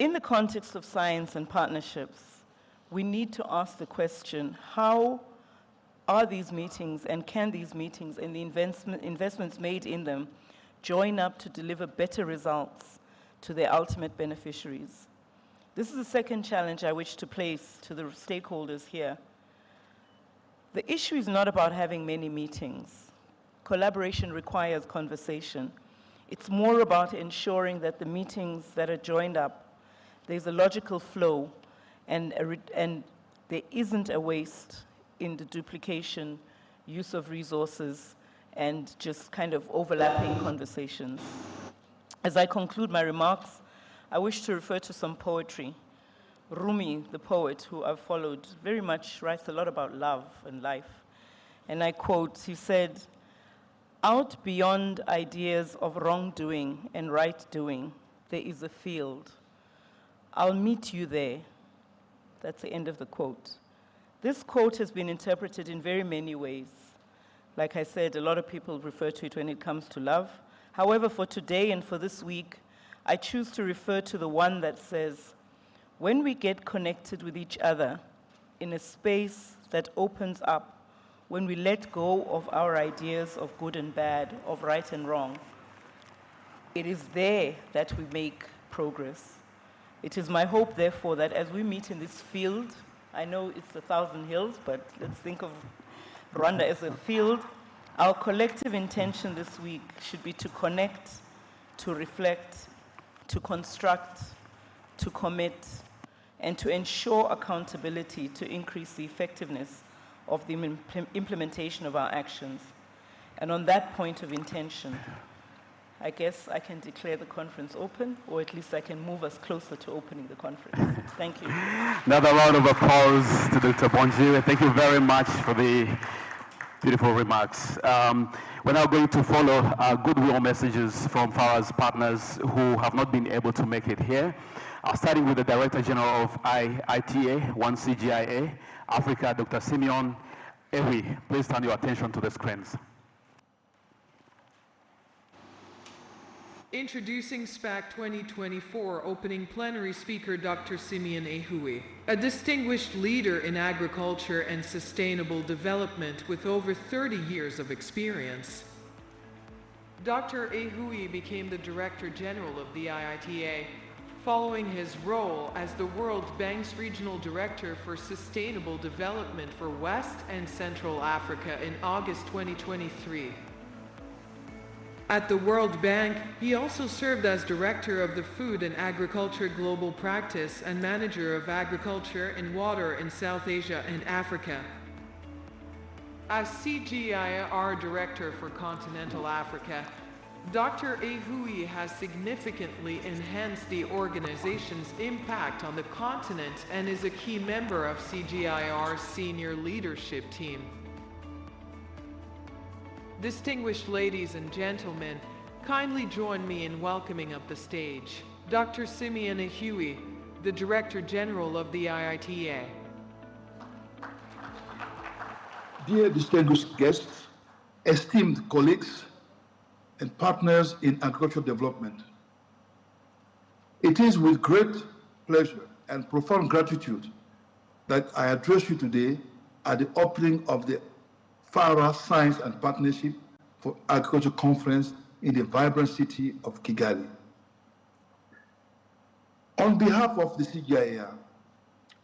In the context of science and partnerships, we need to ask the question, how are these meetings and can these meetings and the investments made in them join up to deliver better results to their ultimate beneficiaries? This is the second challenge I wish to place to the stakeholders here. The issue is not about having many meetings. Collaboration requires conversation. It's more about ensuring that the meetings that are joined up, there's a logical flow and there isn't a waste in the duplication, use of resources, and just kind of overlapping conversations. As I conclude my remarks, I wish to refer to some poetry. Rumi, the poet who I've followed, very much writes a lot about love and life. And I quote, he said, "Out beyond ideas of wrongdoing and right doing, there is a field. I'll meet you there." That's the end of the quote. This quote has been interpreted in very many ways. Like I said, a lot of people refer to it when it comes to love. However, for today and for this week, I choose to refer to the one that says, when we get connected with each other in a space that opens up, when we let go of our ideas of good and bad, of right and wrong, it is there that we make progress. It is my hope, therefore, that as we meet in this field, I know it's 1,000 hills, but let's think of Rwanda as a field. Our collective intention this week should be to connect, to reflect, to construct, to commit, and to ensure accountability to increase the effectiveness of the implementation of our actions. And on that point of intention, I guess I can declare the conference open, or at least I can move us closer to opening the conference. Thank you. Another round of applause to Dr. Bonjire. Thank you very much for the beautiful remarks. We're now going to follow goodwill messages from FARA's partners who have not been able to make it here. Starting with the Director General of ITA, 1CGIA, Africa, Dr. Simeon. Ehui, please turn your attention to the screens. Introducing SPAC2024 opening plenary speaker Dr. Simeon Ehui, a distinguished leader in agriculture and sustainable development with over 30 years of experience. Dr. Ehui became the Director General of the IITA, following his role as the World Bank's Regional Director for Sustainable Development for West and Central Africa in August 2023. At the World Bank, he also served as Director of the Food and Agriculture Global Practice and Manager of Agriculture and Water in South Asia and Africa. As CGIAR Director for Continental Africa, Dr. Ehui has significantly enhanced the organization's impact on the continent and is a key member of CGIAR's senior leadership team. Distinguished ladies and gentlemen, kindly join me in welcoming up the stage Dr. Simeon Ehui, the Director General of the IITA. Dear distinguished guests, esteemed colleagues, and partners in agricultural development, it is with great pleasure and profound gratitude that I address you today at the opening of the FARA Science and Partnership for Agriculture Conference in the vibrant city of Kigali. On behalf of the CGIAR,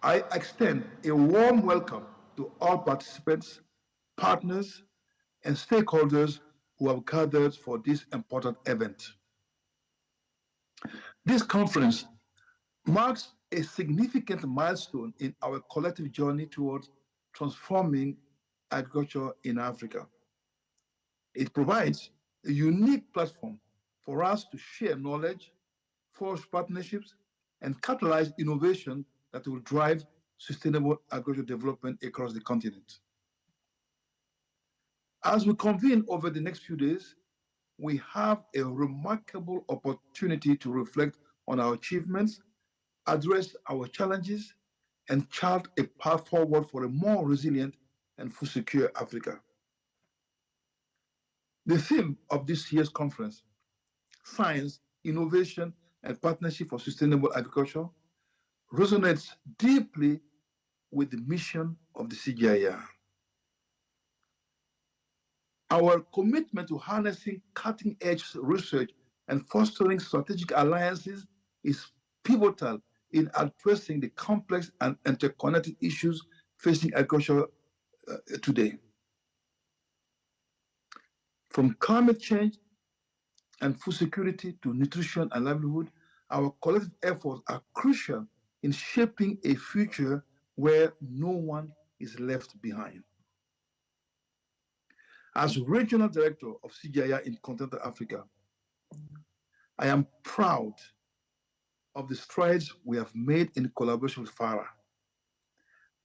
I extend a warm welcome to all participants, partners, and stakeholders who have gathered for this important event. This conference marks a significant milestone in our collective journey towards transforming agriculture in Africa. It provides a unique platform for us to share knowledge, forge partnerships, and catalyze innovation that will drive sustainable agricultural development across the continent. As we convene over the next few days, we have a remarkable opportunity to reflect on our achievements, address our challenges, and chart a path forward for a more resilient and food secure Africa. The theme of this year's conference, Science, Innovation, and Partnership for Sustainable Agriculture resonates deeply with the mission of the CGIAR. Our commitment to harnessing cutting-edge research and fostering strategic alliances is pivotal in addressing the complex and interconnected issues facing agriculture today. From climate change and food security to nutrition and livelihood, our collective efforts are crucial in shaping a future where no one is left behind. As Regional Director of CGIAR in Continental Africa, I am proud of the strides we have made in collaboration with FARA,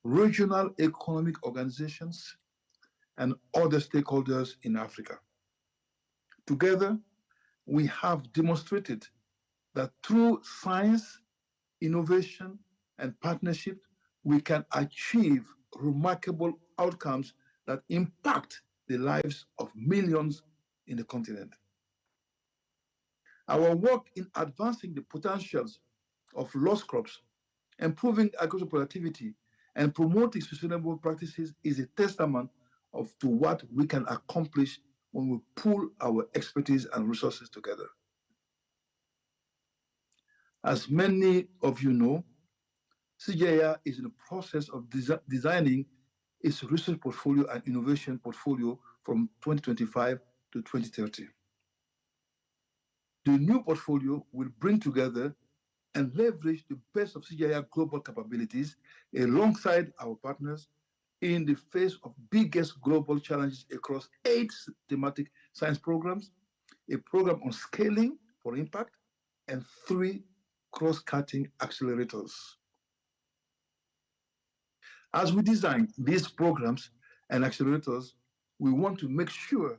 regional economic organizations, and other stakeholders in Africa. Together, we have demonstrated that through science, innovation, and partnership, we can achieve remarkable outcomes that impact the lives of millions in the continent. Our work in advancing the potentials of lost crops, improving agricultural productivity, and promoting sustainable practices is a testament to what we can accomplish when we pool our expertise and resources together. As many of you know, CGIAR is in the process of designing its research portfolio and innovation portfolio from 2025 to 2030. The new portfolio will bring together and leverage the best of CGIAR global capabilities alongside our partners in the face of biggest global challenges across 8 thematic science programs, a program on scaling for impact, and 3 cross-cutting accelerators. As we design these programs and accelerators, we want to make sure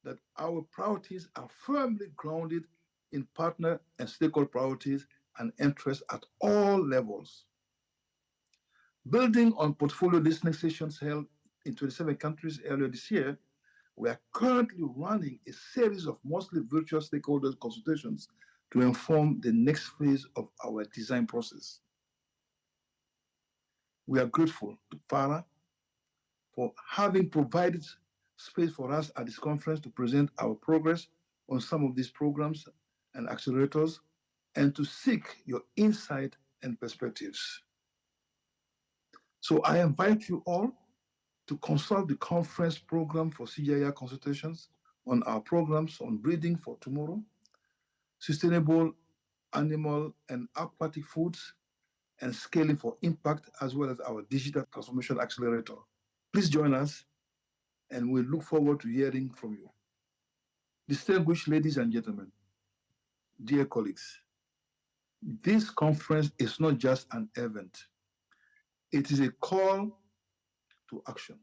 that our priorities are firmly grounded in partner and stakeholder priorities and interests at all levels. Building on portfolio listening sessions held in 27 countries earlier this year, we are currently running a series of mostly virtual stakeholder consultations to inform the next phase of our design process. We are grateful to FARA for having provided space for us at this conference to present our progress on some of these programs and accelerators and to seek your insight and perspectives. So I invite you all to consult the conference program for CGIAR consultations on our programs on breeding for tomorrow, sustainable animal and aquatic foods, and scaling for impact, as well as our digital transformation accelerator. Please join us, and we look forward to hearing from you. Distinguished ladies and gentlemen, dear colleagues, this conference is not just an event. It is a call to action.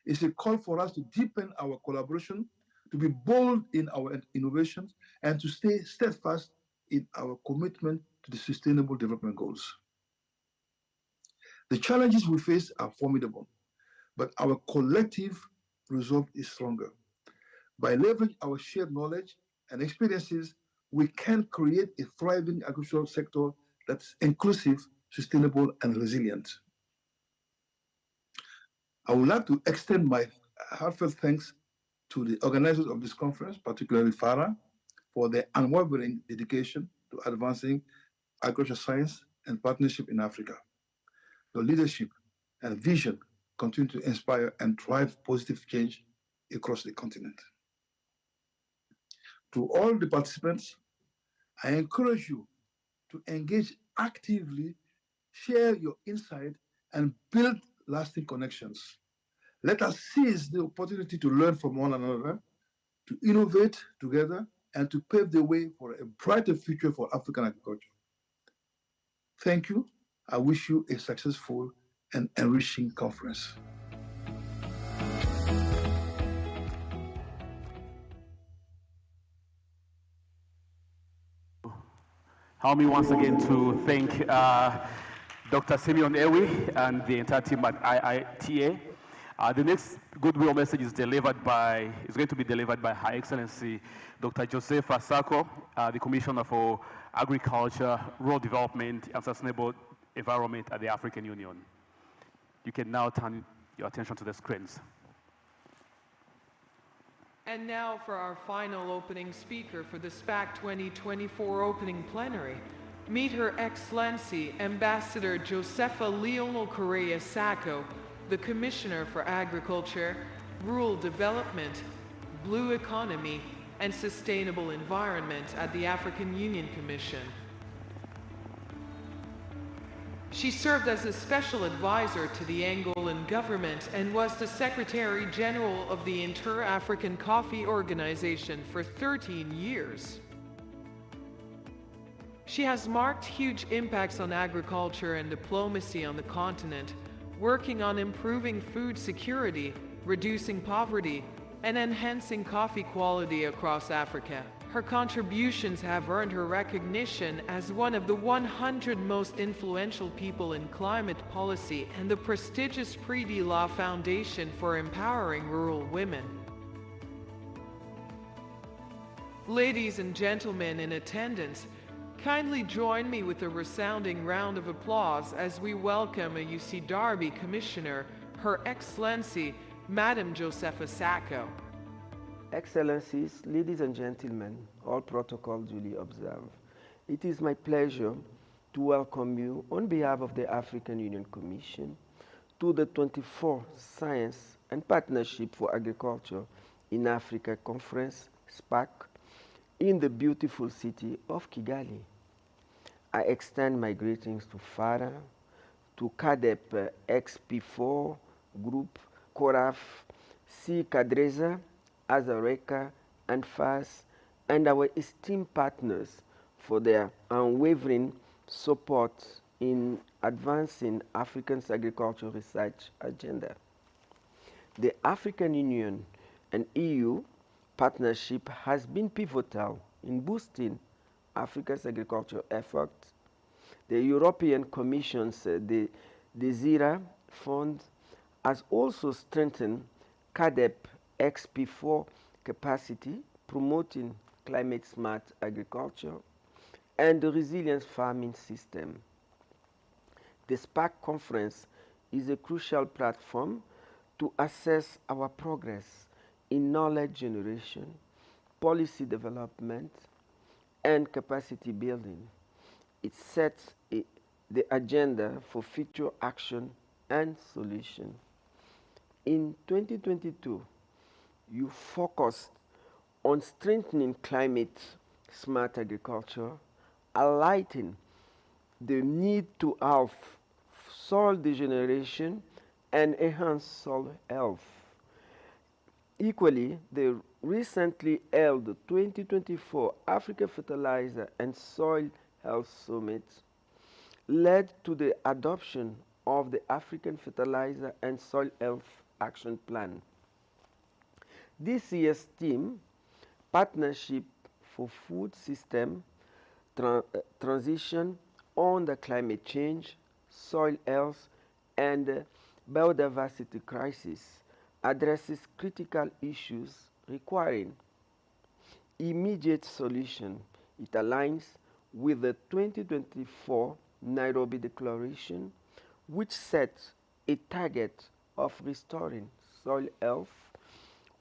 It's a call for us to deepen our collaboration, to be bold in our innovations, and to stay steadfast in our commitment to the Sustainable Development Goals. The challenges we face are formidable, but our collective resolve is stronger. By leveraging our shared knowledge and experiences, we can create a thriving agricultural sector that's inclusive, sustainable, and resilient. I would like to extend my heartfelt thanks to the organizers of this conference, particularly FARA, for their unwavering dedication to advancing agricultural science and partnership in Africa. Your leadership and vision continue to inspire and drive positive change across the continent. To all the participants, I encourage you to engage actively, share your insight, and build lasting connections. Let us seize the opportunity to learn from one another, to innovate together, and to pave the way for a brighter future for African agriculture. Thank you. I wish you a successful and enriching conference. Allow me once again to thank Dr. Simeon Ehui and the entire team at IITA. The next goodwill message is going to be delivered by Her Excellency Dr. Josefa Sacko, the Commissioner for agriculture, rural development, and sustainable environment at the African Union. You can now turn your attention to the screens. And now for our final opening speaker for the SPAC 2024 opening plenary. Meet Her Excellency Ambassador Josefa Leonel Correa Sacko, the Commissioner for Agriculture, Rural Development, Blue Economy, and Sustainable Environment at the African Union Commission. She served as a special advisor to the Angolan government and was the Secretary General of the Inter-African Coffee Organization for 13 years. She has marked huge impacts on agriculture and diplomacy on the continent, working on improving food security, reducing poverty, and enhancing coffee quality across Africa. Her contributions have earned her recognition as one of the 100 most influential people in climate policy and the prestigious Prix de la Foundation for Empowering Rural Women. Ladies and gentlemen in attendance, kindly join me with a resounding round of applause as we welcome a UC Derby Commissioner, Her Excellency, Madam Josefa Sacko. Excellencies, ladies and gentlemen, all protocol duly observed. It is my pleasure to welcome you on behalf of the African Union Commission to the 24th Science and Partnership for Agriculture in Africa Conference, SPAC, in the beautiful city of Kigali. I extend my greetings to FARA, to CADEP XP4 Group, CORAF, C. Cadreza, Azareka, and FAS, and our esteemed partners for their unwavering support in advancing Africa's agricultural research agenda. The African Union and EU partnership has been pivotal in boosting Africa's agricultural efforts. The European Commission's the DESIRA Fund has also strengthened CADEP XP4 capacity, promoting climate-smart agriculture and the resilient farming system. The SPAC conference is a crucial platform to assess our progress in knowledge generation, policy development, and capacity building. It sets the agenda for future action and solution. In 2022, you focused on strengthening climate-smart agriculture, highlighting the need to halve soil degeneration and enhance soil health. Equally, the recently held 2024 Africa Fertilizer and Soil Health Summit led to the adoption of the African Fertilizer and Soil Health Action Plan. This year's theme, Partnership for Food System Transition on the Climate Change, Soil Health, and Biodiversity Crisis, addresses critical issues requiring immediate solution. It aligns with the 2024 Nairobi Declaration, which sets a target of restoring soil health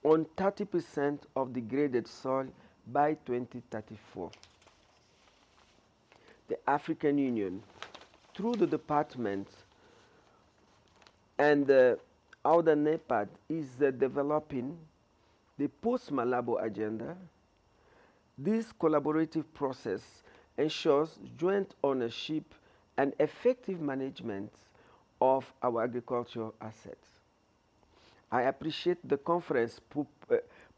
on 30% of degraded soil by 2034. The African Union, through the department and outer NEPAD, is developing the post-Malabo agenda. This collaborative process ensures joint ownership and effective management of our agricultural assets. I appreciate the conference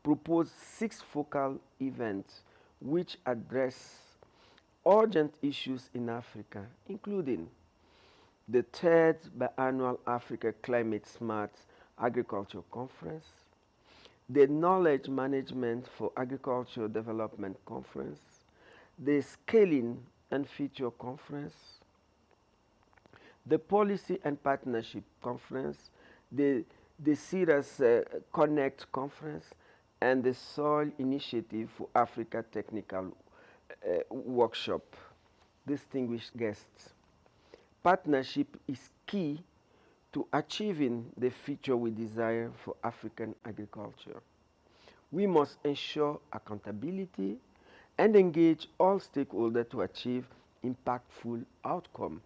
proposed 6 focal events which address urgent issues in Africa, including the 3rd biannual Africa Climate Smart Agriculture Conference, the Knowledge Management for Agricultural Development Conference, the Scaling and Future Conference, the Policy and Partnership Conference, the CIRAS Connect Conference, and the Soil Initiative for Africa Technical Workshop. distinguished guests, partnership is key to achieving the future we desire for African agriculture. We must ensure accountability and engage all stakeholders to achieve impactful outcomes.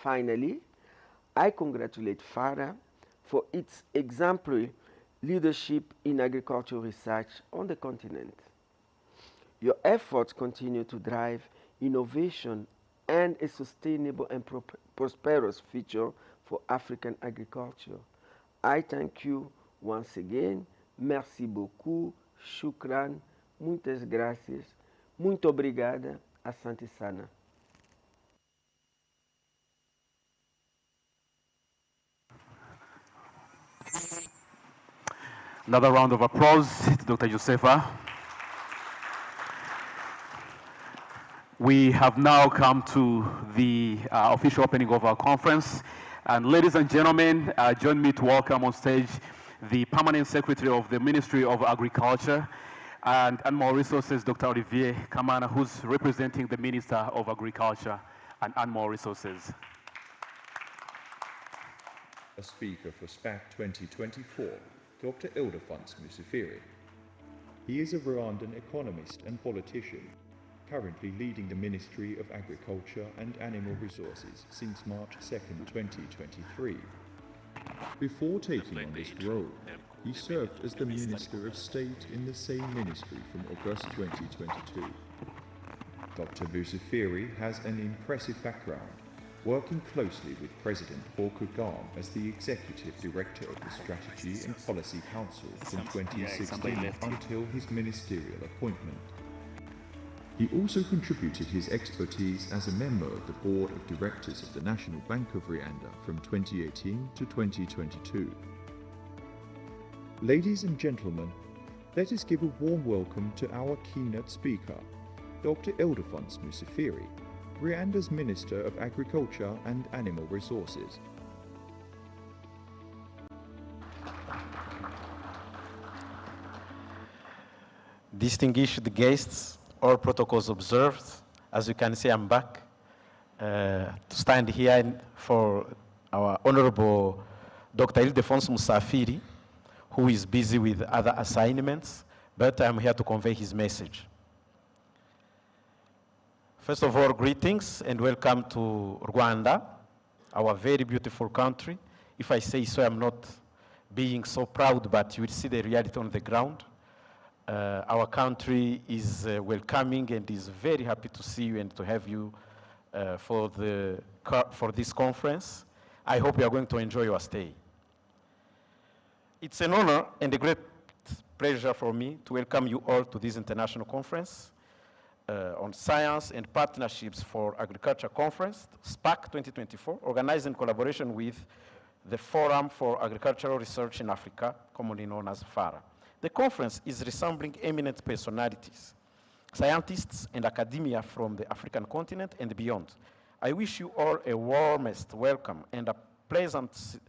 Finally, I congratulate FARA for its exemplary leadership in agricultural research on the continent. Your efforts continue to drive innovation and a sustainable and prosperous future for African agriculture. I thank you once again. Merci beaucoup. Shukran. Muitas gracias. Muito obrigada. Asante sana. Another round of applause to Dr. Josefa. We have now come to the official opening of our conference. And ladies and gentlemen, join me to welcome on stage the Permanent Secretary of the Ministry of Agriculture and Animal Resources, Dr. Olivier Kamana, who's representing the Minister of Agriculture and Animal Resources. A speaker for SPAC2024, Dr. Ildefonso Musafiri. He is a Rwandan economist and politician, currently leading the Ministry of Agriculture and Animal Resources since March 2nd, 2023. Before taking on this role, he served as the Minister of State in the same ministry from August 2022. Dr. Musafiri has an impressive background, working closely with President Paul Kagame as the Executive Director of the Strategy and Policy Council from 2016 until his ministerial appointment. He also contributed his expertise as a member of the Board of Directors of the National Bank of Rwanda from 2018 to 2022. Ladies and gentlemen, let us give a warm welcome to our keynote speaker, Dr. Ildefonso Musafiri, Rwanda's Minister of Agriculture and Animal Resources. Distinguished guests, all protocols observed. As you can see, I'm back to stand here for our Honorable Dr. Ildefonso Musafiri, who is busy with other assignments, but I'm here to convey his message. First of all, greetings and welcome to Rwanda, our very beautiful country. If I say so, I'm not being so proud, but you will see the reality on the ground. Our country is welcoming and is very happy to see you and to have you for this conference. I hope you are going to enjoy your stay. It's an honor and a great pleasure for me to welcome you all to this international conference on Science and Partnerships for Agriculture Conference, SPAC2024, organized in collaboration with the Forum for Agricultural Research in Africa, commonly known as FARA. The conference is resembling eminent personalities, scientists and academia from the African continent and beyond. I wish you all a warmest welcome and a pleasant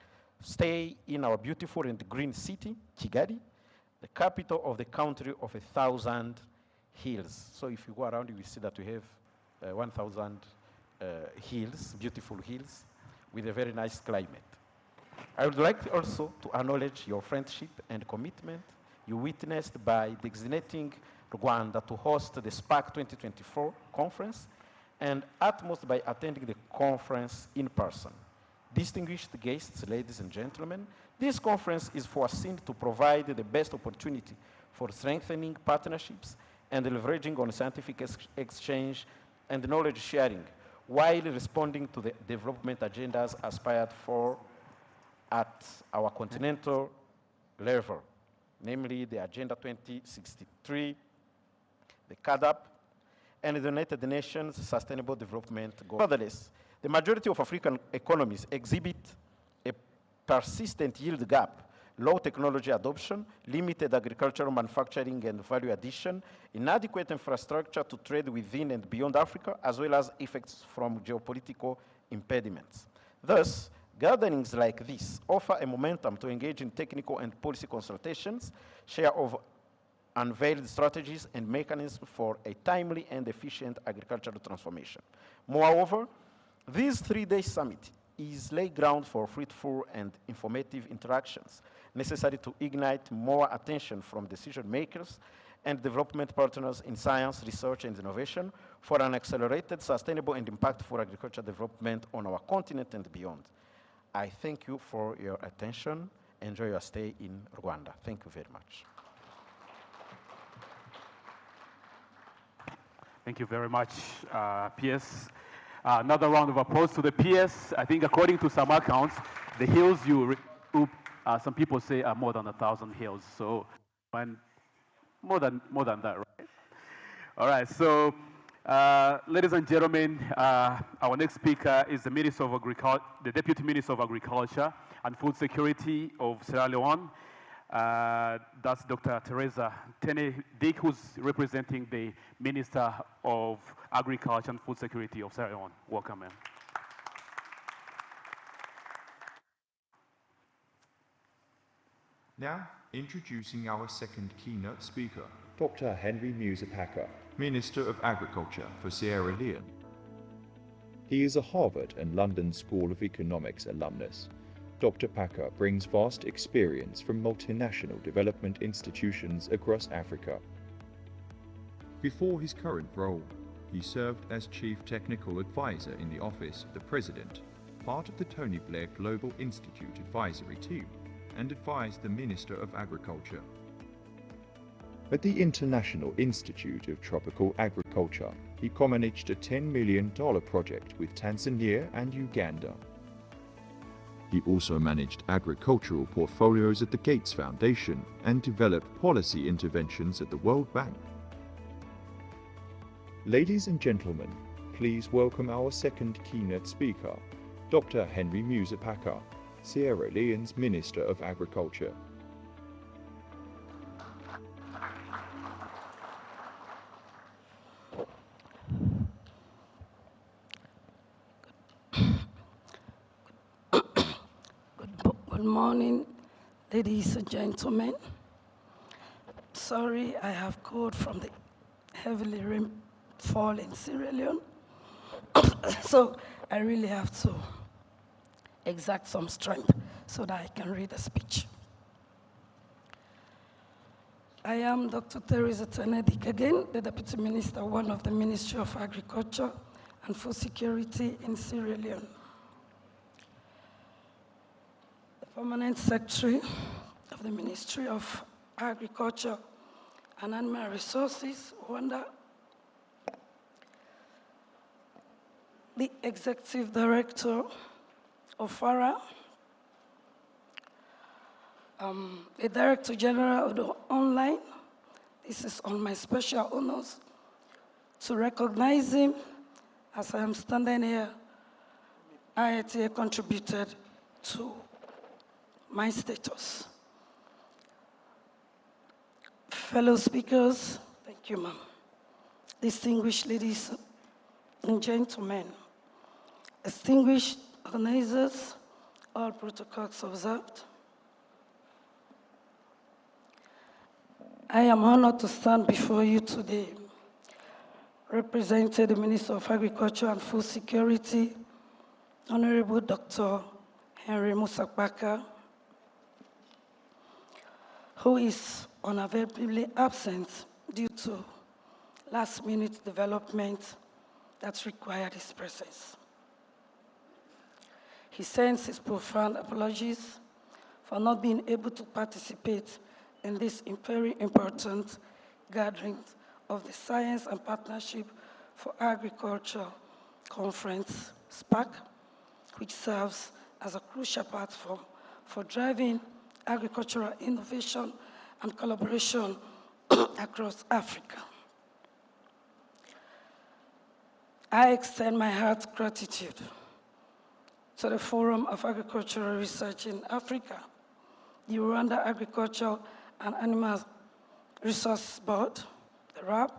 stay in our beautiful and green city, Kigali, the capital of the country of 1,000 hills. So if you go around, you will see that we have 1,000 hills, beautiful hills, with a very nice climate. I would like also to acknowledge your friendship and commitment you witnessed by designating Rwanda to host the SPAC2024 conference, and at most by attending the conference in person. Distinguished guests, ladies and gentlemen, this conference is foreseen to provide the best opportunity for strengthening partnerships and leveraging on scientific exchange and knowledge sharing, while responding to the development agendas aspired for at our continental level, namely the Agenda 2063, the CAADP, and the United Nations Sustainable Development Goals. Nevertheless, the majority of African economies exhibit a persistent yield gap, low technology adoption, limited agricultural manufacturing and value addition, inadequate infrastructure to trade within and beyond Africa, as well as effects from geopolitical impediments. Thus, gatherings like this offer a momentum to engage in technical and policy consultations, share of unveiled strategies and mechanisms for a timely and efficient agricultural transformation. Moreover, this three-day summit is laying ground for fruitful and informative interactions necessary to ignite more attention from decision makers and development partners in science, research, and innovation for an accelerated, sustainable, and impactful agricultural development on our continent and beyond. I thank you for your attention. Enjoy your stay in Rwanda. Thank you very much. Thank you very much, PS. Another round of applause to the PS. I think according to some accounts, the hills some people say are more than 1,000 hills. So, more than that, right? All right. So, ladies and gentlemen, our next speaker is the Minister of the Deputy Minister of Agriculture and Food Security of Sierra Leone. That's Dr. Teresa Tene-Dick, who's representing the Minister of Agriculture and Food Security of Sierra Leone. Welcome, ma'am. Now, introducing our second keynote speaker, Dr. Henry Musa, Minister of Agriculture for Sierra Leone. He is a Harvard and London School of Economics alumnus. Dr. Kpaka brings vast experience from multinational development institutions across Africa. Before his current role, he served as Chief Technical Advisor in the Office of the President, part of the Tony Blair Global Institute Advisory Team, and advised the Minister of Agriculture. At the International Institute of Tropical Agriculture, he co-managed a $10 million project with Tanzania and Uganda. He also managed agricultural portfolios at the Gates Foundation and developed policy interventions at the World Bank. Ladies and gentlemen, please welcome our second keynote speaker, Dr. Henry Musa, Sierra Leone's Minister of Agriculture. Good morning, ladies and gentlemen. Sorry, I have cold from the heavily rainfall in Sierra Leone. So I really have to exact some strength so that I can read the speech. I am Dr. Teresa Tene-Dick again, the Deputy Minister, one of the Ministry of Agriculture and Food Security in Sierra Leone. The Permanent Secretary of the Ministry of Agriculture and Animal Resources, Rwanda. The Executive Director of FARA, the Director General of the Online. This is on my special honors to recognize him as I am standing here. IITA contributed to my status. Fellow speakers, thank you, ma'am. Distinguished ladies and gentlemen, distinguished organizers, all protocols observed. I am honored to stand before you today, representing the Minister of Agriculture and Food Security, Honorable Dr. Henry Musa Kpaka, who is unavoidably absent due to last-minute development that required his presence. He sends his profound apologies for not being able to participate in this very important gathering of the Science and Partnership for Agriculture Conference, SPAC, which serves as a crucial platform for driving agricultural innovation and collaboration across Africa. I extend my heart's gratitude to the Forum of Agricultural Research in Africa, the Rwanda Agricultural and Animal Resources Board, the RAB,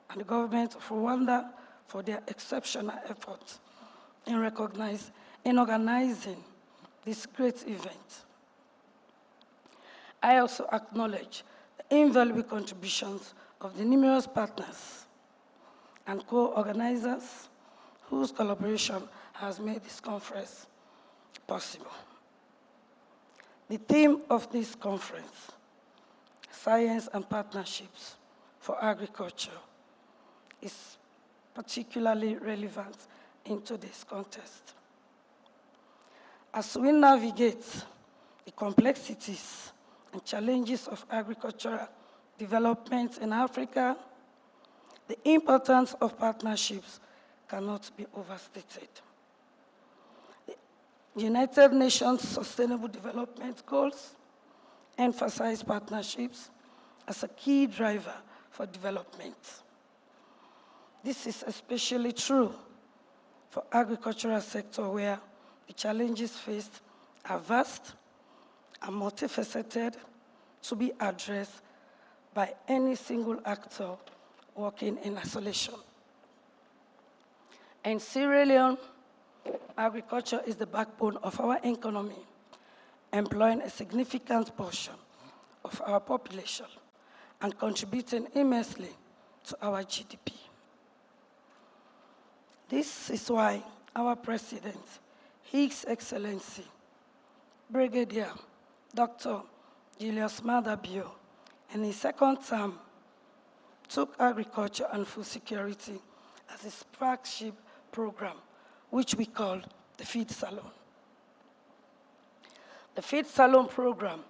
and the government of Rwanda for their exceptional efforts in organizing this great event. I also acknowledge the invaluable contributions of the numerous partners and co-organizers whose collaboration has made this conference possible. The theme of this conference, Science and Partnerships for Agriculture, is particularly relevant in today's context. As we navigate the complexities and challenges of agricultural development in Africa, the importance of partnerships cannot be overstated. The United Nations Sustainable Development Goals emphasize partnerships as a key driver for development. This is especially true for agricultural sector where the challenges faced are vast and multifaceted to be addressed by any single actor working in isolation. In Sierra Leone, agriculture is the backbone of our economy, employing a significant portion of our population and contributing immensely to our GDP. This is why our President, His Excellency, Brigadier Dr. Julius Maada Bio, in his second term, took agriculture and food security as his flagship program, which we call the Feed Salon. The Feed Salon program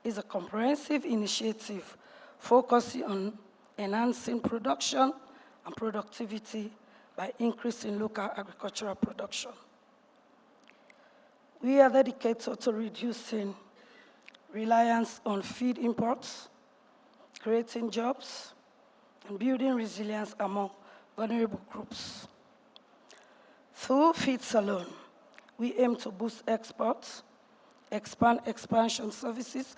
is a comprehensive initiative focusing on enhancing production and productivity by increasing local agricultural production. We are dedicated to reducing reliance on feed imports, creating jobs, and building resilience among vulnerable groups. Through Feed Salon, we aim to boost exports, expand extension services,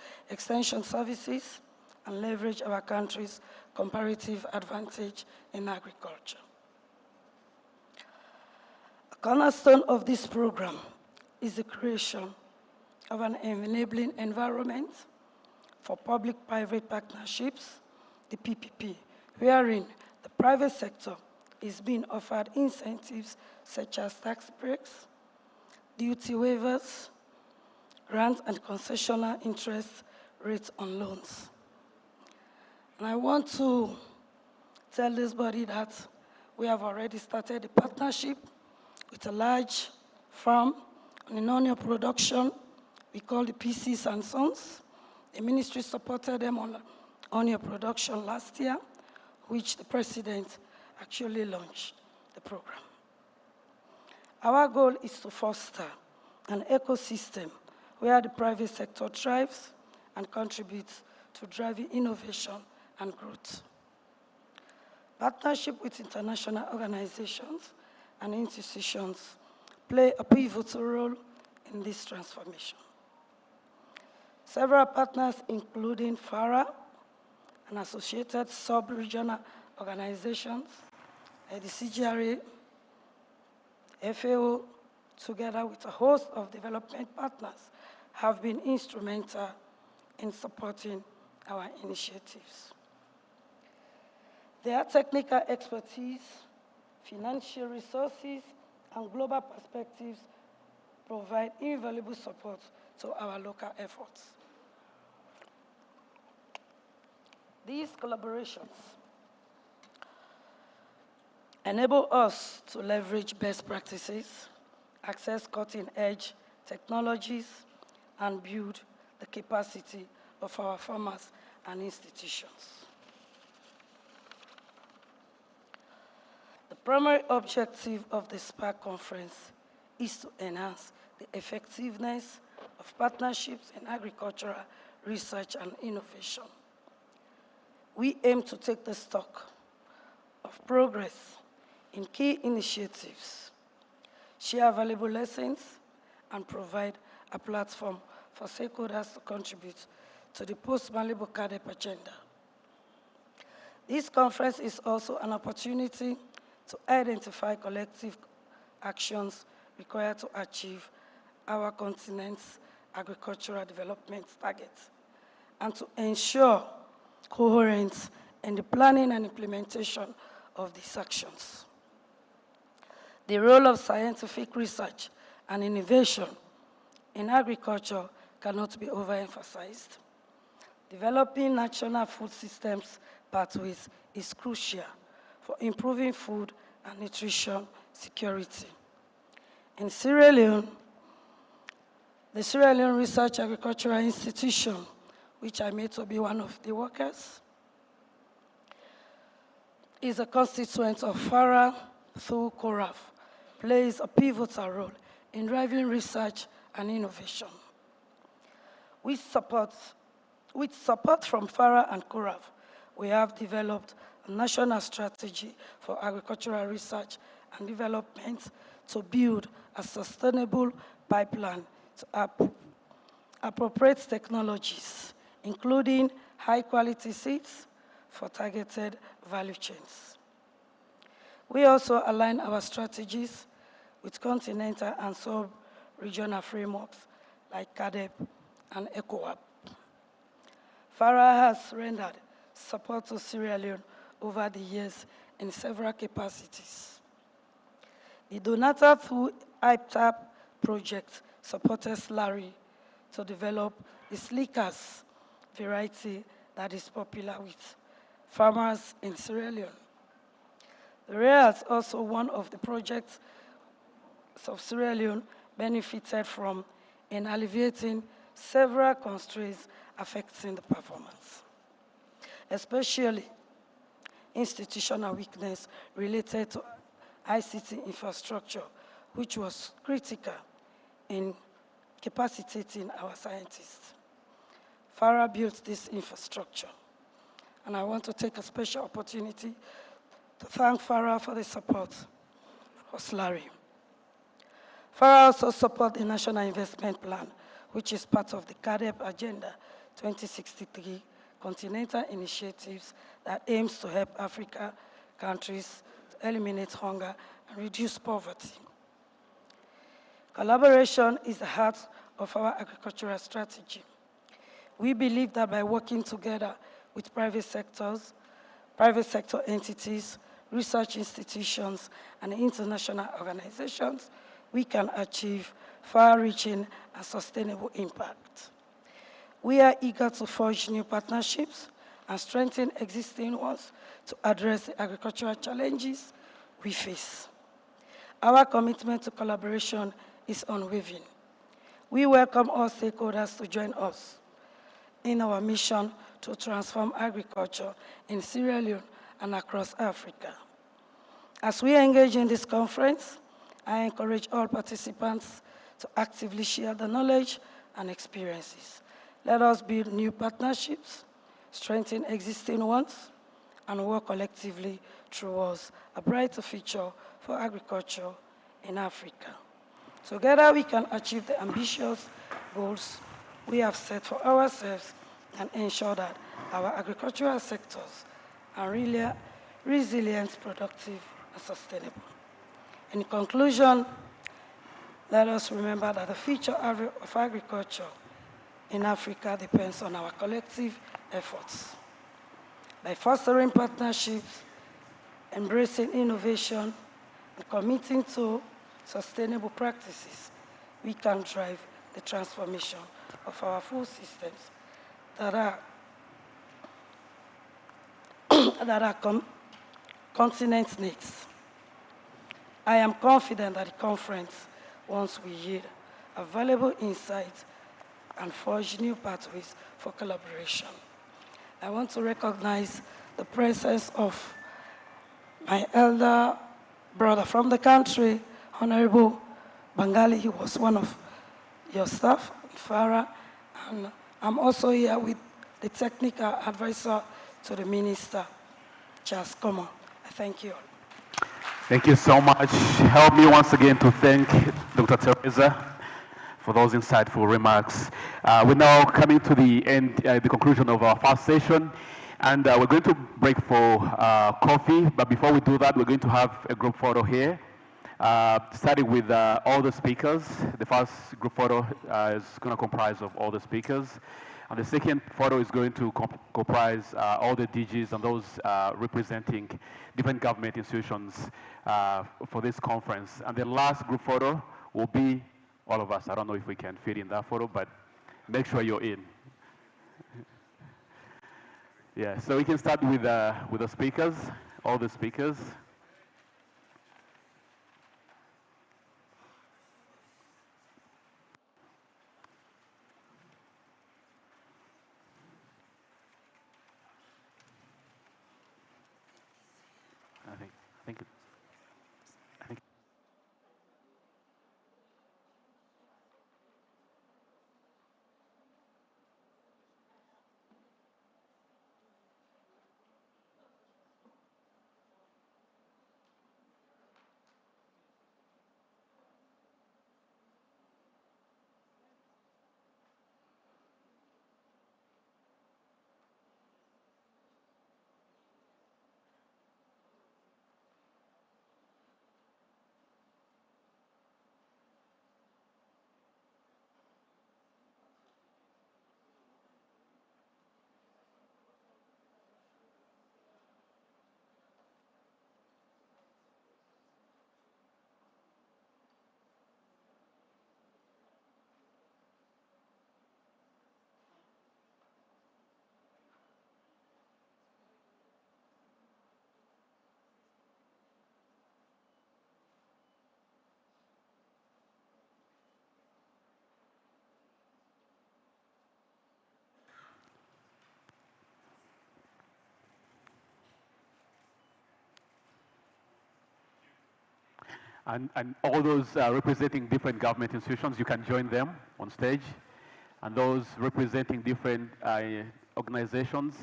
and leverage our country's comparative advantage in agriculture. A cornerstone of this program is the creation of an enabling environment for public-private partnerships, the PPP, wherein the private sector is being offered incentives such as tax breaks, duty waivers, grants, and concessional interest rates on loans. And I want to tell this body that we have already started a partnership with a large farm in onion production. We call the PCs and Sons. The ministry supported them on onion production last year, which the president actually launched the program. Our goal is to foster an ecosystem where the private sector thrives and contributes to driving innovation and growth. Partnership with international organizations and institutions play a pivotal role in this transformation. Several partners, including FARA and associated sub-regional organizations, the CGRA, FAO, together with a host of development partners, have been instrumental in supporting our initiatives. Their technical expertise, financial resources, and global perspectives provide invaluable support to our local efforts. These collaborations enable us to leverage best practices, access cutting-edge technologies, and build the capacity of our farmers and institutions. The primary objective of the SPAC conference is to enhance the effectiveness of partnerships in agricultural research and innovation. We aim to take the stock of progress in key initiatives, share valuable lessons, and provide a platform for stakeholders to contribute to the post-Malibu CADEP agenda. This conference is also an opportunity to identify collective actions required to achieve our continent's agricultural development targets and to ensure coherence in the planning and implementation of these actions. The role of scientific research and innovation in agriculture cannot be overemphasized. Developing national food systems pathways is crucial for improving food and nutrition security. In Sierra Leone, the Sierra Leone Research Agricultural Institution, which I made to be one of the workers, is a constituent of FARA through CORAF, plays a pivotal role in driving research and innovation. With support from FARA and CORAF, we have developed a national strategy for agricultural research and development to build a sustainable pipeline to appropriate technologies, including high-quality seeds for targeted value chains. We also align our strategies with continental and sub-regional frameworks like CADEP and ECOWAP. FARA has rendered support to Sierra Leone over the years in several capacities. The Donata through IPTAP project supported Slurry to develop the Slickers variety that is popular with farmers in Sierra Leone. The REA is also one of the projects of Sierra Leone benefited from in alleviating several constraints affecting the performance, especially institutional weakness related to ICT infrastructure, which was critical in capacitating our scientists. FARA built this infrastructure, and I want to take a special opportunity to thank FARA for the support for Slurry. FARA also supports the National Investment Plan, which is part of the CADEP Agenda 2063 continental initiatives that aims to help Africa countries to eliminate hunger and reduce poverty. Collaboration is the heart of our agricultural strategy. We believe that by working together with private sector entities, research institutions, and international organizations, we can achieve far-reaching and sustainable impact. We are eager to forge new partnerships and strengthen existing ones to address the agricultural challenges we face. Our commitment to collaboration is unwavering. We welcome all stakeholders to join us in our mission to transform agriculture in Sierra Leone and across Africa. As we engage in this conference, I encourage all participants to actively share the knowledge and experiences. Let us build new partnerships, strengthen existing ones, and work collectively towards a brighter future for agriculture in Africa. Together, we can achieve the ambitious goals we have set for ourselves and ensure that our agricultural sectors are really resilient, productive, and sustainable. In conclusion, let us remember that the future of agriculture in Africa depends on our collective efforts. By fostering partnerships, embracing innovation, and committing to sustainable practices, we can drive the transformation of our food systems that our continent needs. I am confident that the conference, once we yield a valuable insight and forge new pathways for collaboration. I want to recognize the presence of my elder brother from the country, Honorable Bangali. He was one of your staff, FARA, and I'm also here with the technical advisor to the minister, Charles Como. I thank you all. Thank you so much. Help me once again to thank Dr. Teresa for those insightful remarks. We're now coming to the end, the conclusion of our first session, and we're going to break for coffee, but before we do that, we're going to have a group photo here, starting with all the speakers. The first group photo is going to comprise of all the speakers. And the second photo is going to comprise all the DGs and those representing different government institutions for this conference. And the last group photo will be all of us. I don't know if we can fit in that photo, but make sure you're in. Yeah, so we can start with the speakers, all the speakers. I think And all those representing different government institutions, you can join them on stage. And those representing different organizations,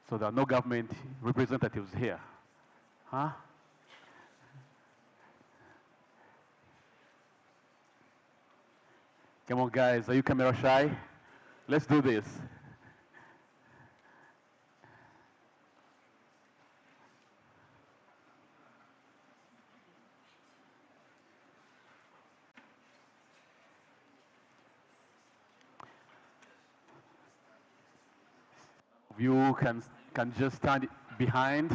so there are no government representatives here. Huh? Come on, guys, are you camera shy? Let's do this. You can just stand behind.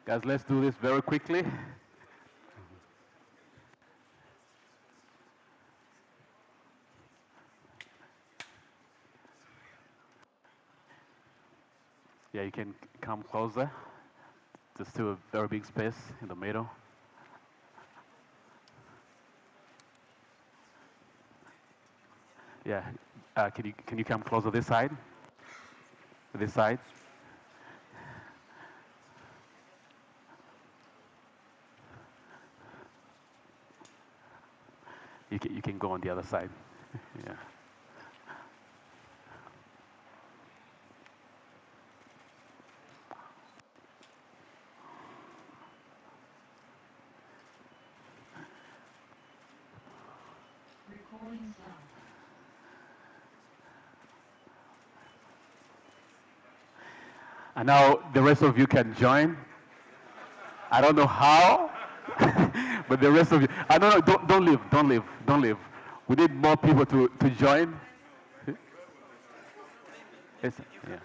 Guys, let's do this very quickly. Yeah, you can come closer. There's still a very big space in the middle. Yeah, can you come closer this side? This side. You can go on the other side. Yeah. And now the rest of you can join. I don't know how, but the rest of you, I don't know, don't leave. We need more people to join. Yes, yeah.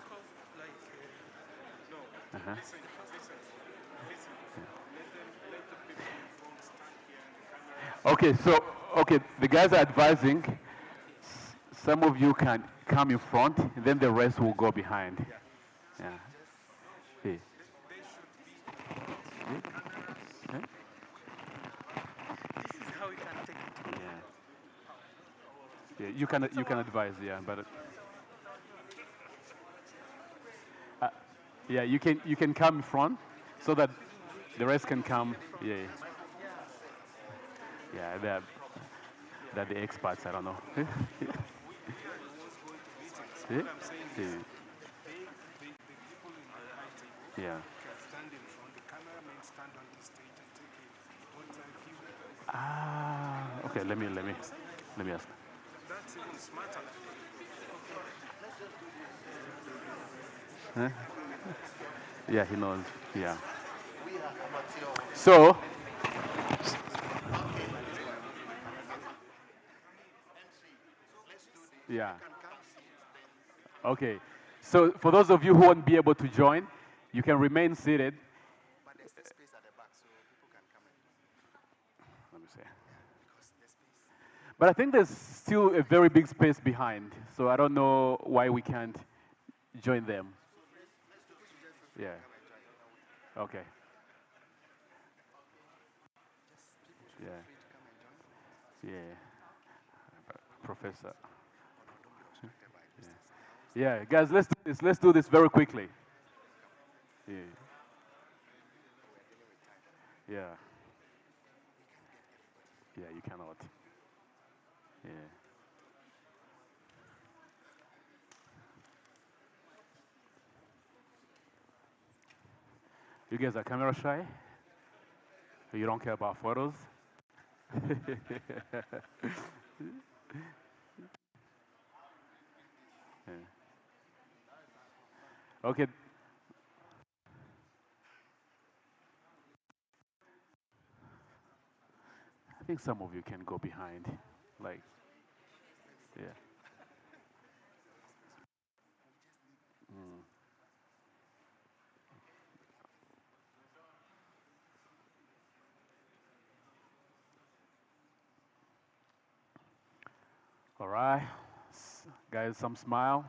Uh-huh. Okay, so, the guys are advising, some of you can come in front, and then the rest will go behind. Yeah. See. Yeah. This is how we can take it. Yeah, you can advise, yeah, but yeah, you can come in front so that the rest can come. Yeah, yeah, they're the experts. I don't know. Yeah. Yeah. Yeah. Ah, okay. Let me ask. That's even smarter. Huh? Yeah, he knows. Yeah. So, yeah. Okay. So for those of you who won't be able to join, you can remain seated. Let me see. But I think there's still a very big space behind, so I don't know why we can't join them. Yeah. Okay. Yeah. Yeah. Professor. Yeah. Yeah, guys, let's do this. Let's do this very quickly. Yeah. Yeah. Yeah, you cannot. Yeah. You guys are camera shy? You don't care about photos? Yeah. Okay. I think some of you can go behind. Like, yeah. Mm. All right. Guys, some smile.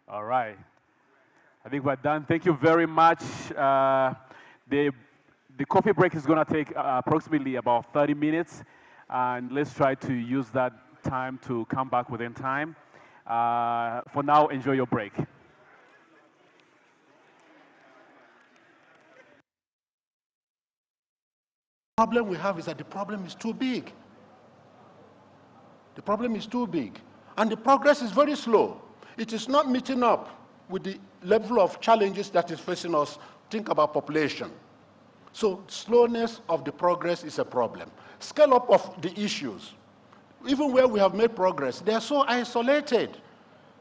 All right. I think we're done. Thank you very much. The, the coffee break is going to take approximately about 30 minutes. And let's try to use that time to come back within time. For now, enjoy your break. The problem we have is that the problem is too big. The problem is too big. And the progress is very slow. It is not meeting up with the level of challenges that is facing us. Think about population. So slowness of the progress is a problem. Scale up of the issues. Even where we have made progress, they are so isolated.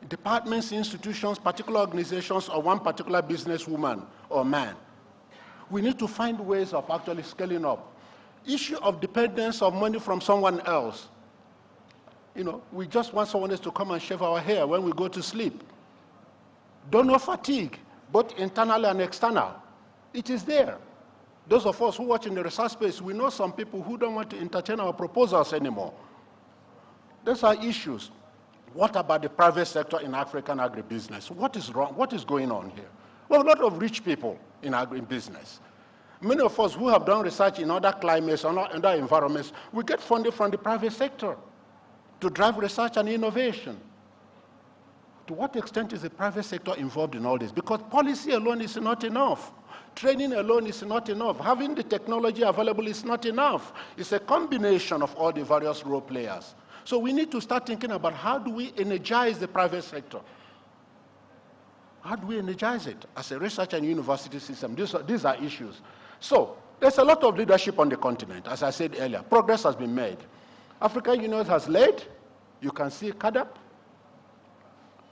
Departments, institutions, particular organizations, or one particular businesswoman or man. We need to find ways of actually scaling up. Issue of dependence of money from someone else. You know, we just want someone else to come and shave our hair when we go to sleep. Donor fatigue, both internal and external. It is there. Those of us who watch in the research space, we know some people who don't want to entertain our proposals anymore. Those are issues. What about the private sector in African agribusiness? What is wrong? What is going on here? Well, a lot of rich people in agribusiness. Many of us who have done research in other climates and other environments, we get funded from the private sector to drive research and innovation. To what extent is the private sector involved in all this? Because policy alone is not enough. Training alone is not enough. Having the technology available is not enough. It's a combination of all the various role players. So we need to start thinking about how do we energize the private sector? How do we energize it as a research and university system? These are issues. So there's a lot of leadership on the continent. As I said earlier, progress has been made. African Union has led. You can see CADAP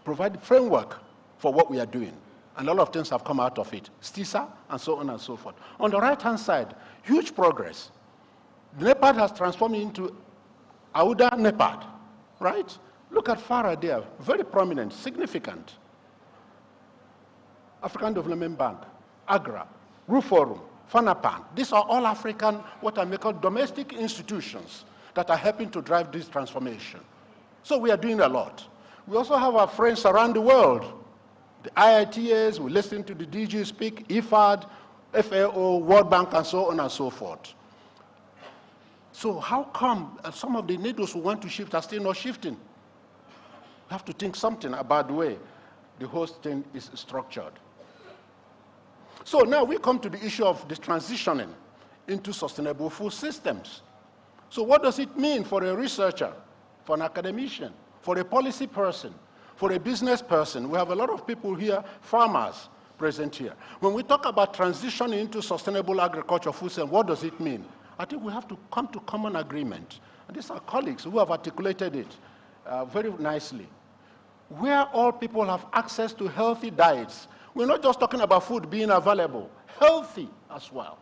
provide framework for what we are doing. And a lot of things have come out of it. STISA, and so on and so forth. On the right-hand side, huge progress. NEPAD has transformed into AUDA NEPAD, right? Look at FARA there, very prominent, significant. African Development Bank, AGRA, RUFORUM, FANAPAN. These are all African, what I may call domestic institutions that are helping to drive this transformation. So we are doing a lot. We also have our friends around the world. The IITs, we listen to the DG speak, IFAD, FAO, World Bank, and so on and so forth. So how come some of the needles who want to shift are still not shifting? We have to think something about the way the whole thing is structured. So now we come to the issue of the transitioning into sustainable food systems. So what does it mean for a researcher, for an academician, for a policy person, for a business person? We have a lot of people here, farmers present here. When we talk about transitioning into sustainable agriculture food systems, what does it mean? I think we have to come to common agreement. And these are colleagues who have articulated it. very nicely, where all people have access to healthy diets. We're not just talking about food being available, healthy as well.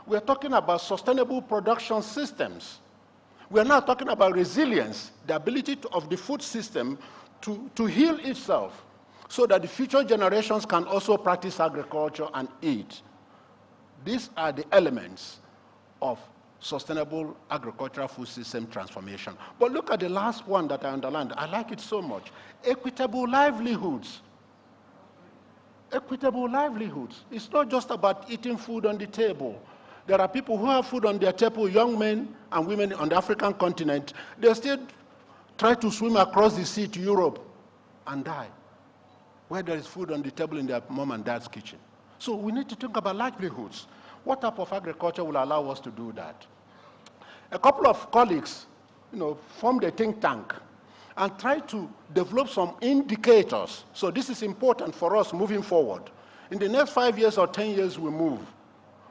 We're talking about sustainable production systems. We're now talking about resilience, the ability of the food system to heal itself so that the future generations can also practice agriculture and eat. These are the elements of sustainable agricultural food system transformation. But look at the last one that I underlined. I like it so much. Equitable livelihoods. Equitable livelihoods. It's not just about eating food on the table. There are people who have food on their table, young men and women on the African continent. They still try to swim across the sea to Europe and die, where there is food on the table in their mom and dad's kitchen. So we need to think about livelihoods. What type of agriculture will allow us to do that? A couple of colleagues, formed a think tank and tried to develop some indicators. So this is important for us moving forward. In the next 5 years or 10 years we move.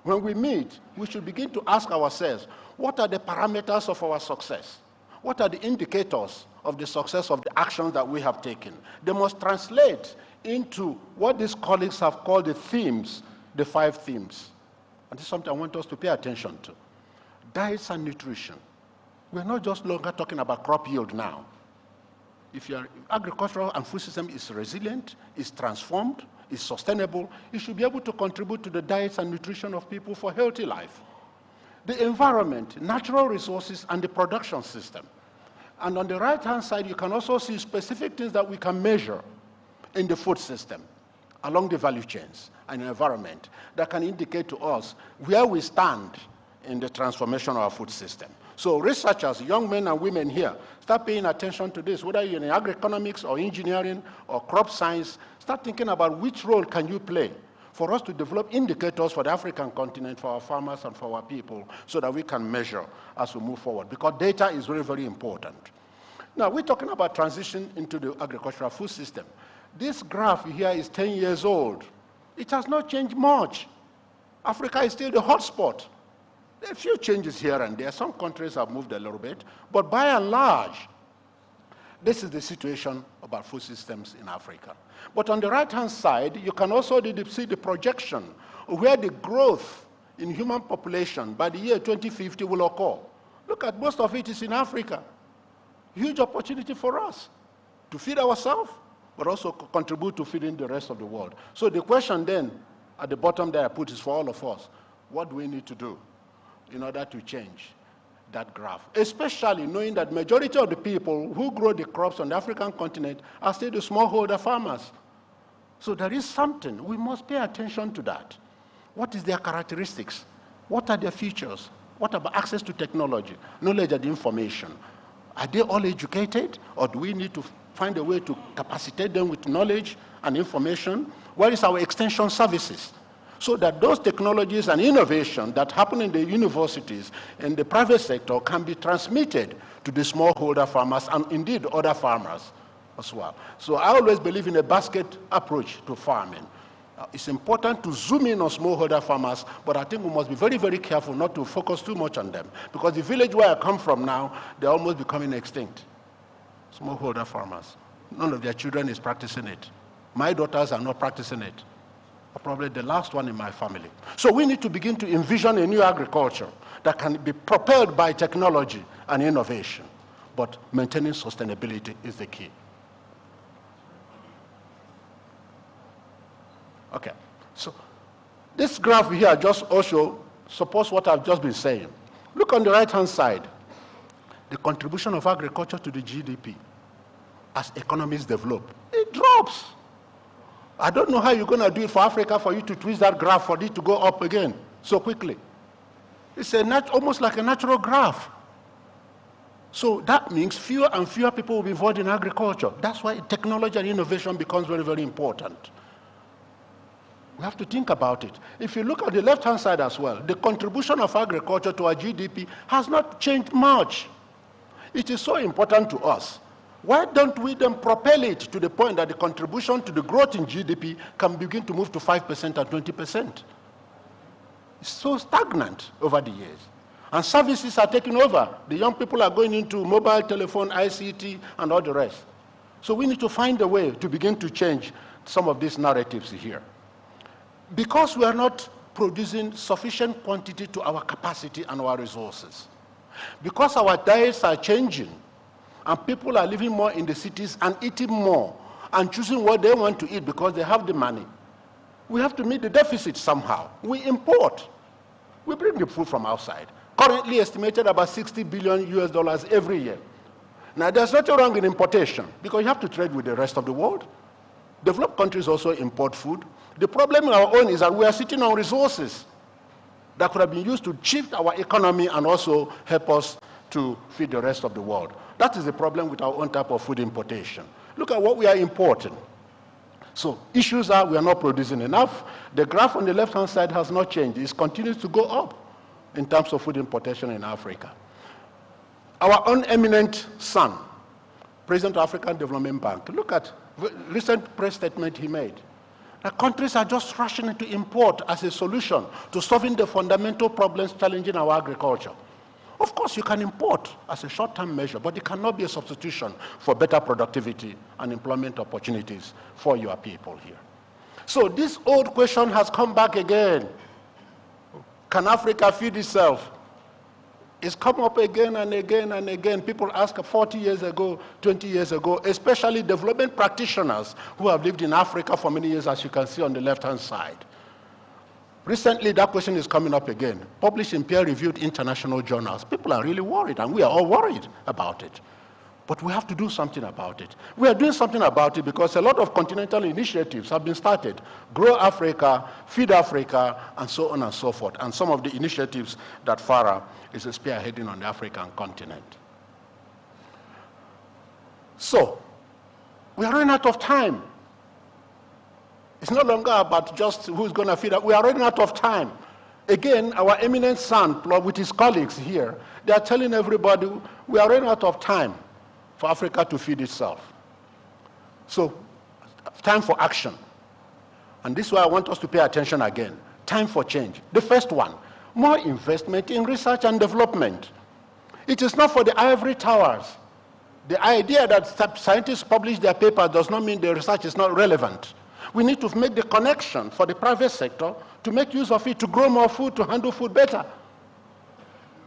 When we meet, we should begin to ask ourselves, what are the parameters of our success? What are the indicators of the success of the actions that we have taken? They must translate into what these colleagues have called the themes, the 5 themes. And this is something I want us to pay attention to. Diets and nutrition. We're not just longer talking about crop yield now. If your agricultural and food system is resilient, is transformed, is sustainable, it should be able to contribute to the diets and nutrition of people for healthy life. The environment, natural resources, and the production system. And on the right-hand side, you can also see specific things that we can measure in the food system, along the value chains and environment, that can indicate to us where we stand in the transformation of our food system. So researchers, young men and women here, start paying attention to this, whether you're in agroeconomics or engineering or crop science, start thinking about which role can you play for us to develop indicators for the African continent, for our farmers and for our people, so that we can measure as we move forward, because data is very, very important. Now, we're talking about transition into the agricultural food system. This graph here is 10 years old. It has not changed much. Africa is still the hotspot. There are a few changes here and there. Some countries have moved a little bit, but by and large, this is the situation about food systems in Africa. But on the right-hand side, you can also see the projection of where the growth in human population by the year 2050 will occur. Look at most of it is in Africa. Huge opportunity for us to feed ourselves, but also contribute to feeding the rest of the world. So the question then, at the bottom there I put, is for all of us. What do we need to do in order to change that graph? Especially knowing that majority of the people who grow the crops on the African continent are still the smallholder farmers. So there is something, we must pay attention to that. What is their characteristics? What are their features? What about access to technology, knowledge and information? Are they all educated, or do we need to find a way to capacitate them with knowledge and information? Where is our extension services? So that those technologies and innovation that happen in the universities and the private sector can be transmitted to the smallholder farmers and indeed other farmers as well. So I always believe in a basket approach to farming. It's important to zoom in on smallholder farmers, but I think we must be very, very careful not to focus too much on them, because the village where I come from now, they're almost becoming extinct. Smallholder farmers. None of their children is practicing it. My daughters are not practicing it. Probably the last one in my family. So we need to begin to envision a new agriculture that can be propelled by technology and innovation, but maintaining sustainability is the key. Okay, so this graph here just also supports what I've just been saying. Look on the right-hand side, the contribution of agriculture to the GDP as economies develop. It drops. I don't know how you're going to do it for Africa for you to twist that graph for it to go up again so quickly. It's almost like a natural graph. So that means fewer and fewer people will be involved in agriculture. That's why technology and innovation becomes very, very important. We have to think about it. If you look at the left-hand side as well, the contribution of agriculture to our GDP has not changed much. It is so important to us. Why don't we then propel it to the point that the contribution to the growth in GDP can begin to move to 5% and 20%? It's so stagnant over the years. And services are taking over. The young people are going into mobile telephone, ICT, and all the rest. So we need to find a way to begin to change some of these narratives here. Because we are not producing sufficient quantity to our capacity and our resources, because our diets are changing, and people are living more in the cities and eating more, and choosing what they want to eat because they have the money, we have to meet the deficit somehow. We import. We bring the food from outside. Currently estimated about $60 billion every year. Now, there's nothing wrong in importation, because you have to trade with the rest of the world. Developed countries also import food. The problem in our own is that we are sitting on resources that could have been used to shift our economy and also help us to feed the rest of the world. That is the problem with our own type of food importation. Look at what we are importing. So issues are we are not producing enough. The graph on the left-hand side has not changed. It continues to go up in terms of food importation in Africa. Our own eminent son, President of African Development Bank, look at recent press statement he made. The countries are just rushing to import as a solution to solving the fundamental problems challenging our agriculture. Of course, you can import as a short-term measure, but it cannot be a substitution for better productivity and employment opportunities for your people here. So this old question has come back again. Can Africa feed itself? It's come up again and again and again. People ask 40 years ago, 20 years ago, especially development practitioners who have lived in Africa for many years, as you can see on the left-hand side. Recently, that question is coming up again, published in peer-reviewed international journals. People are really worried, and we are all worried about it. But we have to do something about it. We are doing something about it because a lot of continental initiatives have been started. Grow Africa, Feed Africa, and so on and so forth. And some of the initiatives that Farah is spearheading on the African continent. So, we are running out of time. It's no longer about just who's going to feed us. We are running out of time. Again, our eminent son, with his colleagues here, they are telling everybody we are running out of time for Africa to feed itself. So, time for action. And this is why I want us to pay attention again. Time for change. The first one, more investment in research and development. It is not for the ivory towers. The idea that scientists publish their papers does not mean the research is not relevant. We need to make the connection for the private sector to make use of it, to grow more food, to handle food better.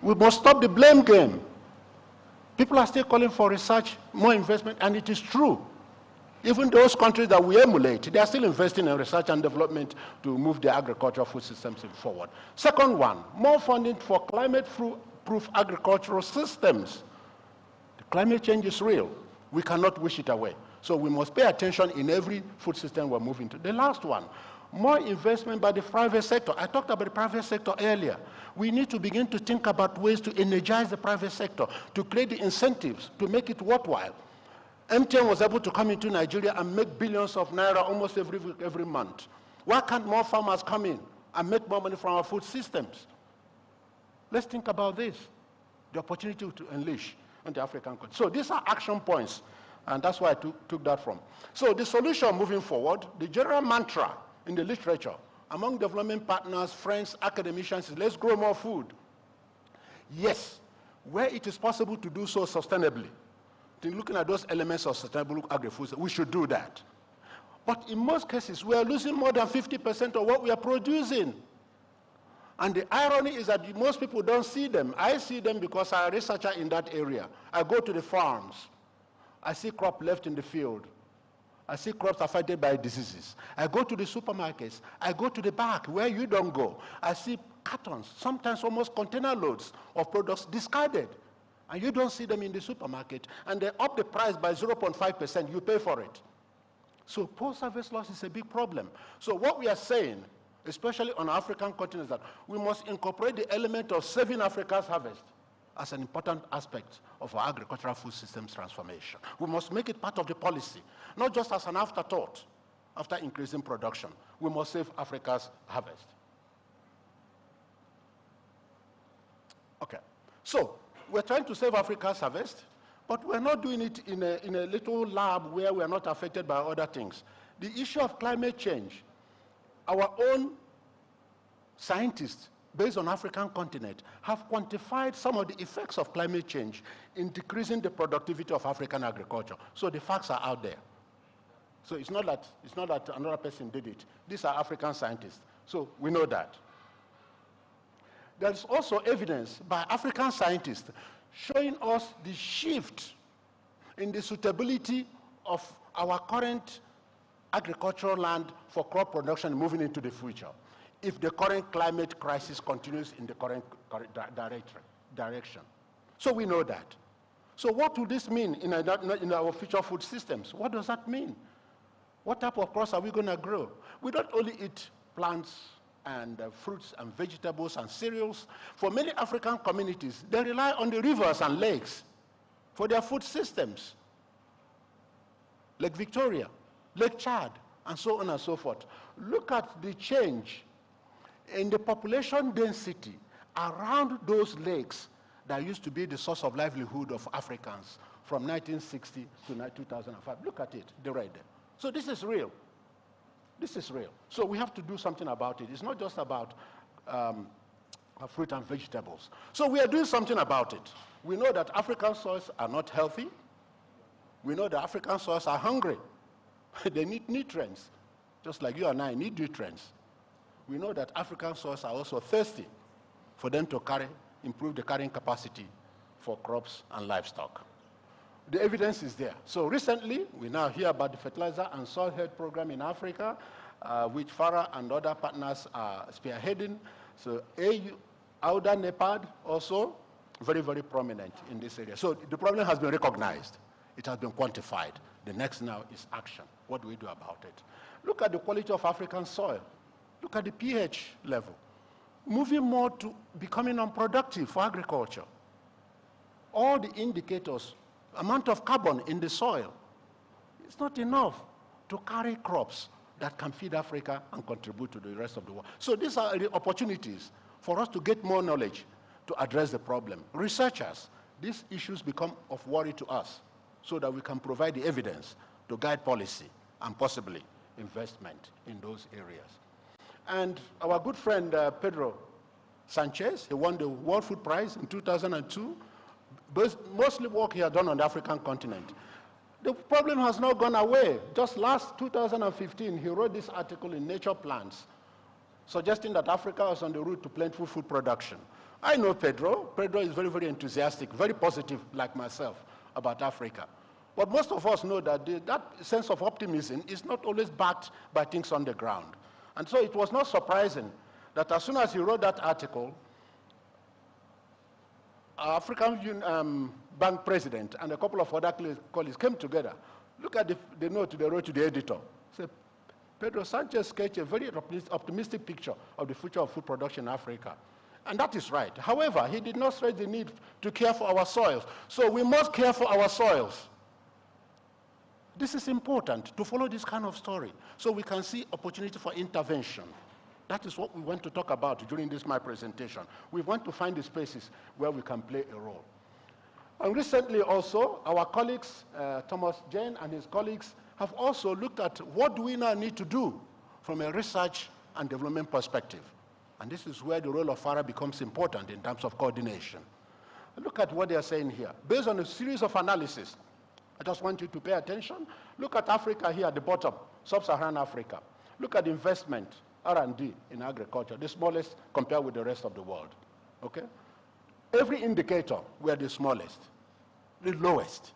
We must stop the blame game. People are still calling for research, more investment, and it is true. Even those countries that we emulate, they are still investing in research and development to move their agricultural food systems forward. Second one, more funding for climate-proof agricultural systems. The climate change is real. We cannot wish it away. So we must pay attention in every food system we're moving to. The last one, more investment by the private sector. I talked about the private sector earlier. We need to begin to think about ways to energize the private sector, to create the incentives, to make it worthwhile. MTN was able to come into Nigeria and make billions of naira almost every month. Why can't more farmers come in and make more money from our food systems? Let's think about this, the opportunity to unleash on the African continent. So these are action points. And that's why I took that from. So the solution moving forward, the general mantra in the literature among development partners, friends, academicians is let's grow more food. Yes, where it is possible to do so sustainably, looking at those elements of sustainable agri-food, we should do that. But in most cases, we are losing more than 50% of what we are producing. And the irony is that most people don't see them. I see them because I'm a researcher in that area. I go to the farms. I see crop left in the field. I see crops affected by diseases. I go to the supermarkets. I go to the back where you don't go. I see cartons, sometimes almost container loads of products discarded. And you don't see them in the supermarket. And they up the price by 0.5%. You pay for it. So post-harvest loss is a big problem. So what we are saying, especially on the African continent, is that we must incorporate the element of saving Africa's harvest as an important aspect of our agricultural food systems transformation. We must make it part of the policy, not just as an afterthought after increasing production. We must save Africa's harvest. Okay, so we're trying to save Africa's harvest, but we're not doing it in a little lab where we're not affected by other things. The issue of climate change, our own scientists based on African continent, have quantified some of the effects of climate change in decreasing the productivity of African agriculture. So the facts are out there. So it's not that another person did it. These are African scientists. So we know that. There's also evidence by African scientists showing us the shift in the suitability of our current agricultural land for crop production moving into the future, if the current climate crisis continues in the current direction. So we know that. So what will this mean in our future food systems? What does that mean? What type of crops are we going to grow? We don't only eat plants and fruits and vegetables and cereals. For many African communities, they rely on the rivers and lakes for their food systems. Lake Victoria, Lake Chad, and so on and so forth. Look at the change in the population density around those lakes that used to be the source of livelihood of Africans from 1960 to 2005. Look at it, the red. So this is real. This is real. So we have to do something about it. It's not just about fruit and vegetables. So we are doing something about it. We know that African soils are not healthy. We know that African soils are hungry. They need nutrients, just like you and I need nutrients. We know that African soils are also thirsty for them to improve the carrying capacity for crops and livestock. The evidence is there. So recently, we now hear about the fertilizer and soil health program in Africa, which FARA and other partners are spearheading. So AUDA NEPAD also very, very prominent in this area. So the problem has been recognized. It has been quantified. The next now is action. What do we do about it? Look at the quality of African soil. Look at the pH level. Moving more to becoming unproductive for agriculture. All the indicators, amount of carbon in the soil, it's not enough to carry crops that can feed Africa and contribute to the rest of the world. So these are the opportunities for us to get more knowledge to address the problem. Researchers, these issues become of worry to us so that we can provide the evidence to guide policy and possibly investment in those areas. And our good friend Pedro Sanchez, he won the World Food Prize in 2002, mostly work he had done on the African continent. The problem has not gone away. Just last 2015, he wrote this article in Nature Plants, suggesting that Africa was on the route to plentiful food production. I know Pedro. Pedro is very, very enthusiastic, very positive, like myself, about Africa. But most of us know that that sense of optimism is not always backed by things on the ground. And so it was not surprising that as soon as he wrote that article, our African Bank president and a couple of other colleagues came together. Look at the note they wrote to the editor. Said, Pedro Sanchez sketched a very optimistic picture of the future of food production in Africa. And that is right. However, he did not stress the need to care for our soils. So we must care for our soils. This is important to follow this kind of story so we can see opportunity for intervention. That is what we want to talk about during my presentation. We want to find the spaces where we can play a role. And recently also, our colleagues, Thomas Jane and his colleagues, have also looked at what do we now need to do from a research and development perspective. And this is where the role of FARA becomes important in terms of coordination. Look at what they are saying here. Based on a series of analysis, I just want you to pay attention. Look at Africa here at the bottom, sub-Saharan Africa. Look at investment, R&D in agriculture, the smallest compared with the rest of the world, okay? Every indicator, we are the smallest, the lowest.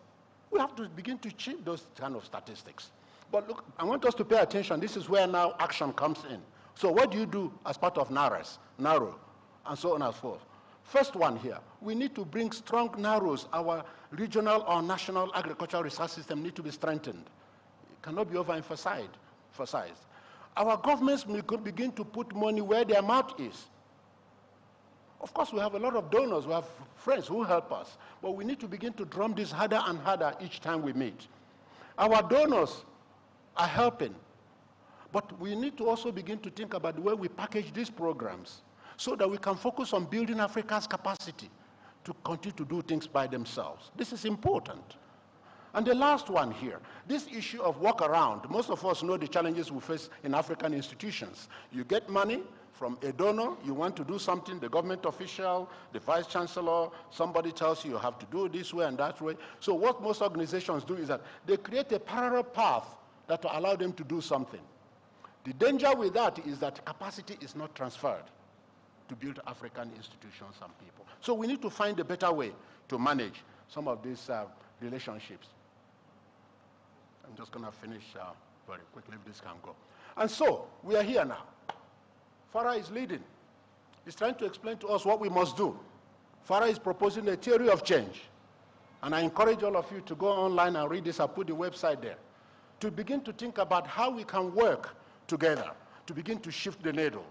We have to begin to change those kind of statistics. But look, I want us to pay attention. This is where now action comes in. So what do you do as part of NARO, and so on and so forth? First one here, we need to bring strong NAROs. Our regional or national agricultural research system need to be strengthened. It cannot be overemphasized. Our governments will begin to put money where their mouth is. Of course, we have a lot of donors, we have friends who help us, but we need to begin to drum this harder and harder each time we meet. Our donors are helping, but we need to also begin to think about the way we package these programs so that we can focus on building Africa's capacity to continue to do things by themselves. This is important. And the last one here, this issue of workaround. Most of us know the challenges we face in African institutions. You get money, from a donor, you want to do something, the government official, the vice chancellor, somebody tells you you have to do it this way and that way. So what most organizations do is that they create a parallel path that will allow them to do something. The danger with that is that capacity is not transferred to build African institutions and people. So we need to find a better way to manage some of these relationships. I'm just going to finish very quickly if this can go. And so we are here now. Farah is leading. He's trying to explain to us what we must do. Farah is proposing a theory of change. And I encourage all of you to go online and read this. I'll put the website there. To begin to think about how we can work together to begin to shift the needle.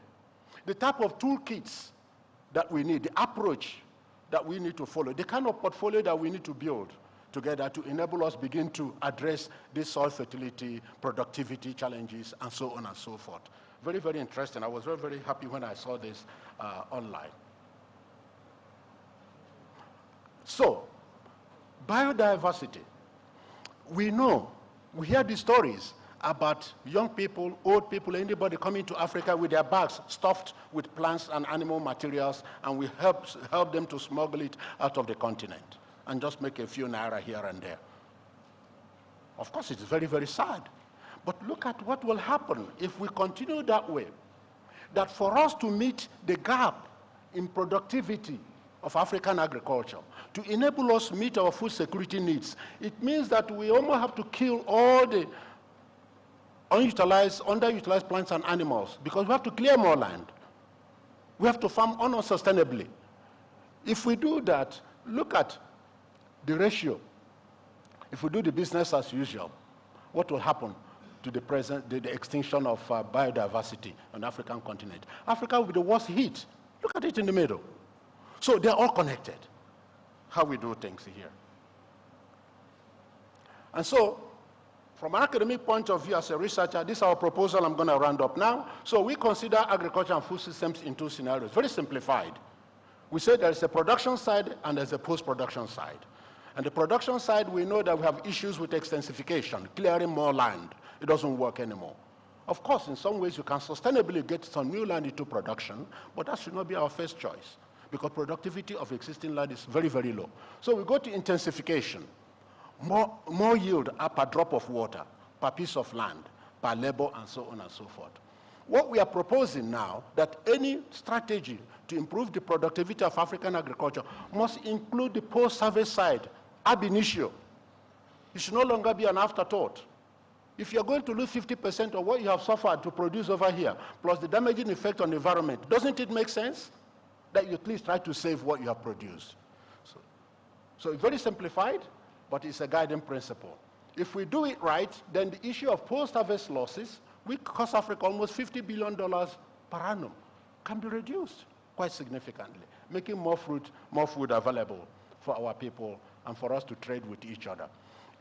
The type of toolkits that we need, the approach that we need to follow, the kind of portfolio that we need to build together to enable us begin to address this soil fertility, productivity challenges, and so on and so forth. Very, very interesting. I was very, very happy when I saw this online. So, biodiversity. We know, we hear these stories about young people, old people, anybody coming to Africa with their bags stuffed with plants and animal materials, and we help them to smuggle it out of the continent and just make a few naira here and there. Of course, it's very, very sad. But look at what will happen if we continue that way. That for us to meet the gap in productivity of African agriculture, to enable us to meet our food security needs, it means that we almost have to kill all the underutilized plants and animals, because we have to clear more land. We have to farm unsustainably. If we do that, look at the ratio. If we do the business as usual, what will happen to the extinction of biodiversity on the African continent? Africa will be the worst hit. Look at it in the middle. So they're all connected, how we do things here. And so, from an academic point of view, as a researcher, this is our proposal. I'm going to round up now. So we consider agriculture and food systems in two scenarios, very simplified. We say there's a production side and there's a post-production side. And the production side, we know that we have issues with extensification, clearing more land. It doesn't work anymore. Of course, in some ways, you can sustainably get some new land into production, but that should not be our first choice, because productivity of existing land is very, very low. So we go to intensification. More yield per drop of water, per piece of land, per labor, and so on and so forth. What we are proposing now, that any strategy to improve the productivity of African agriculture must include the post-harvest side, ab initio. It should no longer be an afterthought. If you're going to lose 50% of what you have suffered to produce over here, plus the damaging effect on the environment, doesn't it make sense that you at least try to save what you have produced? So it's very simplified, but it's a guiding principle. If we do it right, then the issue of post-harvest losses, which cost Africa almost $50 billion per annum, can be reduced quite significantly, making more food available for our people and for us to trade with each other.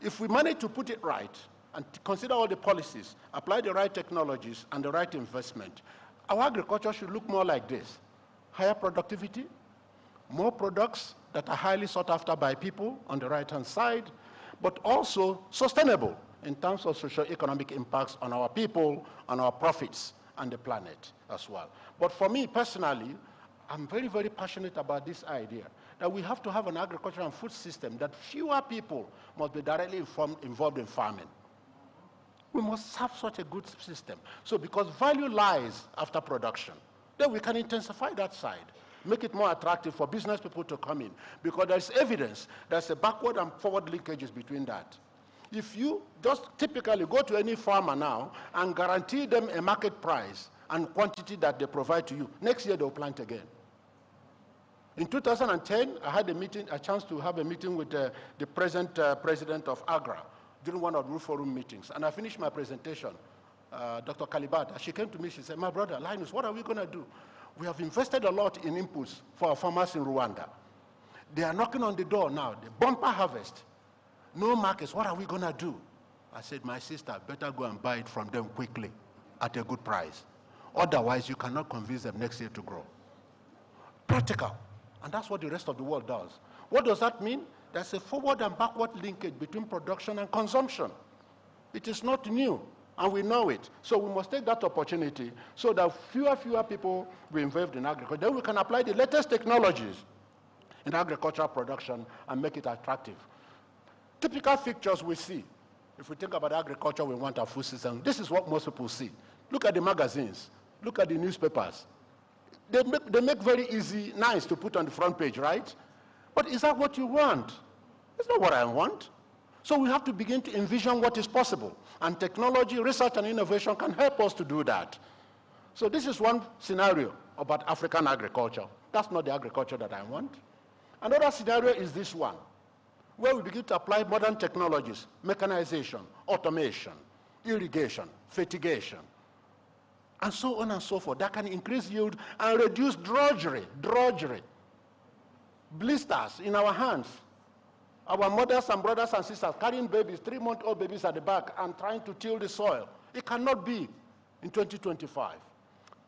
If we manage to put it right and consider all the policies, apply the right technologies and the right investment, our agriculture should look more like this: higher productivity, more products that are highly sought after by people on the right-hand side, but also sustainable in terms of socio-economic impacts on our people, on our profits, and the planet as well. But for me personally, I'm very, very passionate about this idea that we have to have an agricultural and food system that fewer people must be directly involved in farming. We must have such a good system. So because value lies after production, then we can intensify that side, make it more attractive for business people to come in, because there's evidence there's a backward and forward linkages between that. If you just typically go to any farmer now and guarantee them a market price and quantity that they provide to you, next year they'll plant again. In 2010, I had a chance to have a meeting with the present president of AGRA during one of the Roof Forum meetings, and I finished my presentation. Dr. Kalibata, she came to me, she said, "My brother, Linus, what are we going to do? We have invested a lot in inputs for our farmers in Rwanda. They are knocking on the door now, the bumper harvest. No markets, what are we going to do?" I said, "My sister, better go and buy it from them quickly at a good price. Otherwise, you cannot convince them next year to grow." Practical. And that's what the rest of the world does. What does that mean? There's a forward and backward linkage between production and consumption. It is not new. and we know it. So we must take that opportunity so that fewer people will involved in agriculture. Then we can apply the latest technologies in agricultural production and make it attractive. Typical features we see. If we think about agriculture, we want our food system. This is what most people see. Look at the magazines. Look at the newspapers. They make very easy, nice to put on the front page, right? But is that what you want? It's not what I want. So we have to begin to envision what is possible. And technology, research, and innovation can help us to do that. So this is one scenario about African agriculture. That's not the agriculture that I want. Another scenario is this one, where we begin to apply modern technologies, mechanization, automation, irrigation, fertigation, and so on and so forth. That can increase yield and reduce drudgery. Blisters in our hands. Our mothers and brothers and sisters carrying babies, 3-month-old babies at the back and trying to till the soil. It cannot be in 2025.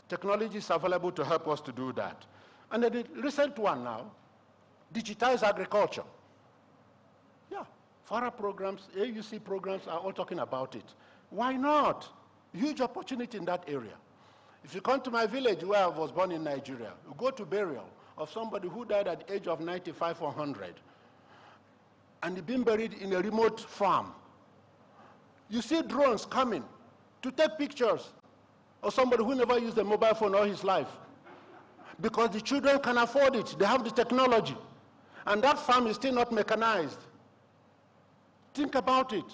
Technology is available to help us to do that. And the recent one now, digitize agriculture. Yeah, FARA programs, AUC programs are all talking about it. Why not? Huge opportunity in that area. If you come to my village where I was born in Nigeria, you go to burial of somebody who died at the age of 95 or 100, and he's been buried in a remote farm. You see drones coming to take pictures of somebody who never used a mobile phone all his life. Because the children can afford it. They have the technology. And that farm is still not mechanized. Think about it.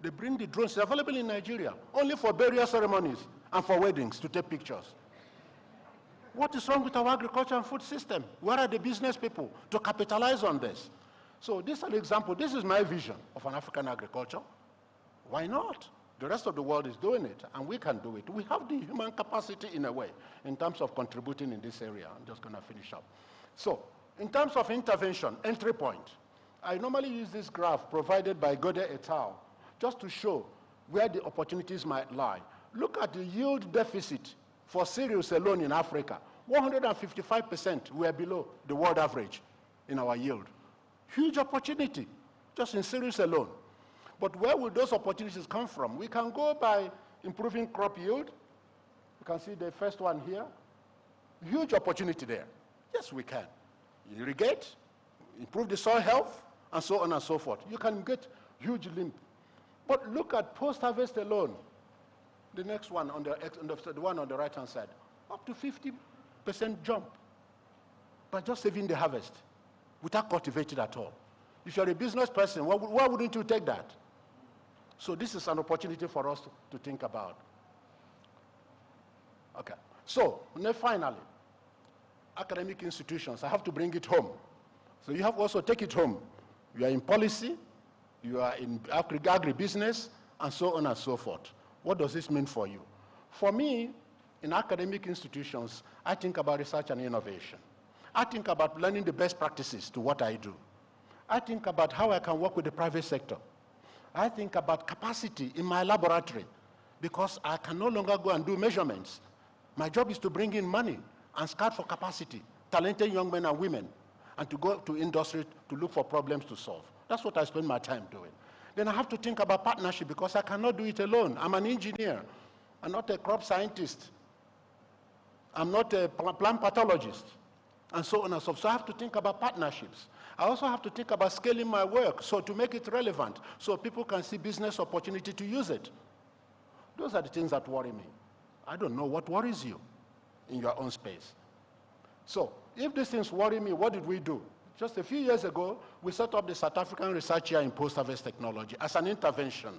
They bring the drones, they're available in Nigeria, only for burial ceremonies and for weddings to take pictures. What is wrong with our agriculture and food system? Where are the business people to capitalize on this? So this is an example. This is my vision of an African agriculture. Why not? The rest of the world is doing it, and we can do it. We have the human capacity in a way, in terms of contributing in this area. I'm just going to finish up. So, in terms of intervention, entry point, I normally use this graph provided by Godet et al. Just to show where the opportunities might lie. Look at the yield deficit for cereals alone in Africa. 155% were below the world average in our yield. Huge opportunity, just in cereals alone. But where will those opportunities come from? We can go by improving crop yield. You can see the first one here. Huge opportunity there. Yes, we can. Irrigate, improve the soil health, and so on and so forth. You can get huge limp. But look at post-harvest alone. The next one, the one on the right-hand side. Up to 50% jump by just saving the harvest without cultivating at all. If you're a business person, why wouldn't you take that? So this is an opportunity for us to think about. Okay. So, now finally, academic institutions, I have to bring it home. So you have to also take it home. You are in policy, you are in agribusiness, and so on and so forth. What does this mean for you? For me, in academic institutions, I think about research and innovation. I think about learning the best practices to what I do. I think about how I can work with the private sector. I think about capacity in my laboratory because I can no longer go and do measurements. My job is to bring in money and scout for capacity, talented young men and women, and to go to industry to look for problems to solve. That's what I spend my time doing. Then I have to think about partnership because I cannot do it alone. I'm an engineer. I'm not a crop scientist. I'm not a plant pathologist, and so on and so forth. So I have to think about partnerships. I also have to think about scaling my work, so to make it relevant, so people can see business opportunity to use it. Those are the things that worry me. I don't know what worries you in your own space. So, if these things worry me, what did we do? Just a few years ago, we set up the South African Research Year in Post-Harvest Technology as an intervention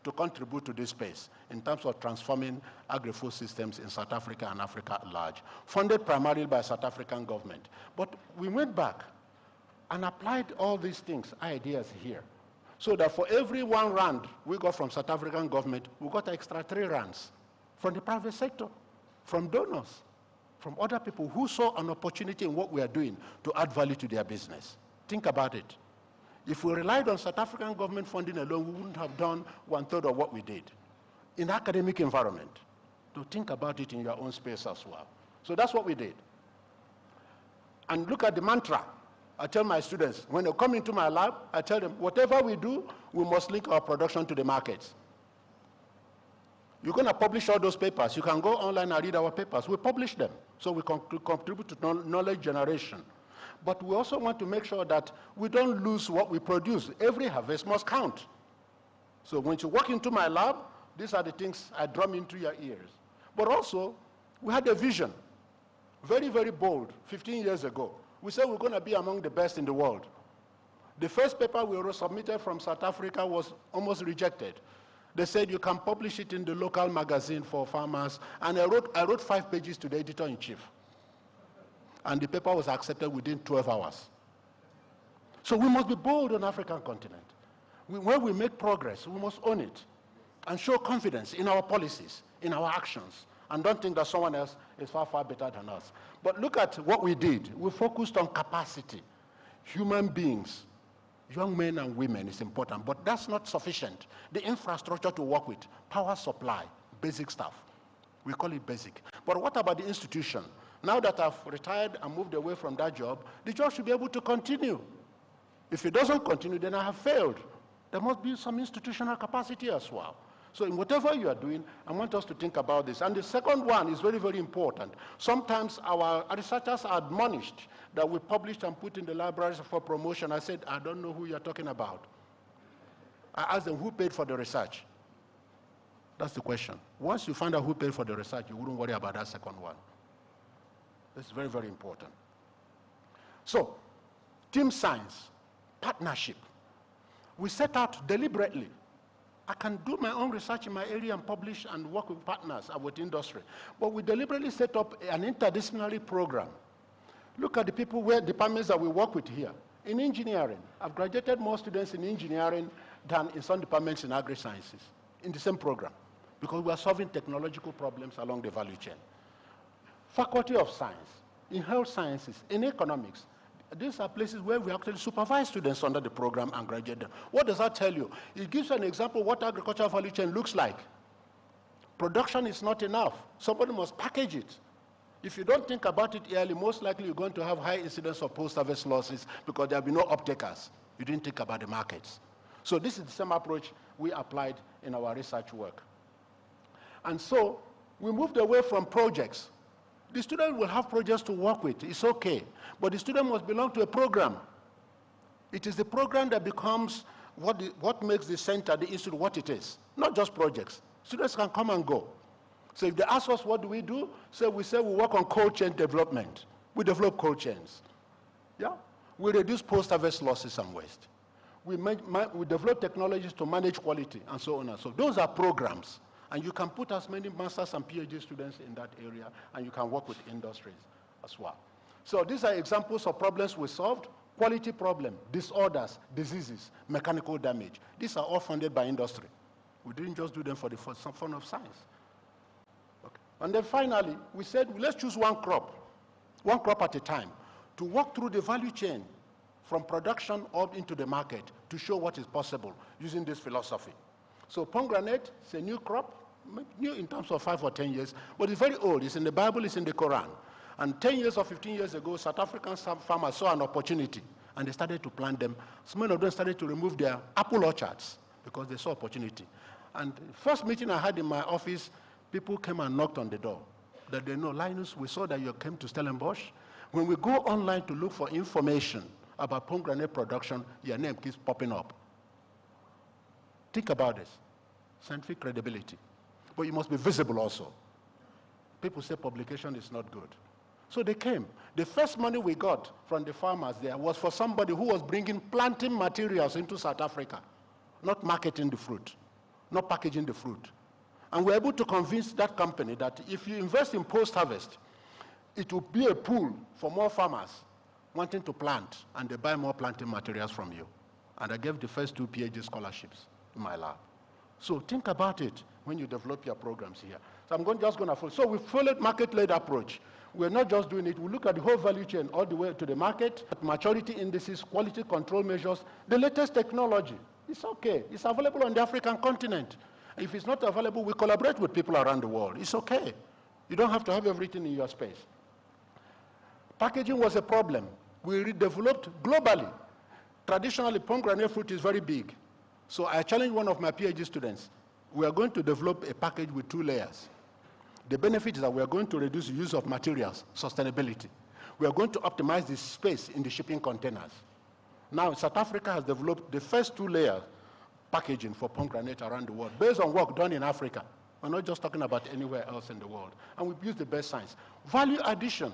to contribute to this space in terms of transforming agri-food systems in South Africa and Africa at large, funded primarily by South African government. But we went back and applied all these things, ideas here, so that for every 1 rand we got from South African government, we got extra 3 rands from the private sector, from donors, from other people who saw an opportunity in what we are doing to add value to their business. Think about it. If we relied on South African government funding alone, we wouldn't have done 1/3 of what we did. In academic environment, to think about it in your own space as well. So that's what we did. And look at the mantra. I tell my students, when they come into my lab, I tell them, whatever we do, we must link our production to the markets. You're going to publish all those papers. You can go online and read our papers. We publish them, so we contribute to knowledge generation. But we also want to make sure that we don't lose what we produce. Every harvest must count. So when you walk into my lab, these are the things I drum into your ears. But also, we had a vision, very, very bold, 15 years ago. We said we're going to be among the best in the world. The first paper we submitted from South Africa was almost rejected. They said you can publish it in the local magazine for farmers, and I wrote 5 pages to the editor-in-chief. And the paper was accepted within 12 hours. So we must be bold on the African continent. When we make progress, we must own it and show confidence in our policies, in our actions, and don't think that someone else is far, far better than us. But look at what we did. We focused on capacity. Human beings, young men and women is important, but that's not sufficient. The infrastructure to work with, power supply, basic stuff. We call it basic. But what about the institution? Now that I've retired and moved away from that job, the job should be able to continue. If it doesn't continue, then I have failed. There must be some institutional capacity as well. So in whatever you are doing, I want us to think about this. And the second one is very, very important. Sometimes our researchers are admonished that we published and put in the libraries for promotion. I said, I don't know who you're talking about. I asked them, who paid for the research? That's the question. Once you find out who paid for the research, you wouldn't worry about that second one. That's very, very important. So, team science, partnership. We set out deliberately. I can do my own research in my area and publish and work with partners and with industry. But we deliberately set up an interdisciplinary program. Look at the departments that we work with here. In engineering, I've graduated more students in engineering than in some departments in agri-sciences, in the same program, because we are solving technological problems along the value chain. Faculty of Science, in health sciences, in economics, these are places where we actually supervise students under the program and graduate them. What does that tell you? It gives you an example of what agricultural value chain looks like. Production is not enough. Somebody must package it. If you don't think about it early, most likely you're going to have high incidence of post-harvest losses because there will be no uptakers. You didn't think about the markets. So this is the same approach we applied in our research work. And so we moved away from projects. The student will have projects to work with, it's okay. But the student must belong to a program. It is the program that becomes what makes the center, the institute, what it is. Not just projects. Students can come and go. So if they ask us what do, we say we work on cold chain development. We develop cold chains. Yeah? We reduce post-harvest losses and waste. We develop technologies to manage quality and so on and so on. Those are programs. And you can put as many masters and PhD students in that area, and you can work with industries as well. So these are examples of problems we solved: quality problem, disorders, diseases, mechanical damage. These are all funded by industry. We didn't just do them for the fun of science. Okay. And then finally, we said, let's choose one crop at a time, to walk through the value chain from production up into the market to show what is possible using this philosophy. So pomegranate is a new crop, new in terms of 5 or 10 years, but it's very old. It's in the Bible, it's in the Quran. And 10 years or 15 years ago, South African farmers saw an opportunity, and they started to plant them. Some of them started to remove their apple orchards because they saw opportunity. And the first meeting I had in my office, people came and knocked on the door. That they know, Linus, we saw that you came to Stellenbosch. When we go online to look for information about pomegranate production, your name keeps popping up. Think about this, scientific credibility. But you must be visible also. People say publication is not good. So they came. The first money we got from the farmers there was for somebody who was bringing planting materials into South Africa, not marketing the fruit, not packaging the fruit. And we're able to convince that company that if you invest in post-harvest, it will be a pool for more farmers wanting to plant, and they buy more planting materials from you. And I gave the first 2 PhD scholarships in my lab. So think about it when you develop your programs here. So I'm just going to follow. So we followed market-led approach. We're not just doing it. We look at the whole value chain all the way to the market, maturity indices, quality control measures, the latest technology. It's okay. It's available on the African continent. If it's not available, we collaborate with people around the world. It's okay. You don't have to have everything in your space. Packaging was a problem. We redeveloped globally. Traditionally, pomegranate fruit is very big. So I challenged one of my PhD students. we are going to develop a package with 2 layers. The benefit is that we are going to reduce the use of materials, sustainability. We are going to optimize the space in the shipping containers. Now, South Africa has developed the first 2-layer packaging for pomegranate around the world, based on work done in Africa. We're not just talking about anywhere else in the world. And we've used the best science. Value addition,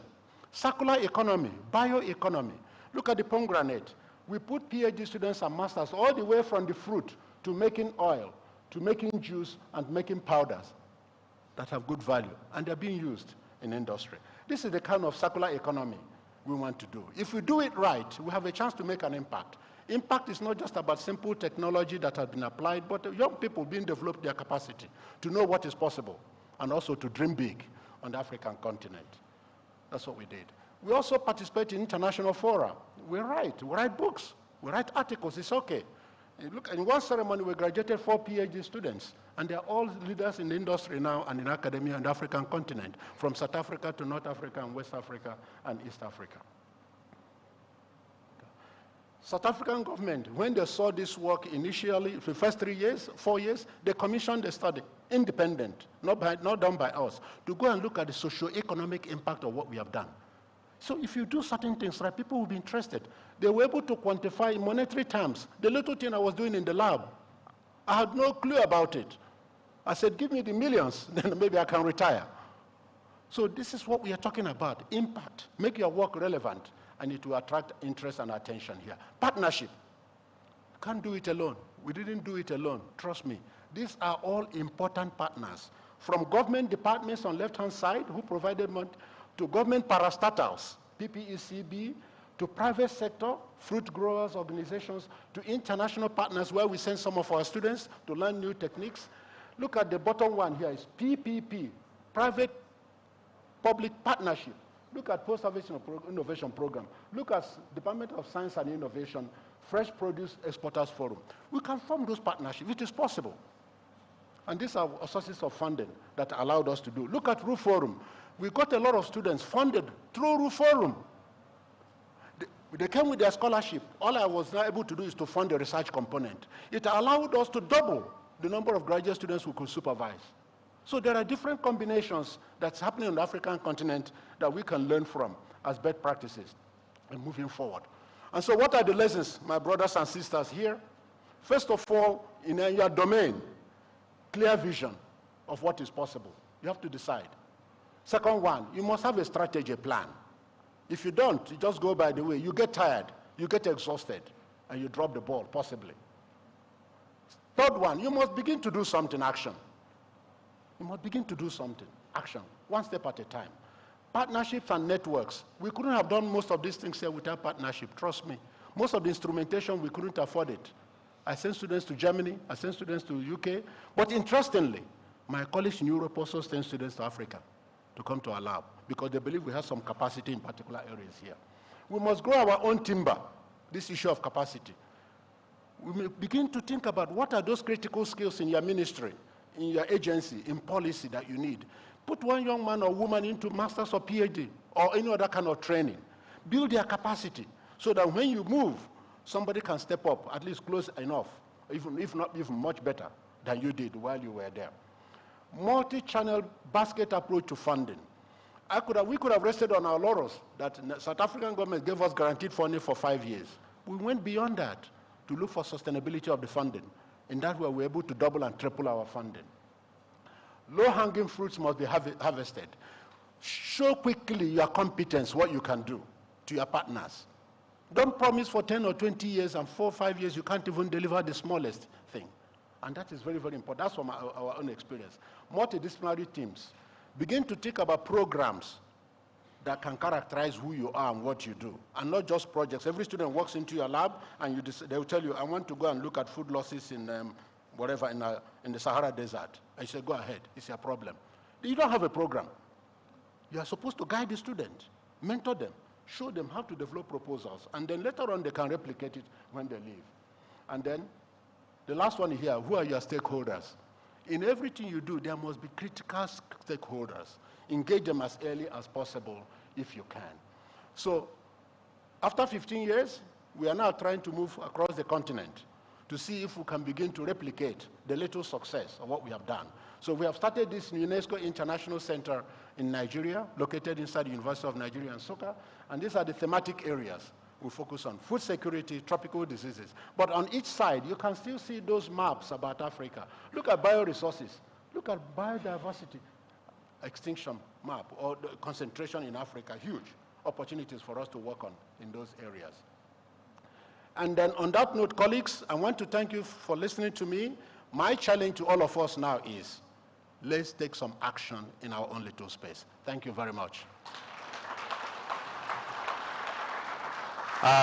circular economy, bioeconomy. Look at the pomegranate. We put PhD students and masters all the way from the fruit to making oil, to making juice, and making powders that have good value, and they're being used in industry. This is the kind of circular economy we want to do. If we do it right, we have a chance to make an impact. Impact is not just about simple technology that has been applied, but young people being developed their capacity to know what is possible and also to dream big on the African continent. That's what we did. We also participate in international fora. We write books, we write articles, it's okay. Look, in one ceremony, we graduated 4 PhD students, and they're all leaders in the industry now and in academia and the African continent, from South Africa to North Africa and West Africa and East Africa. South African government, when they saw this work initially, the first 3 years, 4 years, they commissioned a study, independent, not done by us, to go and look at the socio-economic impact of what we have done. So if you do certain things right, people will be interested. They were able to quantify in monetary terms the little thing I was doing in the lab. I had no clue about it. I said, give me the millions, then maybe I can retire. So this is what we are talking about, impact. Make your work relevant, and it will attract interest and attention here. Partnership. Can't do it alone. We didn't do it alone, trust me. These are all important partners. From government departments on left-hand side, who provided money, to government parastatals, PPECB, to private sector, fruit growers organizations, to international partners where we send some of our students to learn new techniques. Look at the bottom one here, is PPP, private-public partnership. Look at Post-Harvest Innovation Program. Look at Department of Science and Innovation, Fresh Produce Exporters Forum. We can form those partnerships. It is possible. And these are sources of funding that allowed us to do. Look at Roof Forum. We got a lot of students funded through Roof Forum. They came with their scholarship. All I was not able to do is to fund the research component. It allowed us to double the number of graduate students we could supervise. So there are different combinations that's happening on the African continent that we can learn from as best practices and moving forward. And so what are the lessons, my brothers and sisters here? First of all, in your domain, clear vision of what is possible. You have to decide. Second one, you must have a strategy, a plan. If you don't, you just go by the way. You get tired, you get exhausted, and you drop the ball, possibly. Third one, you must begin to do something, action. You must begin to do something, action, one step at a time. Partnerships and networks. We couldn't have done most of these things here without partnership, trust me. Most of the instrumentation, we couldn't afford it. I sent students to Germany, I sent students to UK, but interestingly, my colleagues in Europe also send students to Africa to come to our lab because they believe we have some capacity in particular areas here. We must grow our own timber, this issue of capacity. We may begin to think about what are those critical skills in your ministry, in your agency, in policy that you need. Put one young man or woman into master's or PhD or any other kind of training. Build their capacity so that when you move, somebody can step up, at least close enough, if not even much better than you did while you were there. Multi-channel basket approach to funding. We could have rested on our laurels that South African government gave us guaranteed funding for 5 years. We went beyond that to look for sustainability of the funding. In that way, we're able to double and triple our funding. Low-hanging fruits must be harvested. Show quickly your competence, what you can do to your partners. Don't promise for 10 or 20 years and 4 or 5 years you can't even deliver the smallest thing. And that is very, very important. That's from our own experience. Multidisciplinary teams. Begin to think about programs that can characterize who you are and what you do, and not just projects. Every student walks into your lab and they will tell you, I want to go and look at food losses in whatever, in the Sahara Desert. I say, go ahead, it's your problem. You don't have a program. You are supposed to guide the student, mentor them, show them how to develop proposals, and then later on they can replicate it when they leave. And then the last one here, who are your stakeholders? In everything you do, there must be critical stakeholders. Engage them as early as possible if you can. So after 15 years, we are now trying to move across the continent to see if we can begin to replicate the little success of what we have done. So we have started this UNESCO International Center in Nigeria, located inside the University of Nigeria and Nsukka, and these are the thematic areas. We focus on food security, tropical diseases. But on each side, you can still see those maps about Africa. Look at bioresources. Look at biodiversity extinction map, or the concentration in Africa, huge opportunities for us to work on in those areas. And then on that note, colleagues, I want to thank you for listening to me. My challenge to all of us now is, let's take some action in our own little space. Thank you very much.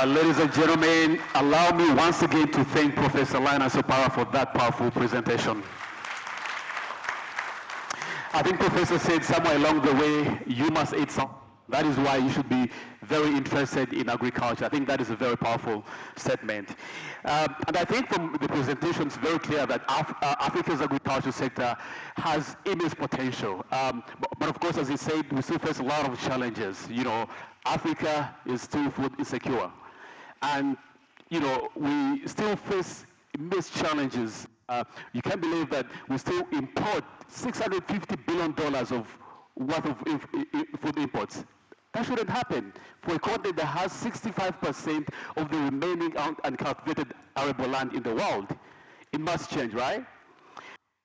Ladies and gentlemen, allow me once again to thank Professor Linus Opara for that powerful presentation. I think Professor said somewhere along the way, you must eat some. That is why you should be very interested in agriculture. I think that is a very powerful statement. And I think from the presentation, it's very clear that Africa's agriculture sector has immense potential. But of course, as he said, we still face a lot of challenges. You know, Africa is still food insecure. And, you know, we still face immense challenges. You can't believe that we still import $650 billion worth of food imports. That shouldn't happen for a continent that has 65% of the remaining uncultivated arable land in the world. It must change, right?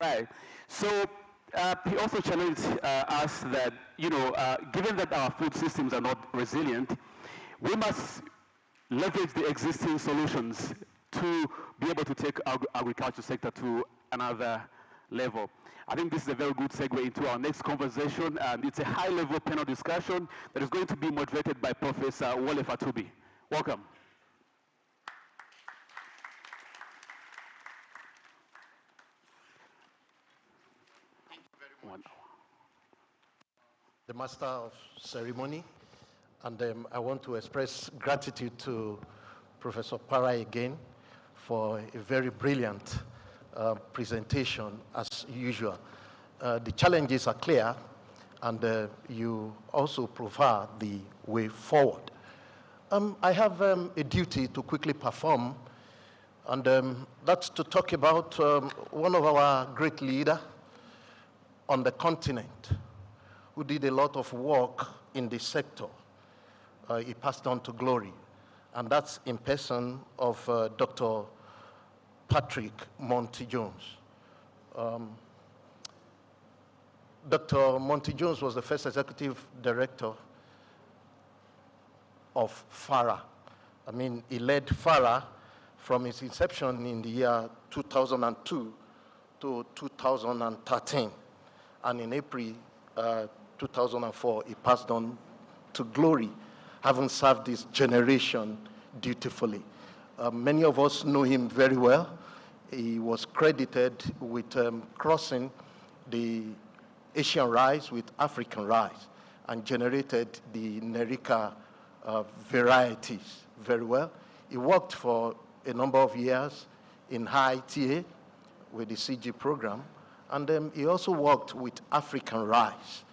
Right. So he also challenged us that, you know, given that our food systems are not resilient, we must leverage the existing solutions to be able to take our agriculture sector to another level. I think this is a very good segue into our next conversation, and it's a high-level panel discussion that is going to be moderated by Professor Wole Fatubi. Welcome. Thank you very much. The Master of Ceremony, and I want to express gratitude to Professor Para again for a very brilliant presentation as usual. The challenges are clear, and you also provide the way forward. I have a duty to quickly perform, and that's to talk about one of our great leaders on the continent who did a lot of work in this sector. He passed on to glory, and that's in person of Dr. Patrick Monty-Jones. Dr. Monty-Jones was the first executive director of FARA. I mean, he led FARA from its inception in the year 2002 to 2013. And in April 2004, he passed on to glory, having served this generation dutifully. Many of us know him very well. He was credited with crossing the Asian rice with African rice and generated the Nerika varieties very well. He worked for a number of years in high TA with the CG program, and he also worked with African rice.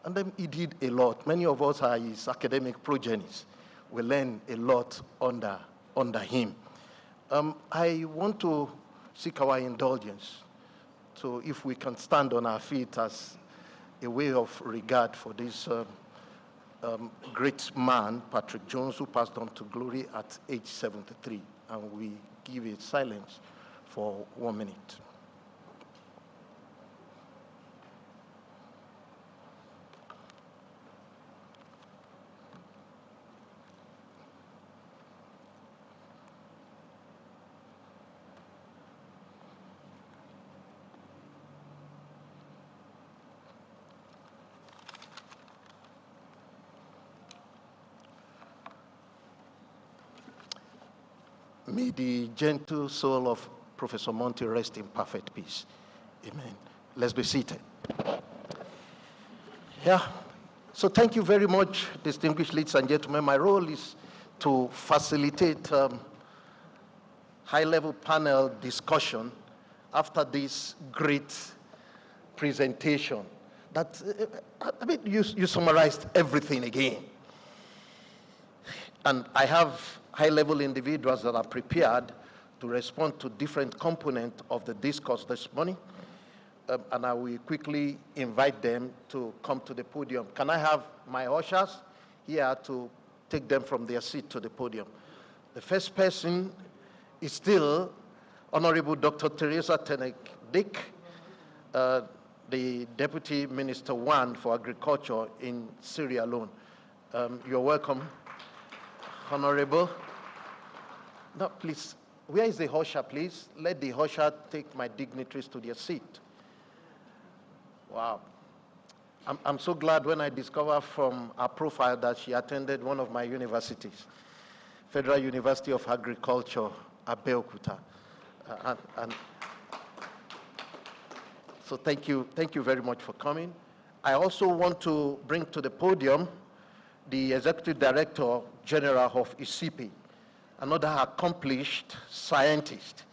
And then he did a lot. Many of us are his academic progenies. We learned a lot under him. I want to seek our indulgence. So if we can stand on our feet as a way of regard for this great man, Patrick Jones, who passed on to glory at age 73. And we give it silence for 1 minute. May the gentle soul of Professor Monty rest in perfect peace. Amen. Let's be seated. Yeah. So thank you very much, distinguished ladies and gentlemen. My role is to facilitate high-level panel discussion after this great presentation. That, I mean, you summarized everything again. And I have high-level individuals that are prepared to respond to different components of the discourse this morning. And I will quickly invite them to come to the podium. Can I have my ushers here to take them from their seat to the podium? The first person is still Honorable Dr. Teresa Tenek-Dick, the Deputy Minister 1 for Agriculture in Sierra Leone. You're welcome, Honorable. No, please, where is the usher, please? Let the usher take my dignitaries to their seat. Wow. I'm so glad when I discovered from her profile that she attended one of my universities, Federal University of Agriculture, Abeokuta. So thank you very much for coming. I also want to bring to the podium the Executive Director General of ICIPI, another accomplished scientist,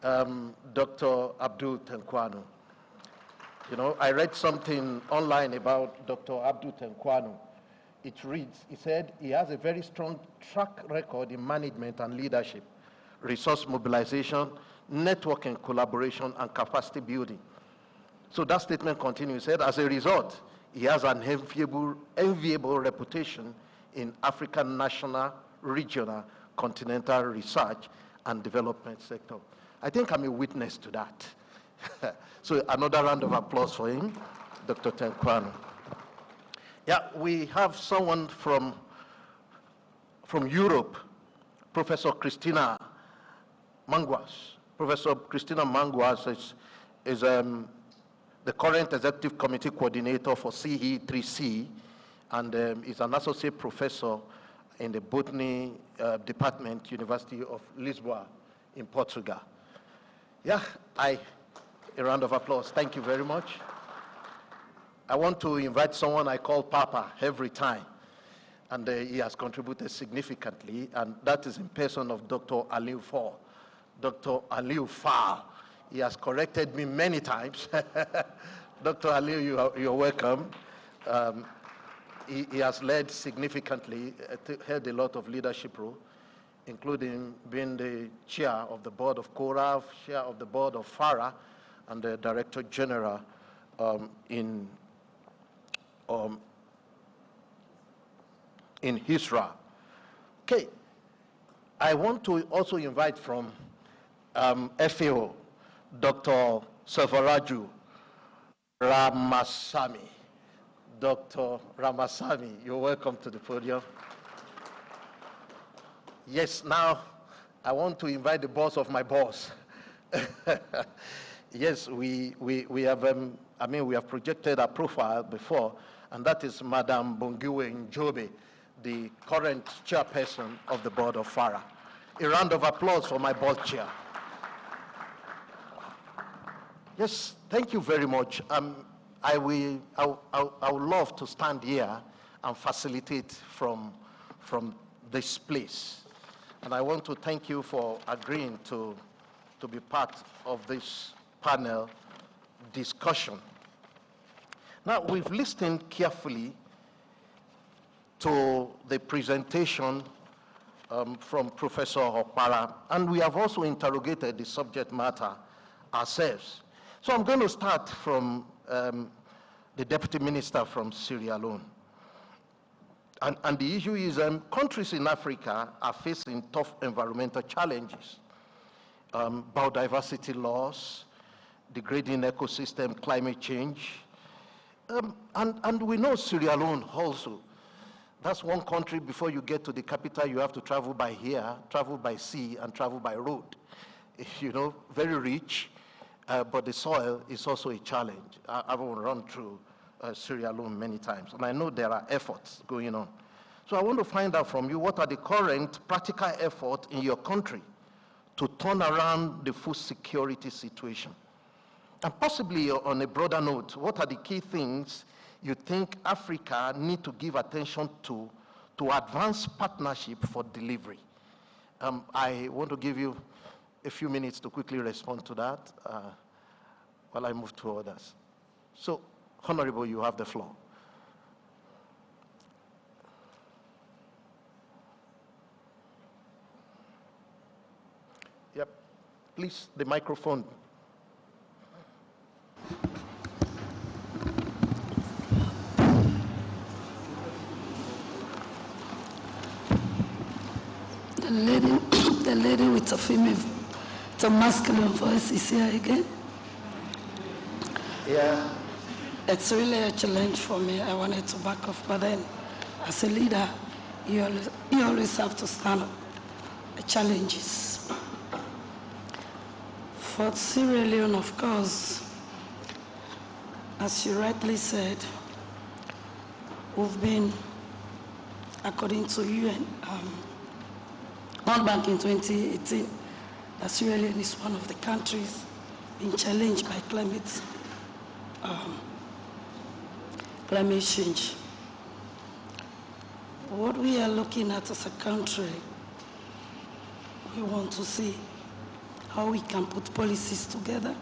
Dr. Abdul Tenkwanu. You know, I read something online about Dr. Abdul Tenkwanu. It reads, he said, he has a very strong track record in management and leadership, resource mobilization, networking, collaboration, and capacity building. So that statement continues, he said, as a result, he has an enviable reputation in African national, regional, continental research and development sector. I think I'm a witness to that. So another round of applause for him, Dr. Tenkwanu. Yeah, we have someone from Europe, Professor Christina Manguas. Professor Christina Manguas is the current Executive Committee Coordinator for CE3C, and is an Associate Professor in the Botany Department, University of Lisboa in Portugal. Yeah, a round of applause. Thank you very much. I want to invite someone I call Papa every time, and he has contributed significantly, and that is in person of Dr. Aliu Fall. Dr. Aliu Fall. He has corrected me many times. Dr. Aliu, you're welcome. He has led significantly, held a lot of leadership role, including being the chair of the board of CORAF, chair of the board of FARA, and the Director General in HISRA. Okay, I want to also invite from FAO, Dr. Savaraju Ramasamy. Dr. Ramasamy, you're welcome to the podium. Yes, now I want to invite the boss of my boss. Yes, we have, we have projected a profile before, and that is Madam Bongiwe Njobe, the current chairperson of the board of FARA. A round of applause for my board chair. Yes, thank you very much. I would love to stand here and facilitate from this place. And I want to thank you for agreeing to be part of this panel discussion. Now, we've listened carefully to the presentation from Professor Okpara, and we have also interrogated the subject matter ourselves. So I'm going to start from the Deputy Minister from Sierra Leone. And the issue is countries in Africa are facing tough environmental challenges. Biodiversity loss, degrading ecosystem, climate change. And we know Sierra Leone also. That's one country, before you get to the capital, you have to travel by air, travel by sea, and travel by road. You know, very rich, but the soil is also a challenge. I've run through Sierra Leone many times, and I know there are efforts going on. So I want to find out from you, what are the current practical efforts in your country to turn around the food security situation? And possibly on a broader note, what are the key things you think Africa need to give attention to advance partnership for delivery? I want to give you a few minutes to quickly respond to that while I move to others. So, Honorable, you have the floor. Yep. Please, the microphone. The lady with a female, the masculine voice is here again. Yeah. It's really a challenge for me. I wanted to back off, but then as a leader, you always have to stand up the challenges. For Sierra Leone, of course, as you rightly said, we've been, according to UN, World Bank in 2018, that Sierra Leone is one of the countries being challenged by climate change. What we are looking at as a country, we want to see how we can put policies together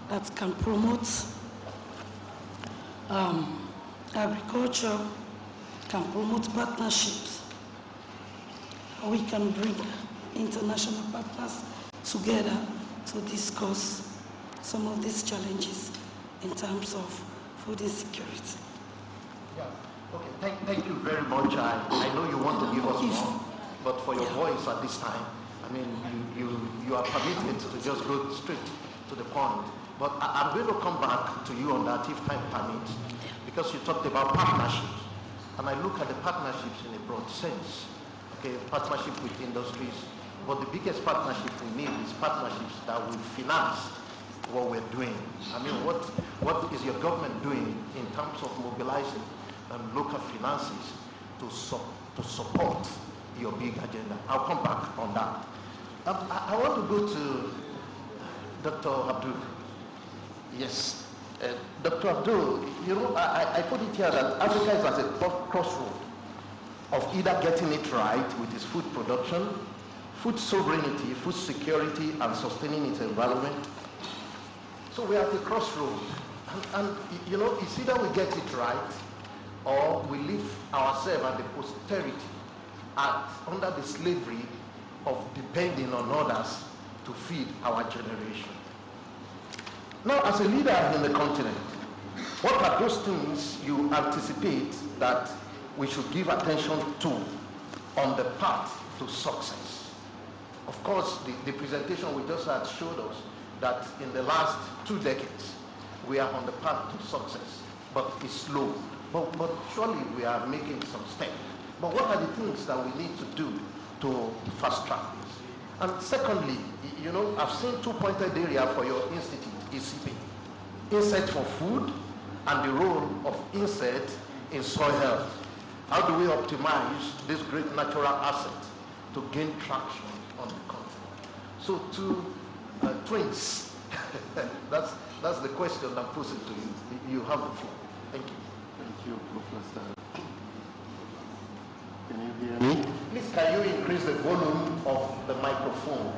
that can promote agriculture, can promote partnerships, how we can bring international partners together to discuss some of these challenges in terms of food insecurity. Yeah. Okay, thank you very much. I know you want to give us more, but for your voice at this time, I mean, you are permitted to just go straight to the point. But I'm going to come back to you on that if time permits, because you talked about partnerships. And I look at the partnerships in a broad sense. Okay, partnership with industries. But the biggest partnership we need is partnerships that will finance what we're doing. I mean, what is your government doing in terms of mobilizing local finances to support your big agenda? I'll come back on that. I want to go to Dr. Abdul. Yes. Dr. Abdul, you know, I put it here that Africa is at a crossroad of either getting it right with its food production, food sovereignty, food security, and sustaining its environment. So we are at a crossroad. And you know, it's either we get it right or we leave ourselves and the posterity under the slavery of depending on others to feed our generation. Now, as a leader in the continent, what are those things you anticipate that we should give attention to on the path to success? Of course, the presentation we just had showed us that in the last 2 decades, we are on the path to success, but it's slow. But surely we are making some steps. But what are the things that we need to do to fast track this? And secondly, you know, I've seen 2 pointed area for your institute, ECP. Insect for food and the role of insect in soil health. How do we optimize this great natural asset to gain traction on the continent? So two twins, that's the question I'm posing to you. You have the floor. Thank you. Thank you, Professor. Can you hear me? Please, can you increase the volume of the microphone?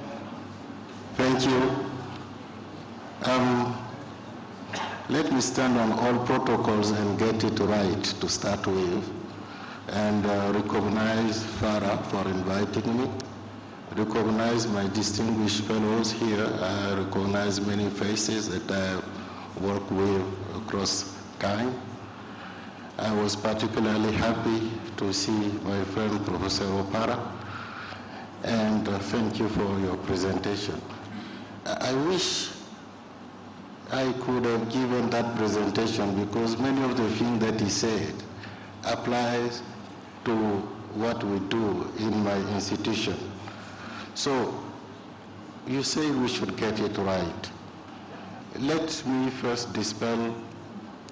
Thank you. Let me stand on all protocols and get it right to start with, and recognize Farah for inviting me, recognize my distinguished fellows here. I recognize many faces that I work with across time. I was particularly happy to see my friend Professor Opara, and thank you for your presentation. I wish I could have given that presentation because many of the things that he said applies to what we do in my institution. So you say we should get it right. Let me first dispel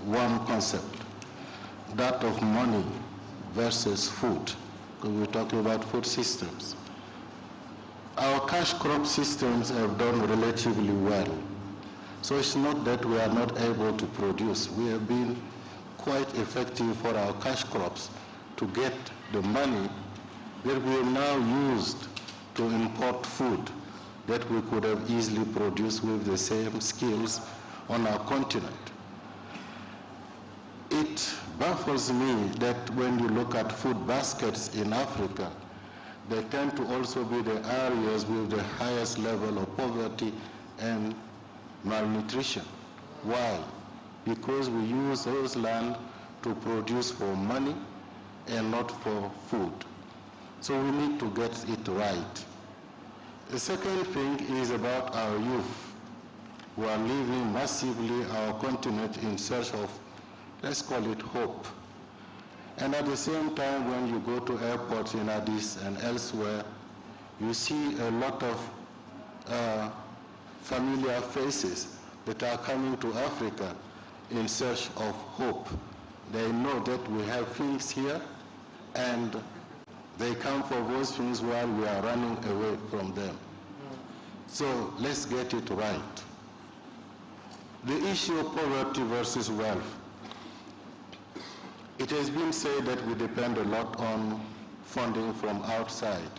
one concept, that of money versus food, because we're talking about food systems. Our cash crop systems have done relatively well. So it's not that we are not able to produce. We have been quite effective for our cash crops to get the money that we have now used to import food that we could have easily produced with the same skills on our continent. It baffles me that when you look at food baskets in Africa, they tend to also be the areas with the highest level of poverty and malnutrition. Why? Because we use those land to produce for money and not for food. So we need to get it right. The second thing is about our youth who are leaving massively our continent in search of, let's call it hope. And at the same time, when you go to airports in Addis and elsewhere, you see a lot of familiar faces that are coming to Africa in search of hope. They know that we have things here, and they come for those things while we are running away from them. So let's get it right. The issue of poverty versus wealth. It has been said that we depend a lot on funding from outside.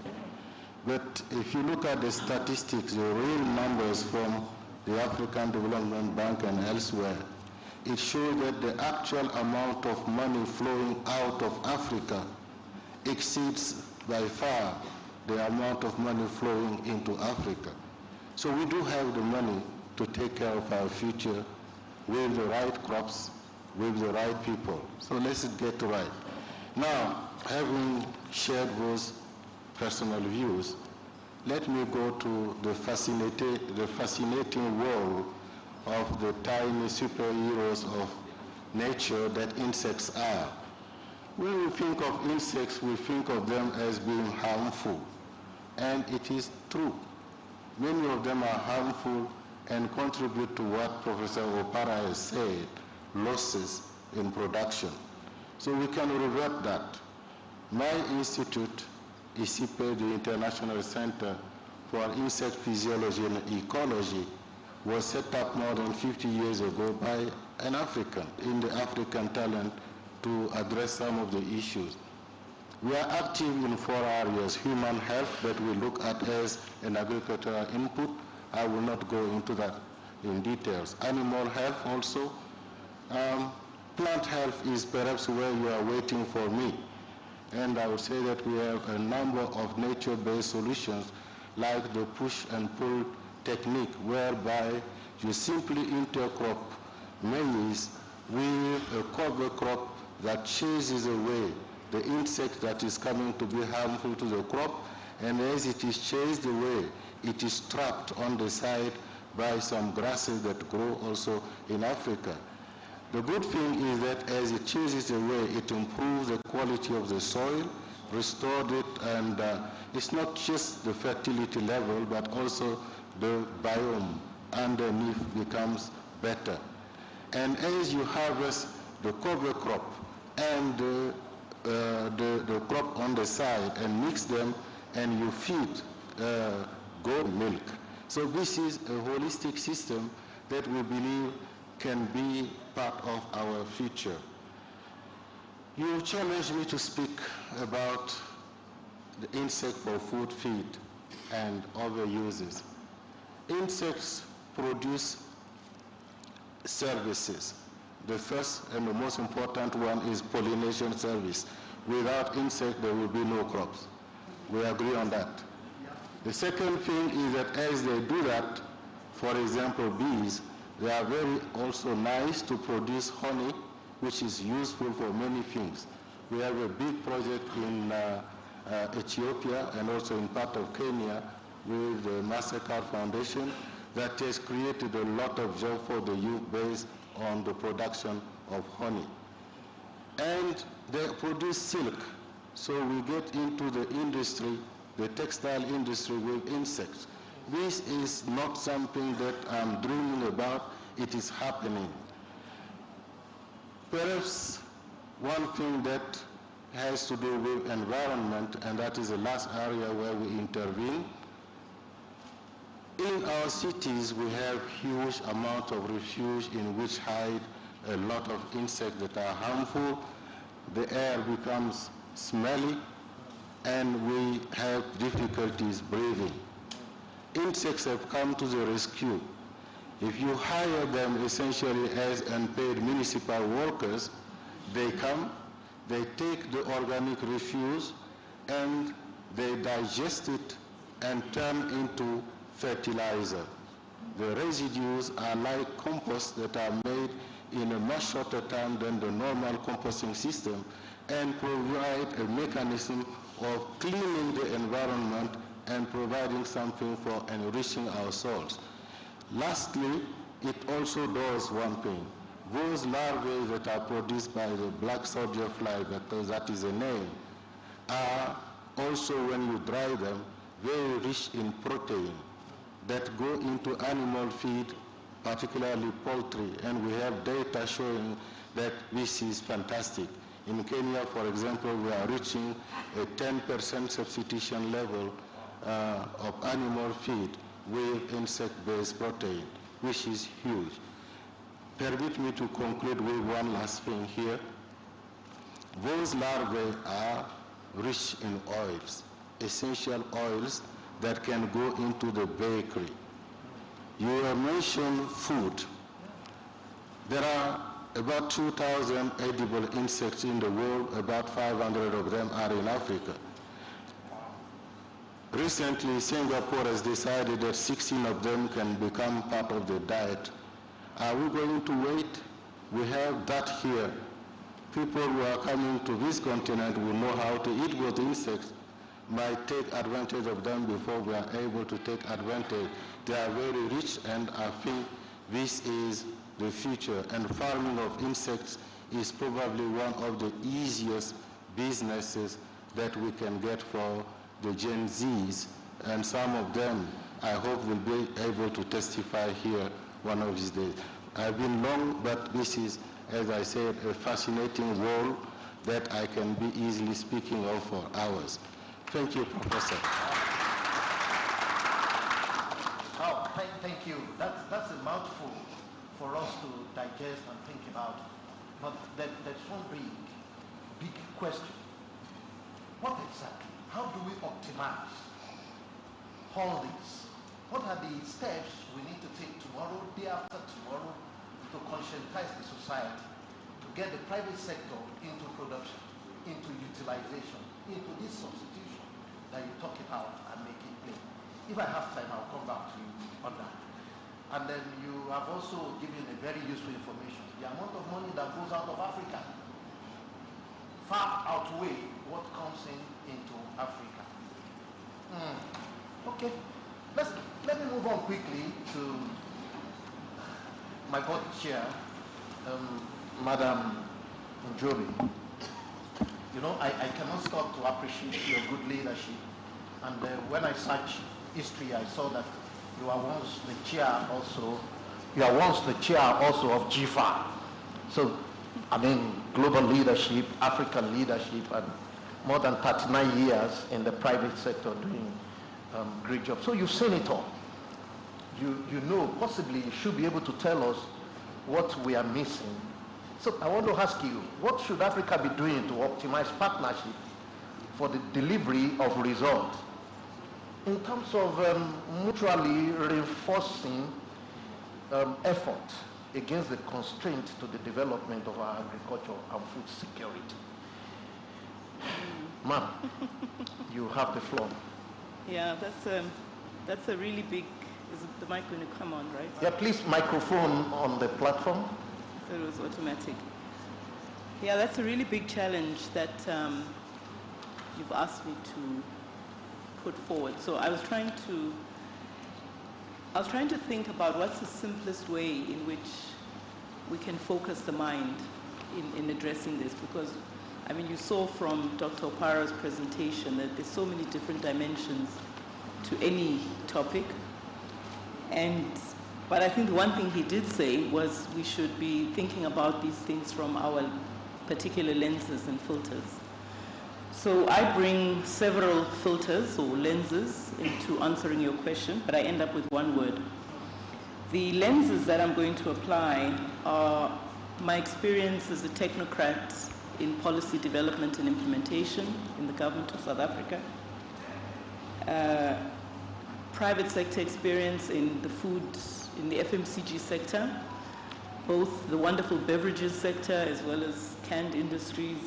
But if you look at the statistics, the real numbers from the African Development Bank and elsewhere, it shows that the actual amount of money flowing out of Africa exceeds by far the amount of money flowing into Africa. So we do have the money to take care of our future with the right crops, with the right people. So let's get right. Now, having shared those personal views, let me go to the fascinating world of the tiny superheroes of nature that insects are. When we think of insects, we think of them as being harmful. And it is true. Many of them are harmful and contribute to what Professor Opara has said, losses in production. So we can revert that. My institute, ICIPE, the International Center for Insect Physiology and Ecology, was set up more than 50 years ago by an African in the African talent to address some of the issues. We are active in 4 areas: human health, that we look at as an agricultural input. I will not go into that in details. Animal health also. Plant health is perhaps where you are waiting for me. And I would say that we have a number of nature-based solutions like the push and pull technique, whereby you simply intercrop maize with a cover crop that chases away the insect that is coming to be harmful to the crop, and as it is chased away, it is trapped on the side by some grasses that grow also in Africa. The good thing is that as it chases away, it improves the quality of the soil, restored it, and it's not just the fertility level, but also the biome underneath becomes better. And as you harvest the cover crop and the crop on the side and mix them, and you feed goat milk. So this is a holistic system that we believe can be part of our future. You challenged me to speak about the insect for food feed and other uses. Insects produce services. The first and the most important one is pollination service. Without insect, there will be no crops. We agree on that. The second thing is that as they do that, for example, bees, they are very also nice to produce honey, which is useful for many things. We have a big project in Ethiopia and also in part of Kenya with the Mastercard Foundation that has created a lot of jobs for the youth based on the production of honey. And they produce silk. So we get into the industry, the textile industry with insects. This is not something that I'm dreaming about, it is happening. Perhaps one thing that has to do with environment, and that is the last area where we intervene. In our cities, we have huge amount of refuge in which hide a lot of insects that are harmful. The air becomes smelly, and we have difficulties breathing. Insects have come to the rescue. If you hire them essentially as unpaid municipal workers, they come, they take the organic refuse, and they digest it and turn into fertilizer. The residues are like compost that are made in a much shorter time than the normal composting system and provide a mechanism of cleaning the environment and providing something for enriching our soils. Lastly, it also does one thing. Those larvae that are produced by the black soldier fly, that is a name, are also, when you dry them, very rich in protein that go into animal feed, particularly poultry, and we have data showing that this is fantastic. In Kenya, for example, we are reaching a 10% substitution level of animal feed with insect-based protein, which is huge. Permit me to conclude with one last thing here. Those larvae are rich in oils, essential oils that can go into the bakery. You have mentioned food. There are about 2,000 edible insects in the world, about 500 of them are in Africa. Recently, Singapore has decided that 16 of them can become part of the diet. Are we going to wait? We have that here. People who are coming to this continent will know how to eat those insects, might take advantage of them before we are able to take advantage. They are very rich, and I think this is the future. And farming of insects is probably one of the easiest businesses that we can get for the Gen Zs, and some of them, I hope, will be able to testify here one of these days. I've been long, but this is, as I said, a fascinating world that I can be easily speaking of for hours. Thank you, Professor. Oh, thank you. That's a mouthful for us to digest and think about. But there's one big question. What exactly? How do we optimize all this? What are the steps we need to take tomorrow, day after tomorrow, to conscientize the society, to get the private sector into production, into utilization, into this substitution that you talk about and make it plain? If I have time, I'll come back to you on that. And then you have also given a very useful information. The amount of money that goes out of Africa far outweigh what comes into Africa. Okay, let me move on quickly to my board chair, Madam Njobi. You know, I cannot stop to appreciate your good leadership. And when I searched history, I saw that you are once the chair also. You are once the chair also of GFA. So, I mean, global leadership, African leadership, and more than 39 years in the private sector doing great job. So you've seen it all. You know, possibly you should be able to tell us what we are missing. So I want to ask you, what should Africa be doing to optimize partnership for the delivery of results in terms of mutually reinforcing effort against the constraint to the development of our agriculture and food security? Ma'am, you have the floor. Yeah, that's a really big. Is the mic going to come on, right? Yeah, please, microphone on the platform. So it was automatic. Yeah, that's a really big challenge that you've asked me to put forward. So I was trying to think about what's the simplest way in which we can focus the mind in addressing this, because I mean, you saw from Dr. Opara's presentation that there's so many different dimensions to any topic. But I think the one thing he did say was we should be thinking about these things from our particular lenses and filters. So I bring several filters or lenses into answering your question, but I end up with one word. The lenses that I'm going to apply are my experience as a technocrat in policy development and implementation in the government of South Africa, private sector experience in the food, in the FMCG sector, both the wonderful beverages sector as well as canned industries,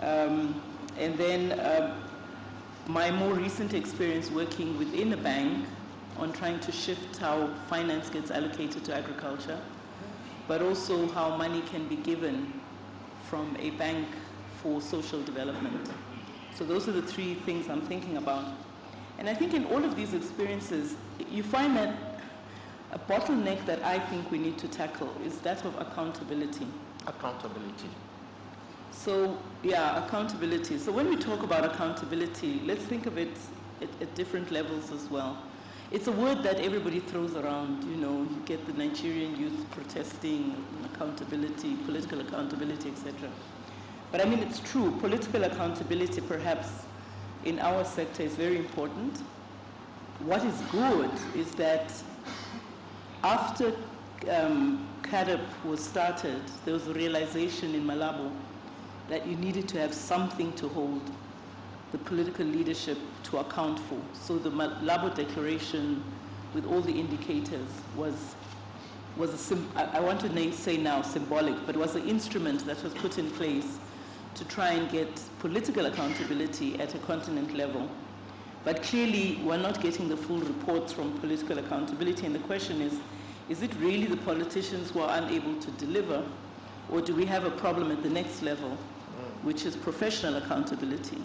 and then my more recent experience working within a bank on trying to shift how finance gets allocated to agriculture, but also how money can be given from a bank for social development. So those are the three things I'm thinking about. And I think in all of these experiences, you find that a bottleneck that I think we need to tackle is that of accountability. Accountability. So, yeah, accountability. So when we talk about accountability, let's think of it at different levels as well. It's a word that everybody throws around, you know, you get the Nigerian youth protesting, accountability, political accountability, etc. But I mean, it's true, political accountability perhaps in our sector is very important. What is good is that after CADP was started, there was a realization in Malabo that you needed to have something to hold the political leadership to account for. So the Malabo Declaration, with all the indicators, was I want to say now symbolic, but was an instrument that was put in place to try and get political accountability at a continent level. But clearly, we're not getting the full reports from political accountability, and the question is it really the politicians who are unable to deliver, or do we have a problem at the next level, which is professional accountability?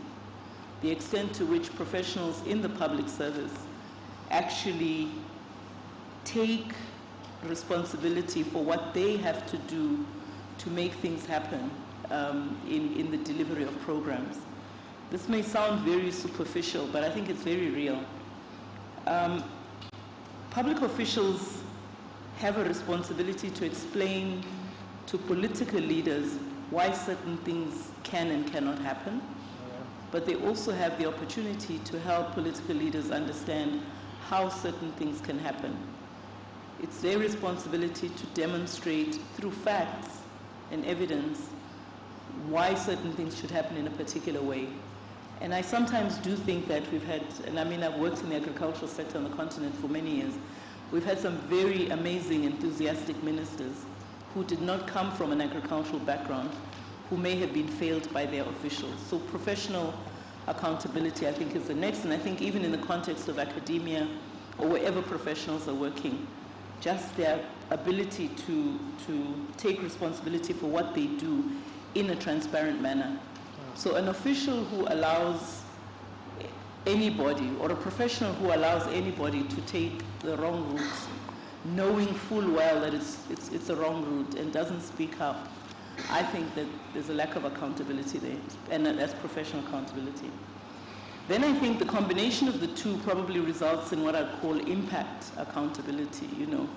The extent to which professionals in the public service actually take responsibility for what they have to do to make things happen in the delivery of programs. This may sound very superficial, but I think it's very real. Public officials have a responsibility to explain to political leaders why certain things can and cannot happen, but they also have the opportunity to help political leaders understand how certain things can happen. It's their responsibility to demonstrate through facts and evidence why certain things should happen in a particular way. And I sometimes do think that we've had, and I mean, I've worked in the agricultural sector on the continent for many years, we've had some very amazing, enthusiastic ministers who did not come from an agricultural background, who may have been failed by their officials. So professional accountability, I think, is the next, and I think even in the context of academia or wherever professionals are working, just their ability to take responsibility for what they do in a transparent manner. So an official who allows anybody, or a professional who allows anybody to take the wrong route, knowing full well that it's a wrong route and doesn't speak up, I think that there's a lack of accountability there, and that's professional accountability. Then I think the combination of the two probably results in what I call impact accountability, you know.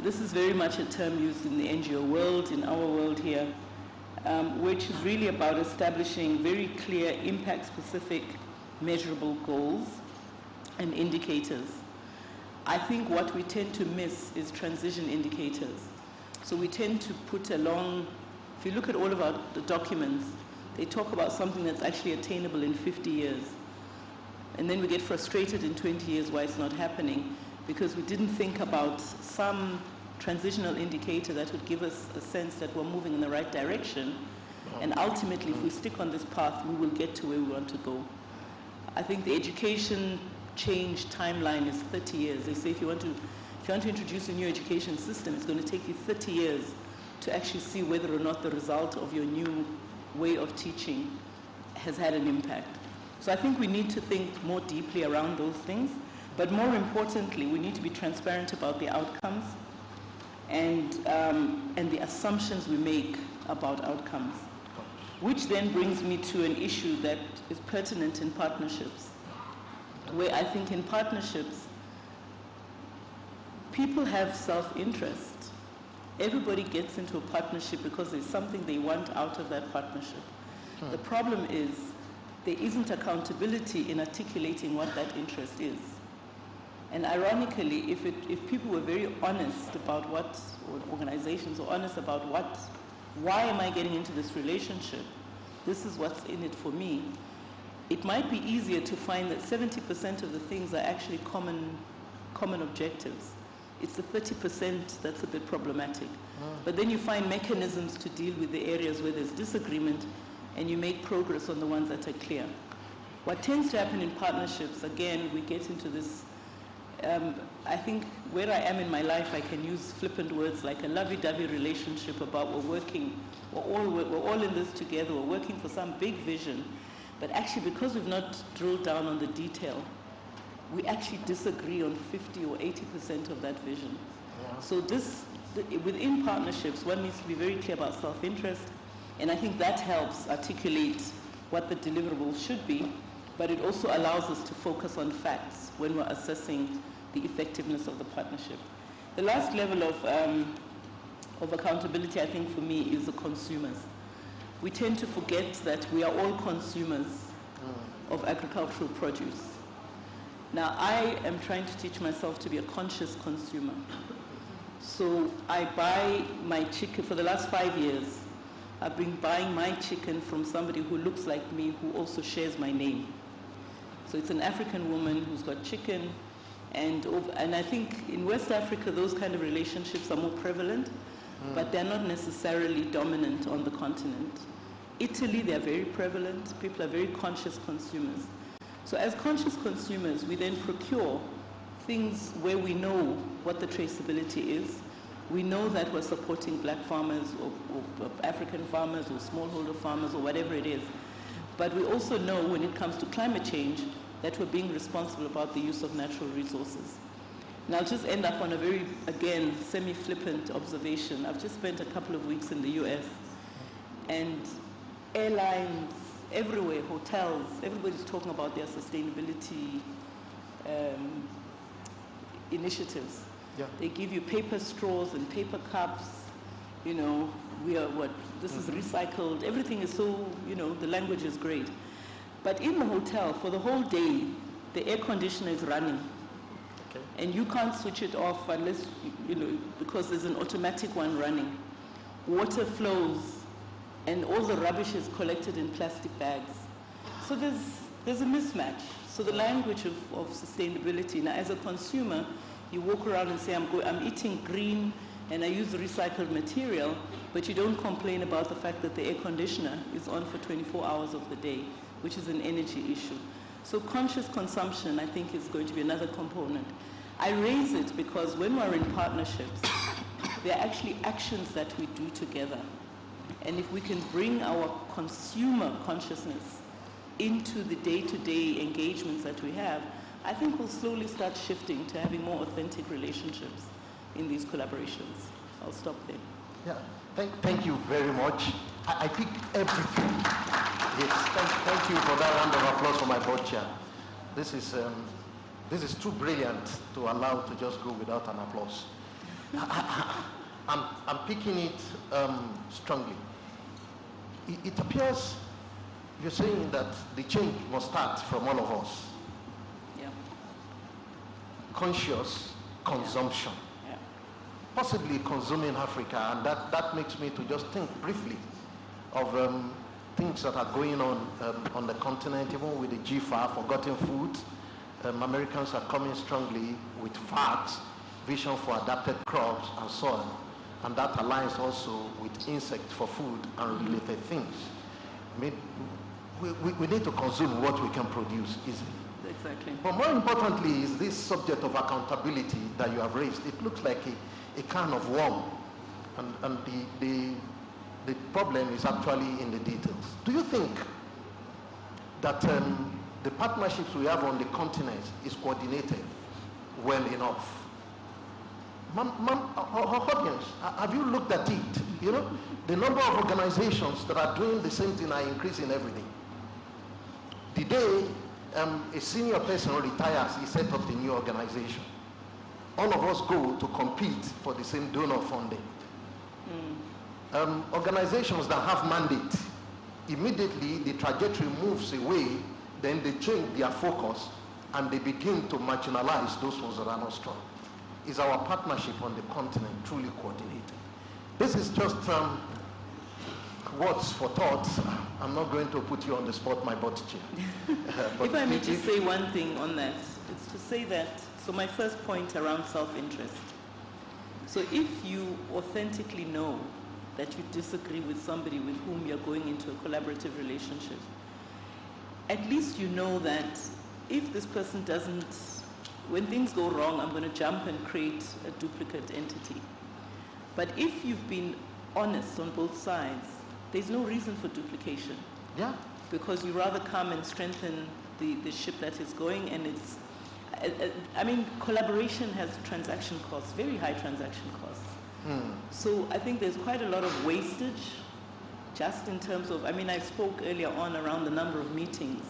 This is very much a term used in the NGO world, in our world here, which is really about establishing very clear impact-specific measurable goals and indicators. I think what we tend to miss is transition indicators. So we tend to put along, if you look at all of the documents, they talk about something that's actually attainable in 50 years. And then we get frustrated in 20 years why it's not happening, because we didn't think about some transitional indicator that would give us a sense that we're moving in the right direction. And ultimately, if we stick on this path, we will get to where we want to go. I think the education change timeline is 30 years. They say if you want to introduce a new education system, it's going to take you 30 years to actually see whether or not the result of your new way of teaching has had an impact. So I think we need to think more deeply around those things, but more importantly, we need to be transparent about the outcomes and the assumptions we make about outcomes, which then brings me to an issue that is pertinent in partnerships, where I think in partnerships, people have self-interest. Everybody gets into a partnership because there's something they want out of that partnership. The problem is there isn't accountability in articulating what that interest is. And ironically, if people were very honest about what, or organizations are honest about why am I getting into this relationship? This is what's in it for me. It might be easier to find that 70% of the things are actually common objectives. It's the 30% that's a bit problematic. But then you find mechanisms to deal with the areas where there's disagreement, and you make progress on the ones that are clear. What tends to happen in partnerships, again, we get into this, I think where I am in my life, I can use flippant words like a lovey-dovey relationship about we're all in this together, we're working for some big vision, but actually because we've not drilled down on the detail, we actually disagree on 50 or 80% of that vision. Yeah. So within partnerships, one needs to be very clear about self-interest, and I think that helps articulate what the deliverables should be, but it also allows us to focus on facts when we're assessing the effectiveness of the partnership. The last level of accountability, I think, for me, is the consumers. We tend to forget that we are all consumers of agricultural produce. Now, I am trying to teach myself to be a conscious consumer. So I buy my chicken. For the last 5 years, I've been buying my chicken from somebody who looks like me, who also shares my name. So it's an African woman who's got chicken, and I think in West Africa, those kind of relationships are more prevalent, but they're not necessarily dominant on the continent. Italy, they're very prevalent. People are very conscious consumers. So as conscious consumers, we then procure things where we know what the traceability is. We know that we're supporting black farmers or African farmers or smallholder farmers or whatever it is. But we also know when it comes to climate change that we're being responsible about the use of natural resources. And I'll just end up on a very, again, semi-flippant observation. I've just spent a couple of weeks in the US, and airlines everywhere, hotels, everybody's talking about their sustainability initiatives. Yeah. They give you paper straws and paper cups, you know, this is recycled, everything is so, you know, the language is great. But in the hotel, for the whole day, the air conditioner is running. Okay. And you can't switch it off unless, you know, because there's an automatic one running. Water flows, and all the rubbish is collected in plastic bags. So there's a mismatch. So the language of sustainability, now as a consumer, you walk around and say, I'm eating green and I use recycled material, but you don't complain about the fact that the air conditioner is on for 24 hours of the day, which is an energy issue. So conscious consumption, I think, is going to be another component. I raise it because when we're in partnerships, there are actually actions that we do together. And if we can bring our consumer consciousness into the day-to-day engagements that we have, I think we'll slowly start shifting to having more authentic relationships in these collaborations. I'll stop there. Yeah, thank you very much. I think everything. Yes, thank you for that round of applause for my board chair. This is too brilliant to allow to just go without an applause. I'm picking it strongly. It appears you're saying that the change must start from all of us. Yeah. Conscious consumption. Yeah. Possibly consuming Africa, and that makes me to just think briefly of things that are going on the continent, even with the GFA, forgotten food. Americans are coming strongly with facts, vision for adapted crops and so on. And that aligns also with insects for food and related things. I mean, we need to consume what we can produce easily. Exactly. But more importantly is this subject of accountability that you have raised. It looks like a can of worm, and the problem is actually in the details. Do you think that the partnerships we have on the continent is coordinated well enough? Our audience, have you looked at it? You know, the number of organizations that are doing the same thing are increasing every day. The day a senior person retires, he set up the new organization. All of us go to compete for the same donor funding. Organizations that have mandate, immediately the trajectory moves away, then they change their focus and they begin to marginalize those ones that are not strong. Is our partnership on the continent truly coordinated? This is just words for thought. I'm not going to put you on the spot, my board chair. If I may just say one thing on that, it's to say that, so my first point around self-interest. So if you authentically know that you disagree with somebody with whom you're going into a collaborative relationship, at least you know that if this person doesn't, when things go wrong, I'm going to jump and create a duplicate entity. But if you've been honest on both sides, there's no reason for duplication. Yeah. Because you rather come and strengthen the ship that is going, and it's, I mean, collaboration has transaction costs, very high transaction costs. So I think there's quite a lot of wastage, just in terms of, I mean, I spoke earlier on around the number of meetings.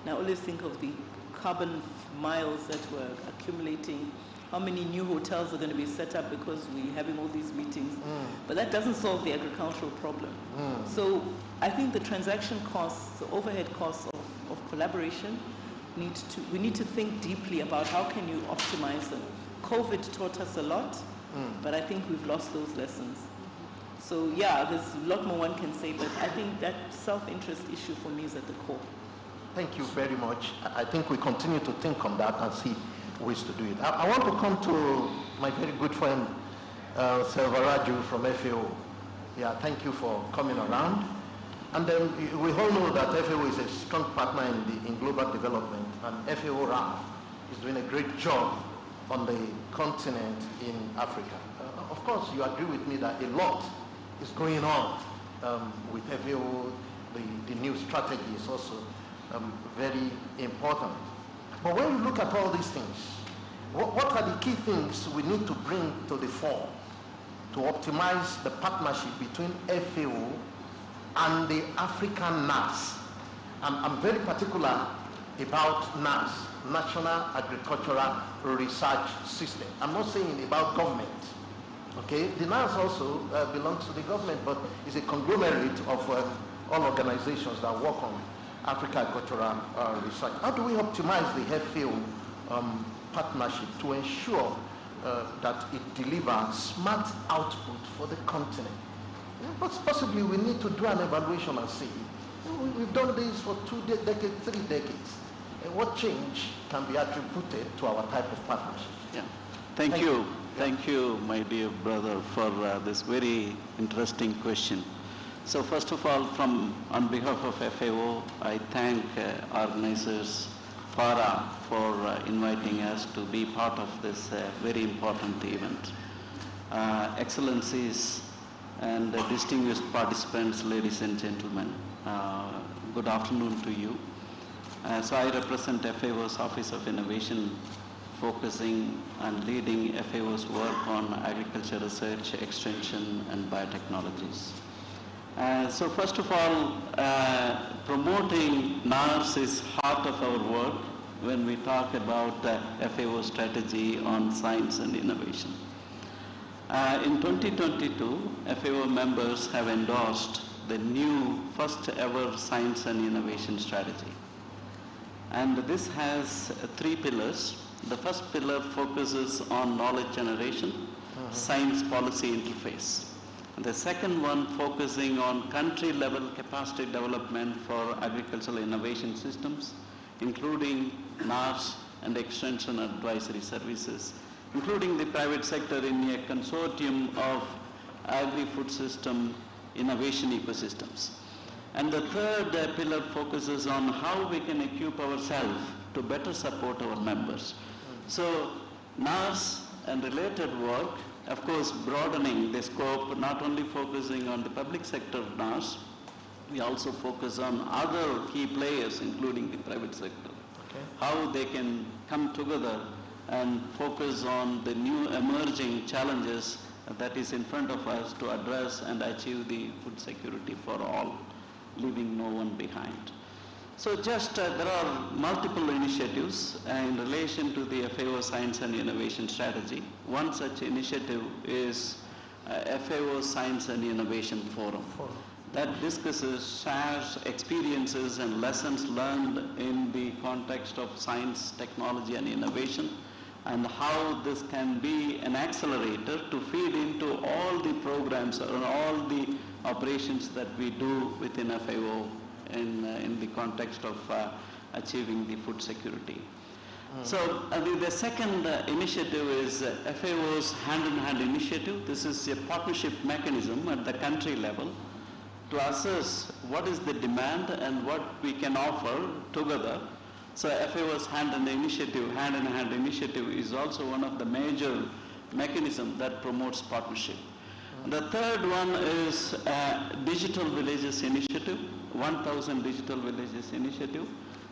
Now, I always think of the carbon miles that were accumulating, how many new hotels are going to be set up because we're having all these meetings. But that doesn't solve the agricultural problem. So I think the transaction costs, the overhead costs of collaboration, we need to think deeply about how can you optimize them. COVID taught us a lot, but I think we've lost those lessons. So yeah, there's a lot more one can say, but I think that self-interest issue for me is at the core. Thank you very much. I think we continue to think on that and see ways to do it. I want to come to my very good friend, Selvaraju from FAO. Yeah, thank you for coming around. And then we all know that FAO is a strong partner in global development, and FAO RAF is doing a great job on the continent in Africa. Of course, you agree with me that a lot is going on with FAO. The new strategy is also very important. But when you look at all these things, what are the key things we need to bring to the fore to optimize the partnership between FAO and the African NAS? I'm very particular about NAS, National Agricultural Research System. I'm not saying about government. Okay, the NAS also belongs to the government, but it's a conglomerate of all organizations that work on African agricultural research. How do we optimize the FAO partnership to ensure that it delivers smart output for the continent? But possibly we need to do an evaluation and see. We've done this for 2 decades, 3 decades. And what change can be attributed to our type of partnership? Yeah. Thank you. Thank you, my dear brother, for this very interesting question. So first of all, on behalf of FAO, I thank organizers, FARA, for inviting us to be part of this very important event. Excellencies and distinguished participants, ladies and gentlemen, good afternoon to you. So I represent FAO's Office of Innovation, focusing and leading FAO's work on agriculture research, extension, and biotechnologies. So first of all, promoting NARS is heart of our work when we talk about FAO strategy on science and innovation. In 2022, FAO members have endorsed the new first ever science and innovation strategy. And this has 3 pillars. The first pillar focuses on knowledge generation, science policy interface. The second one focusing on country-level capacity development for agricultural innovation systems, including NARS and extension advisory services, including the private sector in a consortium of agri-food system innovation ecosystems. And the third pillar focuses on how we can equip ourselves to better support our members. So NARS and related work, of course, broadening the scope, not only focusing on the public sector NARS, we also focus on other key players, including the private sector, how they can come together and focus on the new emerging challenges that is in front of us to address and achieve the food security for all, leaving no one behind. So just there are multiple initiatives in relation to the FAO Science and Innovation Strategy. One such initiative is FAO Science and Innovation Forum that discusses, shares experiences and lessons learned in the context of science, technology and innovation, and how this can be an accelerator to feed into all the programs or all the operations that we do within FAO in the context of achieving the food security. So the second initiative is FAO's hand-in-hand initiative. This is a partnership mechanism at the country level to assess what is the demand and what we can offer together. So FAO's hand-in-hand initiative is also one of the major mechanisms that promotes partnership. The third one is Digital Villages Initiative, 1,000 Digital Villages Initiative.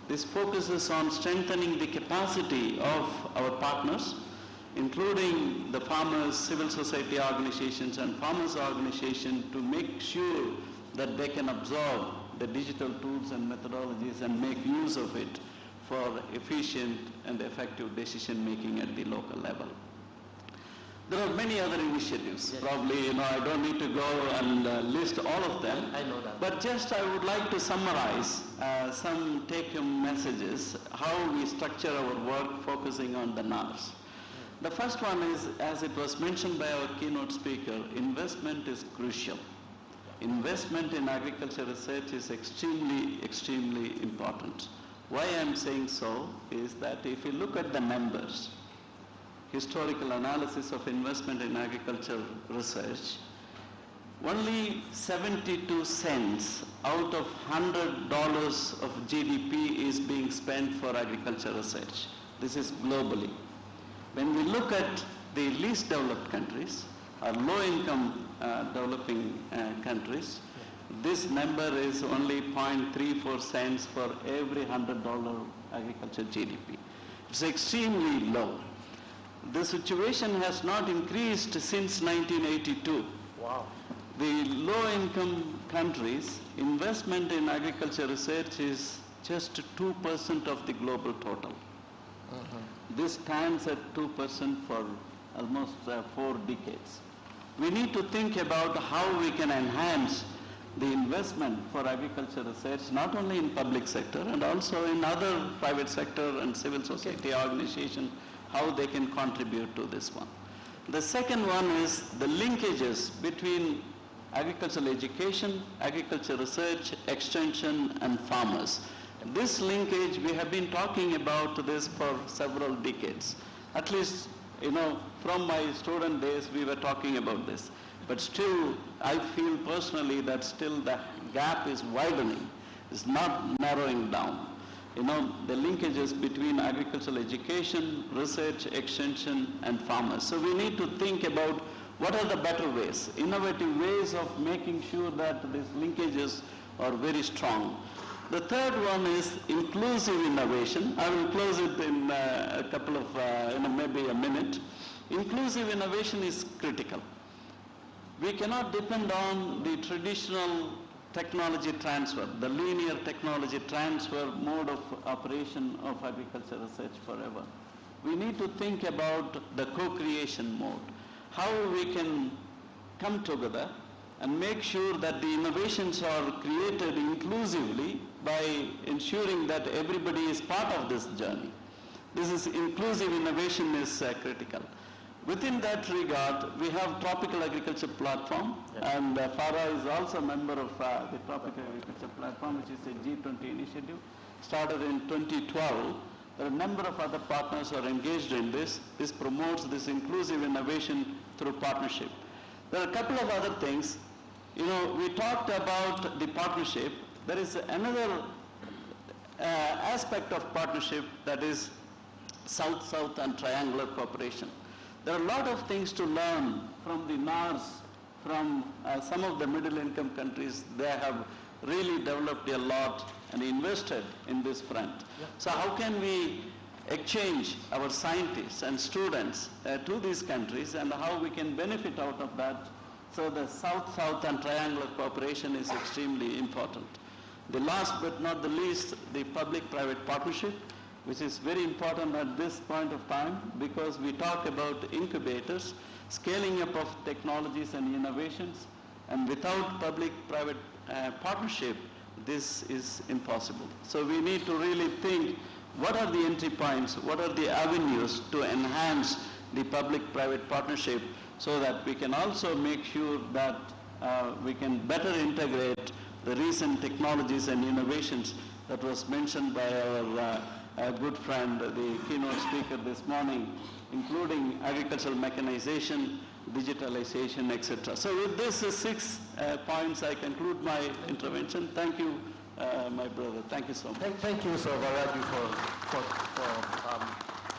This focuses on strengthening the capacity of our partners, including the farmers, civil society organizations and farmers organizations, to make sure that they can absorb the digital tools and methodologies and make use of it for efficient and effective decision making at the local level. There are many other initiatives. Yes. Probably, I don't need to go and list all of them. I know that. But just I would like to summarize some take-home messages, how we structure our work focusing on the NARS. The first one is, as it was mentioned by our keynote speaker, investment is crucial. Investment in agriculture research is extremely, extremely important. Why I'm saying so is that if you look at the numbers, historical analysis of investment in agriculture research, only 72 cents out of $100 of GDP is being spent for agriculture research. This is globally. When we look at the least developed countries, or low-income developing countries, this number is only 0.34 cents for every $100 agriculture GDP. It's extremely low. The situation has not increased since 1982. Wow. The low-income countries, investment in agriculture research is just 2% of the global total. This stands at 2% for almost 4 decades. We need to think about how we can enhance the investment for agriculture research, not only in public sector and also in other private sector and civil society organizations, how they can contribute to this one. The second one is the linkages between agricultural education, agriculture research, extension, and farmers. This linkage, we have been talking about this for several decades. At least, from my student days, we were talking about this. But still, I feel personally that still the gap is widening, it's not narrowing down. The linkages between agricultural education, research, extension, and farmers. So we need to think about what are the better ways, innovative ways of making sure that these linkages are very strong. The third one is inclusive innovation. I will close it in a couple of, maybe a minute. Inclusive innovation is critical. We cannot depend on the traditional technology transfer, the linear technology transfer mode of operation of agriculture research forever. We need to think about the co-creation mode, how we can come together and make sure that the innovations are created inclusively by ensuring that everybody is part of this journey. This is inclusive innovation is critical. Within that regard, we have Tropical Agriculture Platform, and FARA is also a member of the Tropical Agriculture Platform, which is a G20 initiative, started in 2012. There are a number of other partners who are engaged in this. This promotes this inclusive innovation through partnership. There are a couple of other things. We talked about the partnership. There is another aspect of partnership, that is South-South and triangular cooperation. There are a lot of things to learn from the NARS, from some of the middle-income countries. They have really developed a lot and invested in this front. Yeah. So how can we exchange our scientists and students to these countries, and how we can benefit out of that? So the South-South and triangular cooperation is extremely important. The last but not the least, the public-private partnership, which is very important at this point of time, because we talk about incubators, scaling up of technologies and innovations, and without public-private partnership, this is impossible. So we need to really think, what are the entry points, what are the avenues to enhance the public-private partnership, so that we can also make sure that we can better integrate the recent technologies and innovations that was mentioned by our good friend, the keynote speaker this morning, including agricultural mechanization, digitalization, etc. So with these 6 points, I conclude my intervention. Thank you, my brother. Thank you so much. Thank you, Sir Varaju, for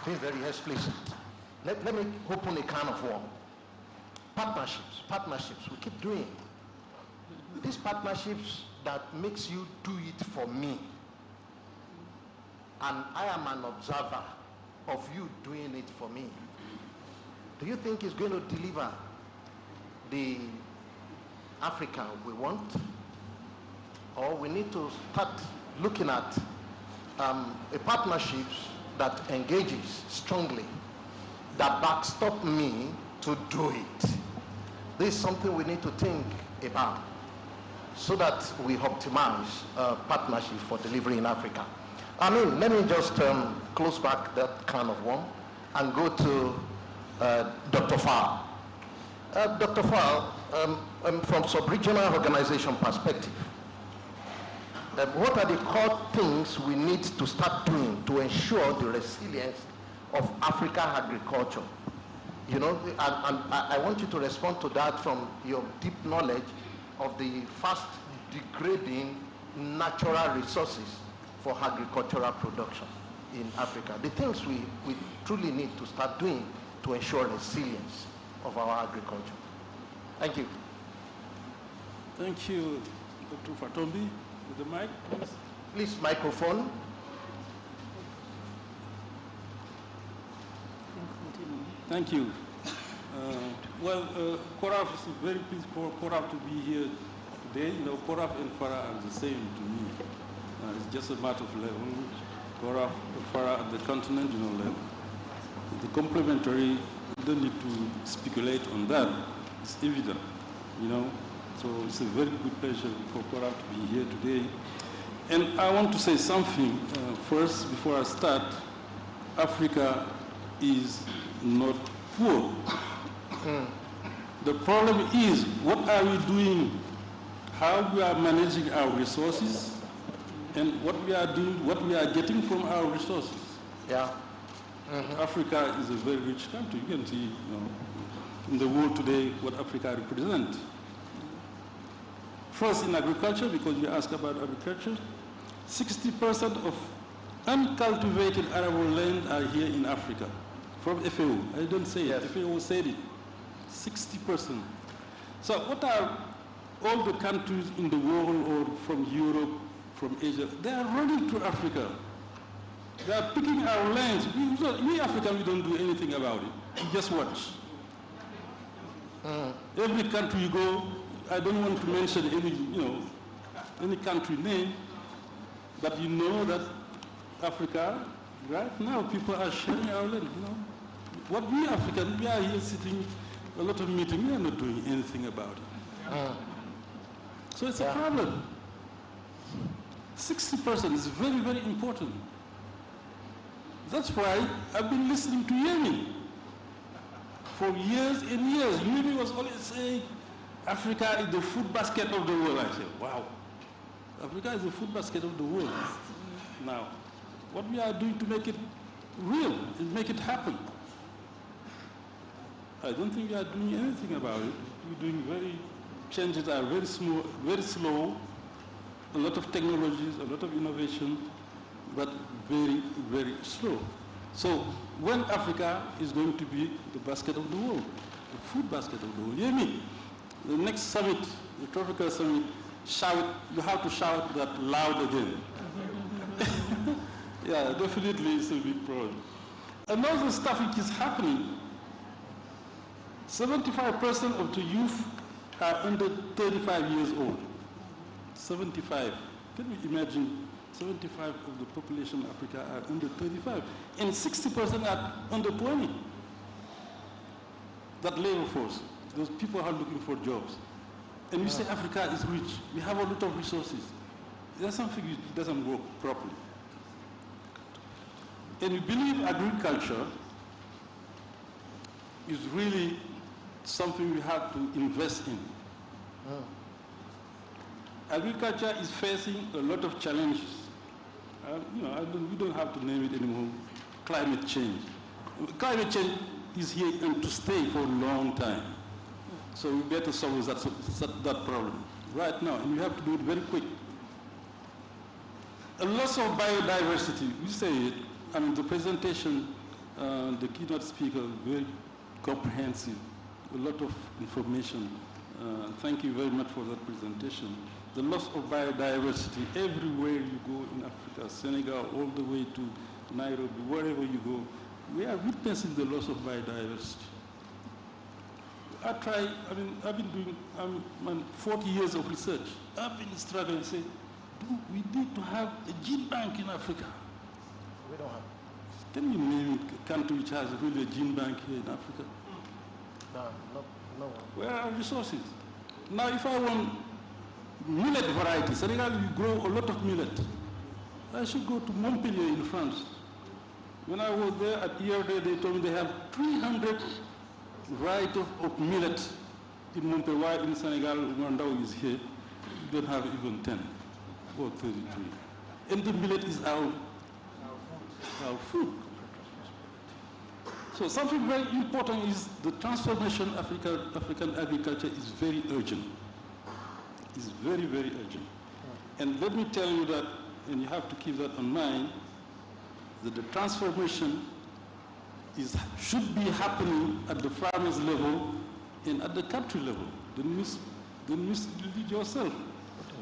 being very explicit. Let me open a can of worms. Partnerships, we keep doing. These partnerships that makes you do it for me, and I am an observer of you doing it for me. Do you think it's going to deliver the Africa we want? Or we need to start looking at a partnerships that engages strongly, that backstop me to do it. This is something we need to think about so that we optimize partnership for delivery in Africa. I mean, let me just close back that can of worm and go to Dr. Fal. Dr. Fal, from sub-regional organization perspective, what are the core things we need to start doing to ensure the resilience of African agriculture? You know, and I want you to respond to that from your deep knowledge of the fast degrading natural resources for agricultural production in Africa. The things we truly need to start doing to ensure resilience of our agriculture. Thank you. Thank you, Dr. Fatombi. With the mic, please. Please, microphone. Thank you. Koraf is very pleased for Koraf to be here today. You know, Koraf and Farah are the same to me. It's just a matter of level. Koraf, Farah at the continental level. The complementary, you don't need to speculate on that. It's evident, you know. So it's a very good pleasure for Koraf to be here today. And I want to say something first before I start. Africa is not poor. The problem is, what are we doing? How we are managing our resources, and what we are doing, what we are getting from our resources. Yeah. Africa is a very rich country. You can see, you know, in the world today what Africa represents. First, in agriculture, because you asked about agriculture, 60% of uncultivated arable land are here in Africa. From FAO. I don't say it. FAO said it. 60%. So what are all the countries in the world, or from Europe, from Asia, they are running to Africa. They are picking our lands. We Africans, we don't do anything about it. We just watch. Every country you go, I don't want to mention any, you know, any country name, but you know that Africa, right now, people are sharing our land, you know. What we Africans, we are here sitting, a lot of meetings, we are not doing anything about it. So it's a problem. 60% is very, very important. That's why I've been listening to Yemi for years and years. Yemi was always saying, Africa is the food basket of the world. I said, wow, Africa is the food basket of the world. Now, what we are doing to make it real, and make it happen. I don't think we are doing anything about it. We're doing changes are very slow, a lot of technologies, a lot of innovation, but very, very slow. So when Africa is going to be the basket of the world, the food basket of the world, Yemi, the next summit, the tropical summit, you have to shout that loud again. Yeah, definitely it's a big problem. Another stuff which is happening, 75% of the youth are under 35 years old. 75. Can you imagine? 75 of the population of Africa are under 35, and 60% are under 20. That labor force, those people are looking for jobs. And we say Africa is rich. We have a lot of resources. There's something that doesn't work properly. And we believe agriculture is really something we have to invest in. Agriculture is facing a lot of challenges. We don't have to name it anymore. Climate change. Climate change is here and to stay for a long time. So we better solve that problem right now, and we have to do it very quick. A loss of biodiversity, we say it, I mean the presentation, the keynote speaker, very comprehensive, a lot of information. Thank you very much for that presentation. The loss of biodiversity everywhere you go in Africa, Senegal, all the way to Nairobi, wherever you go, we are witnessing the loss of biodiversity. I've been doing 40 years of research. I've been struggling to say, we need to have a gene bank in Africa. We don't have. Can you name a country which has really a gene bank here in Africa? No. Where are resources? Now, if I want millet variety, Senegal, we grow a lot of millet. I should go to Montpellier in France. When I was there at ERD, they told me they have 300 varieties of millet in Montpellier. While in Senegal, Rwanda is here, we don't have even 10 or 33. And the millet is our food. So something very important is the transformation of African agriculture is very urgent. It's very, very urgent. And let me tell you that, and you have to keep that in mind, that the transformation should be happening at the farmers level and at the country level. Then you lead yourself.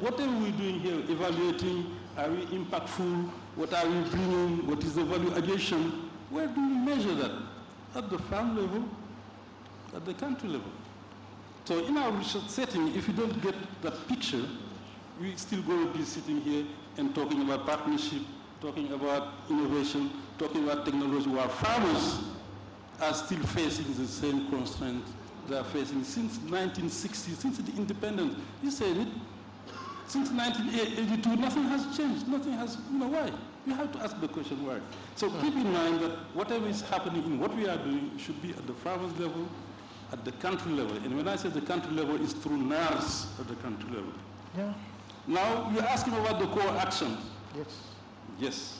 Whatever we're doing here, evaluating, are we impactful, what are we bringing, what is the value addition, where do we measure that? At the farm level, at the country level. So in our research setting, if you don't get that picture, we still going to be sitting here and talking about partnership, talking about innovation, talking about technology, while farmers are still facing the same constraints they are facing since 1960, since the independence. You said it, since 1982, nothing has changed, nothing has, why? We have to ask the question why. So keep in mind that whatever is happening in what we are doing should be at the farmers level, at the country level. And when I say the country level, it's through NARS at the country level. Yeah. Now, you're asking about the core actions. Yes. Yes.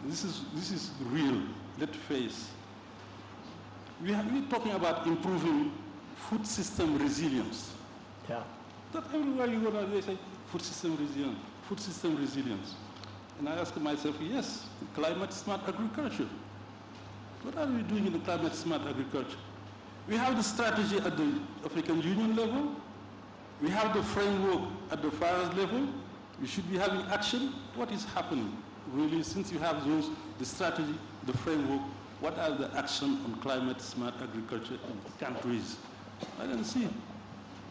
This is real. Let's face. We're talking about improving food system resilience. Yeah. That everywhere you go, they say food system resilience, food system resilience. And I ask myself, yes, climate smart agriculture. What are we doing in the climate smart agriculture? We have the strategy at the African Union level. We have the framework at the farmers level. We should be having action. What is happening? Really, since you have the strategy, the framework, what are the actions on climate smart agriculture in countries? I don't see.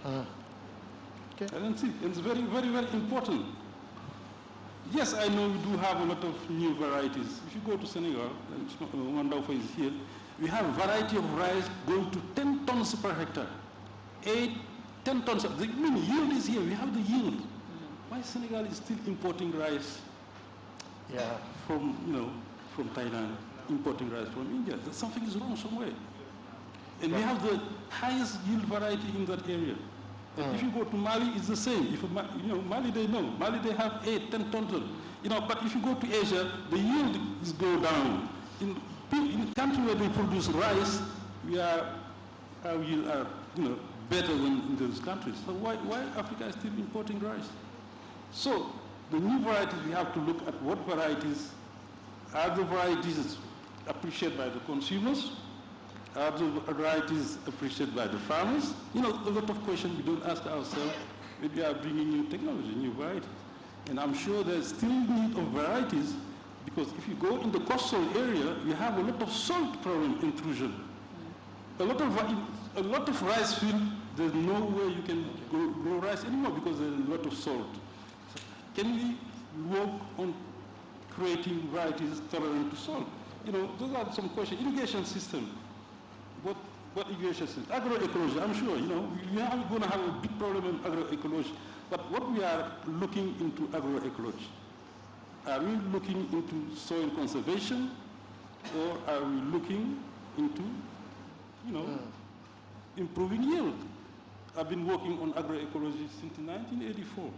Okay. I don't see. It's very, very, very important. Yes, I know we do have a lot of new varieties. If you go to Senegal, Wonderful is here, we have a variety of rice going to 10 tons per hectare. 10 tons. The yield is here. We have the yield. Why Senegal is still importing rice? Yeah. From Thailand, importing rice from India. Something is wrong somewhere. And we have the highest yield variety in that area. If you go to Mali, it's the same. If Mali, they know. Mali, they have 8, 10 tons. But if you go to Asia, the yield is go down. In countries where they produce rice, our yield are better than in those countries. So why Africa is still importing rice? So the new varieties, we have to look at what varieties are the varieties appreciated by the consumers. Are the varieties appreciated by the farmers? A lot of questions we don't ask ourselves when we are bringing new technology, new varieties. And I'm sure there's still need of varieties because if you go in the coastal area, you have a lot of salt problem intrusion. A lot of rice field, there's no way you can grow rice anymore because there's a lot of salt. So can we work on creating varieties tolerant to salt? Those are some questions. Irrigation system. What irrigation system? Agroecology, I'm sure, we are going to have a big problem in agroecology. But what we are looking into agroecology? Are we looking into soil conservation or are we looking into, improving yield? I've been working on agroecology since 1984.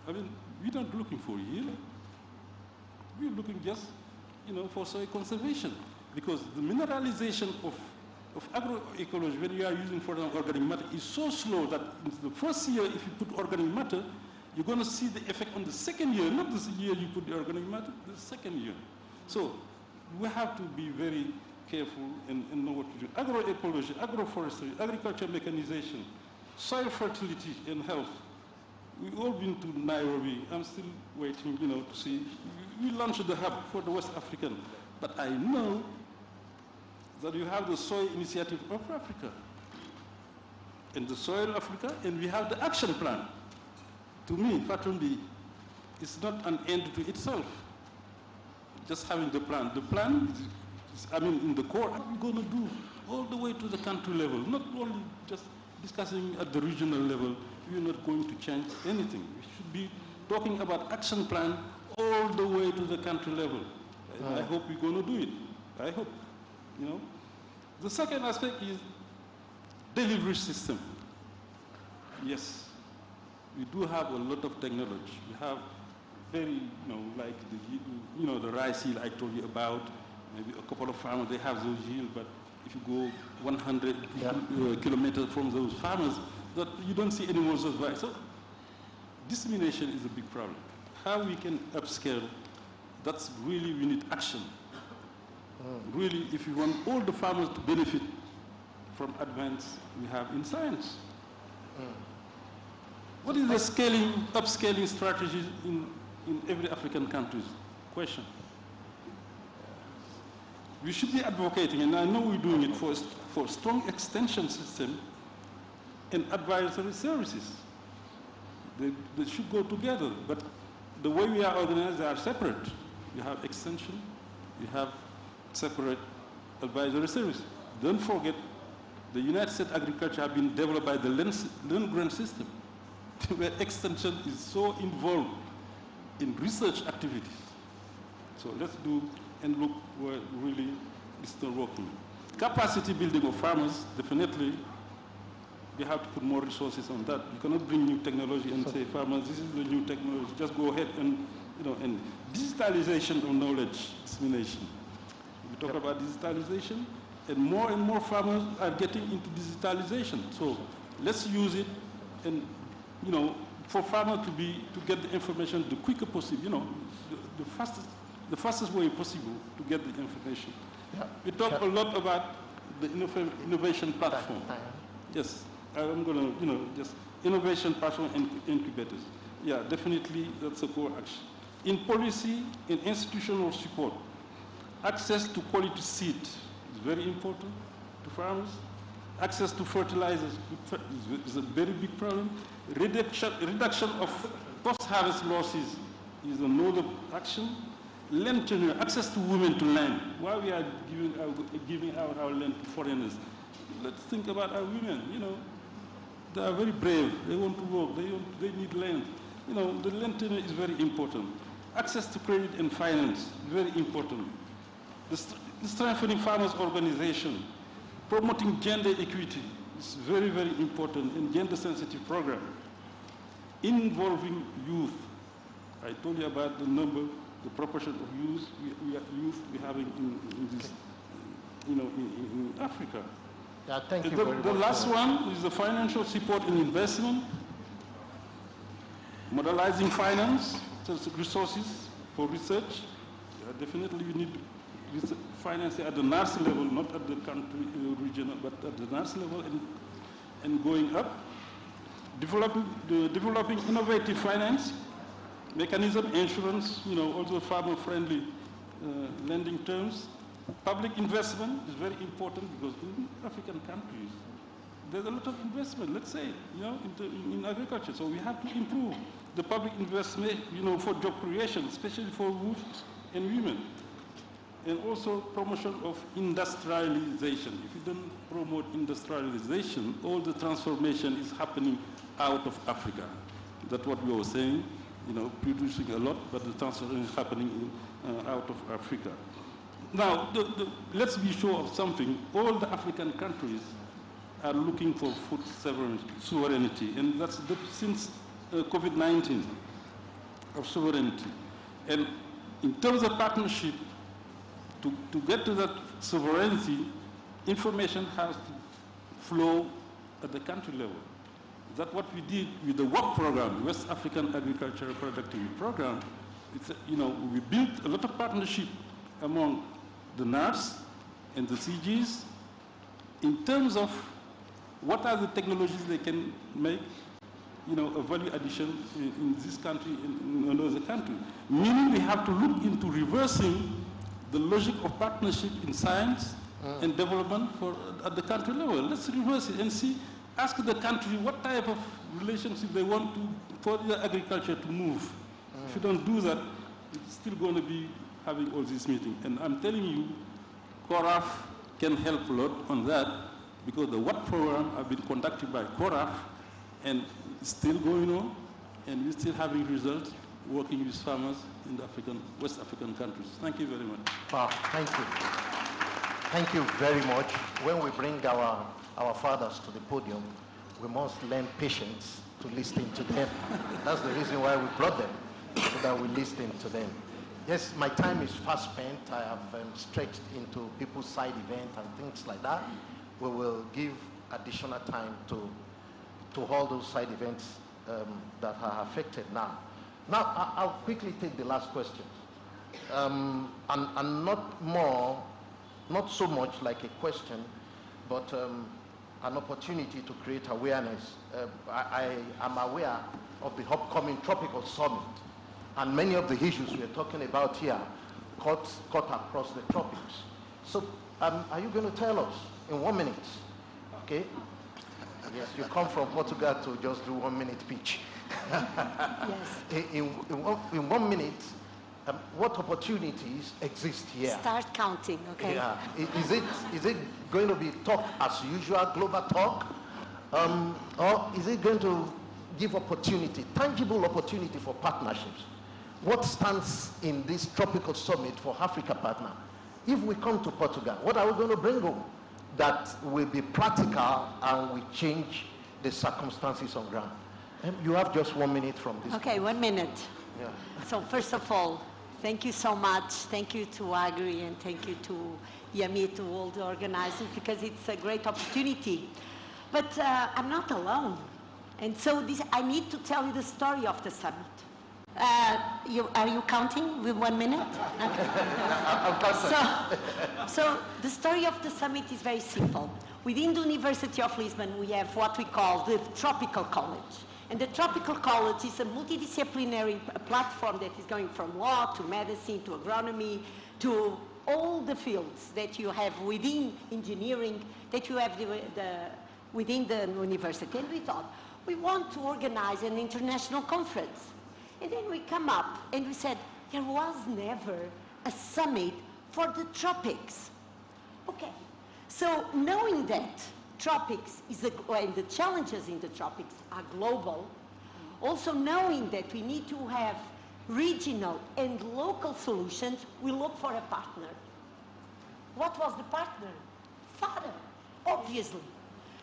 We're not looking for yield. We're looking just, for soil conservation. Because the mineralization of of agroecology, when you are using, for example, organic matter, is so slow that in the first year, if you put organic matter, you're going to see the effect on the second year, not the year you put the organic matter, the second year. So we have to be very careful and know what to do. Agroecology, agroforestry, agriculture mechanization, soil fertility and health. We've all been to Nairobi. I'm still waiting, to see. We launched the hub for the West African, but I know that you have the Soil Initiative of Africa and the Soil Africa, and we have the action plan. To me, Fatumbi, it's not an end to itself. Just having the plan. The plan is in the core, what we're going to do all the way to the country level, not only just discussing at the regional level. We're not going to change anything. We should be talking about action plan all the way to the country level. And I hope we're going to do it. I hope, The second aspect is delivery system. Yes, we do have a lot of technology. We have very, like the rice yield I told you about. Maybe a couple of farmers, they have those yields, but if you go 100 kilometers from those farmers, that you don't see any more of those rice. So dissemination is a big problem. How we can upscale, that's really, we need action. Really, if you want all the farmers to benefit from advance we have in science. What is the upscaling strategy in every African country? Question. We should be advocating, and I know we're doing it for strong extension system and advisory services. They should go together, but the way we are organized, they are separate. You have extension, you have separate advisory service. Don't forget, the United States agriculture have been developed by the land grant system, where extension is so involved in research activities. So let's do and look where really it's not working. Capacity building of farmers, definitely, we have to put more resources on that. You cannot bring new technology and say, farmers, this is the new technology, just go ahead and, and digitalization of knowledge dissemination. We talk about digitalization, and more farmers are getting into digitalization. So let's use it, and for farmers to get the information the quicker possible. The fastest way possible to get the information. Yeah. We talk a lot about the innovation platform. Yes, I'm going to just innovation platform and incubators. Yeah, definitely that's a core action. In policy, in institutional support, access to quality seed is very important to farmers. Access to fertilizers is a very big problem. Reduction of post-harvest losses is another action. Land tenure, access to women to land. Why we are giving out our land to foreigners? Let's think about our women. They are very brave. They want to work. They need land. The land tenure is very important. Access to credit and finance is very important. The strengthening farmers' organization, promoting gender equity is very, very important in gender-sensitive program. Involving youth. I told you about the number, the proportion of youth we having in this, in Africa. Yeah, thank you very much. The last one is the financial support and investment, modelizing finance, resources for research. Yeah, definitely we need finance at the NARS level, not at the country, regional, but at the NARS level and going up. Developing innovative finance mechanism, insurance, also farmer-friendly lending terms. Public investment is very important because in African countries, there's a lot of investment, let's say, in agriculture. So we have to improve the public investment, for job creation, especially for youth and women. And also promotion of industrialization. If you don't promote industrialization, all the transformation is happening out of Africa. That's what we were saying, producing a lot, but the transformation is happening out of Africa. Now, let's be sure of something. All the African countries are looking for food sovereignty, and that's since COVID-19 of sovereignty. And in terms of partnership, to get to that sovereignty, information has to flow at the country level. That's what we did with the WAP program, West African Agricultural Productivity Program. It's, we built a lot of partnership among the NARS and the CGs in terms of what are the technologies they can make, a value addition in this country and in another country. Meaning we have to look into reversing the logic of partnership in science and development at the country level. Let's reverse it and see, ask the country what type of relationship they want for their agriculture to move. If you don't do that, it's still going to be having all these meetings. And I'm telling you, CORAF can help a lot on that, because the WAT program have been conducted by CORAF and it's still going on, and we're still having results working with farmers in the West African countries. Thank you very much. Thank you. Thank you very much. When we bring our fathers to the podium, we must learn patience to listen to them. That's the reason why we brought them, so that we listen to them. Yes, my time is fast spent. I have stretched into people's side events and things like that. We will give additional time to all those side events that are affected now. Now, I'll quickly take the last question. And not so much like a question, but an opportunity to create awareness. I am aware of the upcoming Tropical Summit, and many of the issues we're talking about here cut across the tropics. So are you going to tell us in 1 minute? Okay. Yes, you come from Portugal to just do 1 minute pitch. Yes. In 1 minute, what opportunities exist here? Start counting, okay? Yeah. Is it going to be talk as usual, global talk? Or is it going to give opportunity, tangible opportunity for partnerships? What stands in this Tropical Summit for Africa partner? If we come to Portugal, what are we going to bring home that will be practical and will change the circumstances on ground? You have just 1 minute from this. Okay, 1 minute. Yeah. So first of all, thank you so much. Thank you to Agri and thank you to Yami, to all the organizers, because it's a great opportunity. But I'm not alone. And so I need to tell you the story of the summit. Are you counting with 1 minute? So the story of the summit is very simple. Within the University of Lisbon, we have what we call the Tropical College. And the Tropical College is a multidisciplinary platform that is going from law to medicine to agronomy to all the fields that you have within engineering, that you have within the university. And we thought, we want to organize an international conference. And then we come up and we said, there was never a summit for the tropics. Okay, so knowing that tropics and the challenges in the tropics are global, also knowing that we need to have regional and local solutions, we look for a partner. What was the partner? FARA, obviously.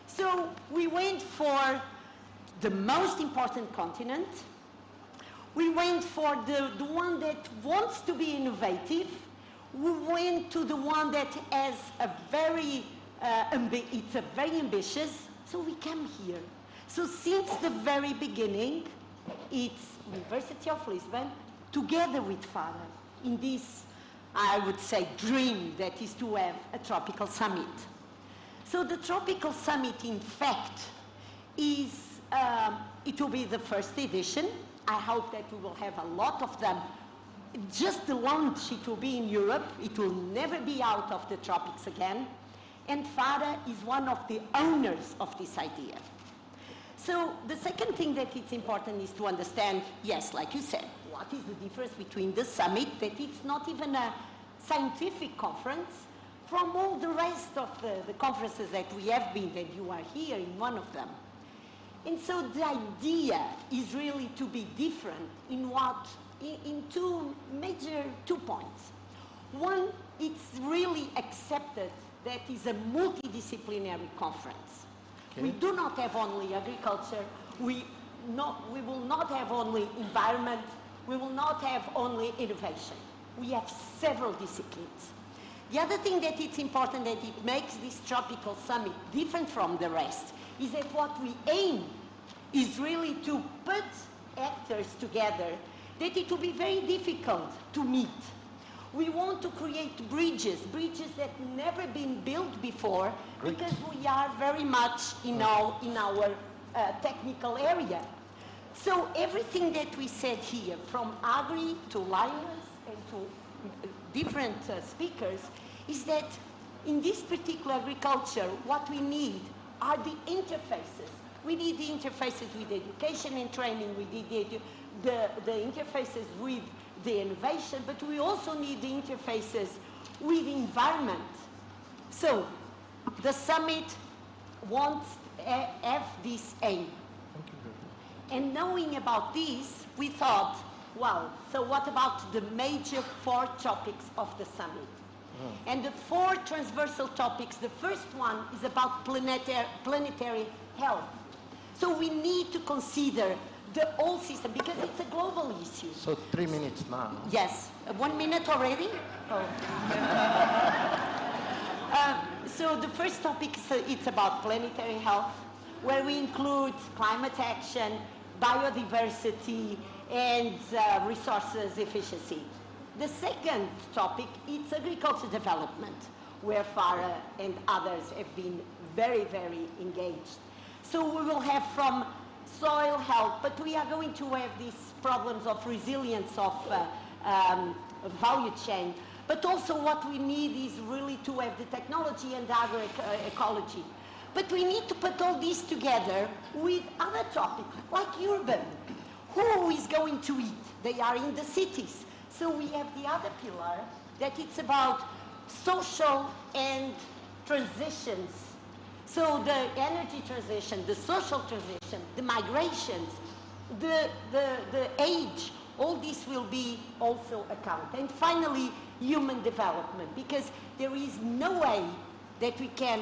So we went for the most important continent. We went for the one that wants to be innovative. We went to the one that has a very, it's a very ambitious, so we come here. So since the very beginning, it's University of Lisbon, together with FARA, in this, I would say, dream that is to have a tropical summit. So the tropical summit, in fact, is, it will be the first edition. I hope that we will have a lot of them. Just the launch, it will be in Europe. It will never be out of the tropics again. And FARA is one of the owners of this idea. So the second thing that it's important is to understand, yes, like you said, what is the difference between the summit, that it's not even a scientific conference, from all the rest of the conferences that we have been, and you are here in one of them. And so the idea is really to be different in two points. One, it's really accepted that is a multidisciplinary conference. Okay. We do not have only agriculture, we will not have only environment, we will not have only innovation. We have several disciplines. The other thing that it's important that it makes this tropical summit different from the rest is that what we aim is really to put actors together that it will be very difficult to meet. We want to create bridges that never been built before. Great. Because we are very much in our technical area. So everything that we said here, from Agri to Linus and to different speakers, is that in this particular agriculture, what we need are the interfaces. We need the interfaces with education and training, we need the interfaces with the innovation, but we also need the interfaces with the environment. So the summit wants to have this aim. And knowing about this, we thought, well, so what about the major 4 topics of the summit? And the 4 transversal topics, the first one is about planetary health. So we need to consider the whole system because it's a global issue. So 3 minutes now. Yes. 1 minute already? Oh. So the first topic is it's about planetary health, where we include climate action, biodiversity, and resources efficiency. The second topic is agriculture development, where Farah and others have been very, very engaged. So we will have from soil health, but we are going to have these problems of resilience of value chain. But also what we need is really to have the technology and agroecology. But we need to put all this together with other topics, like urban. Who is going to eat? They are in the cities. So we have the other pillar that it's about social and transitions. So the energy transition, the social transition, the migrations, the age, all this will be also accounted. And finally, human development, because there is no way that we can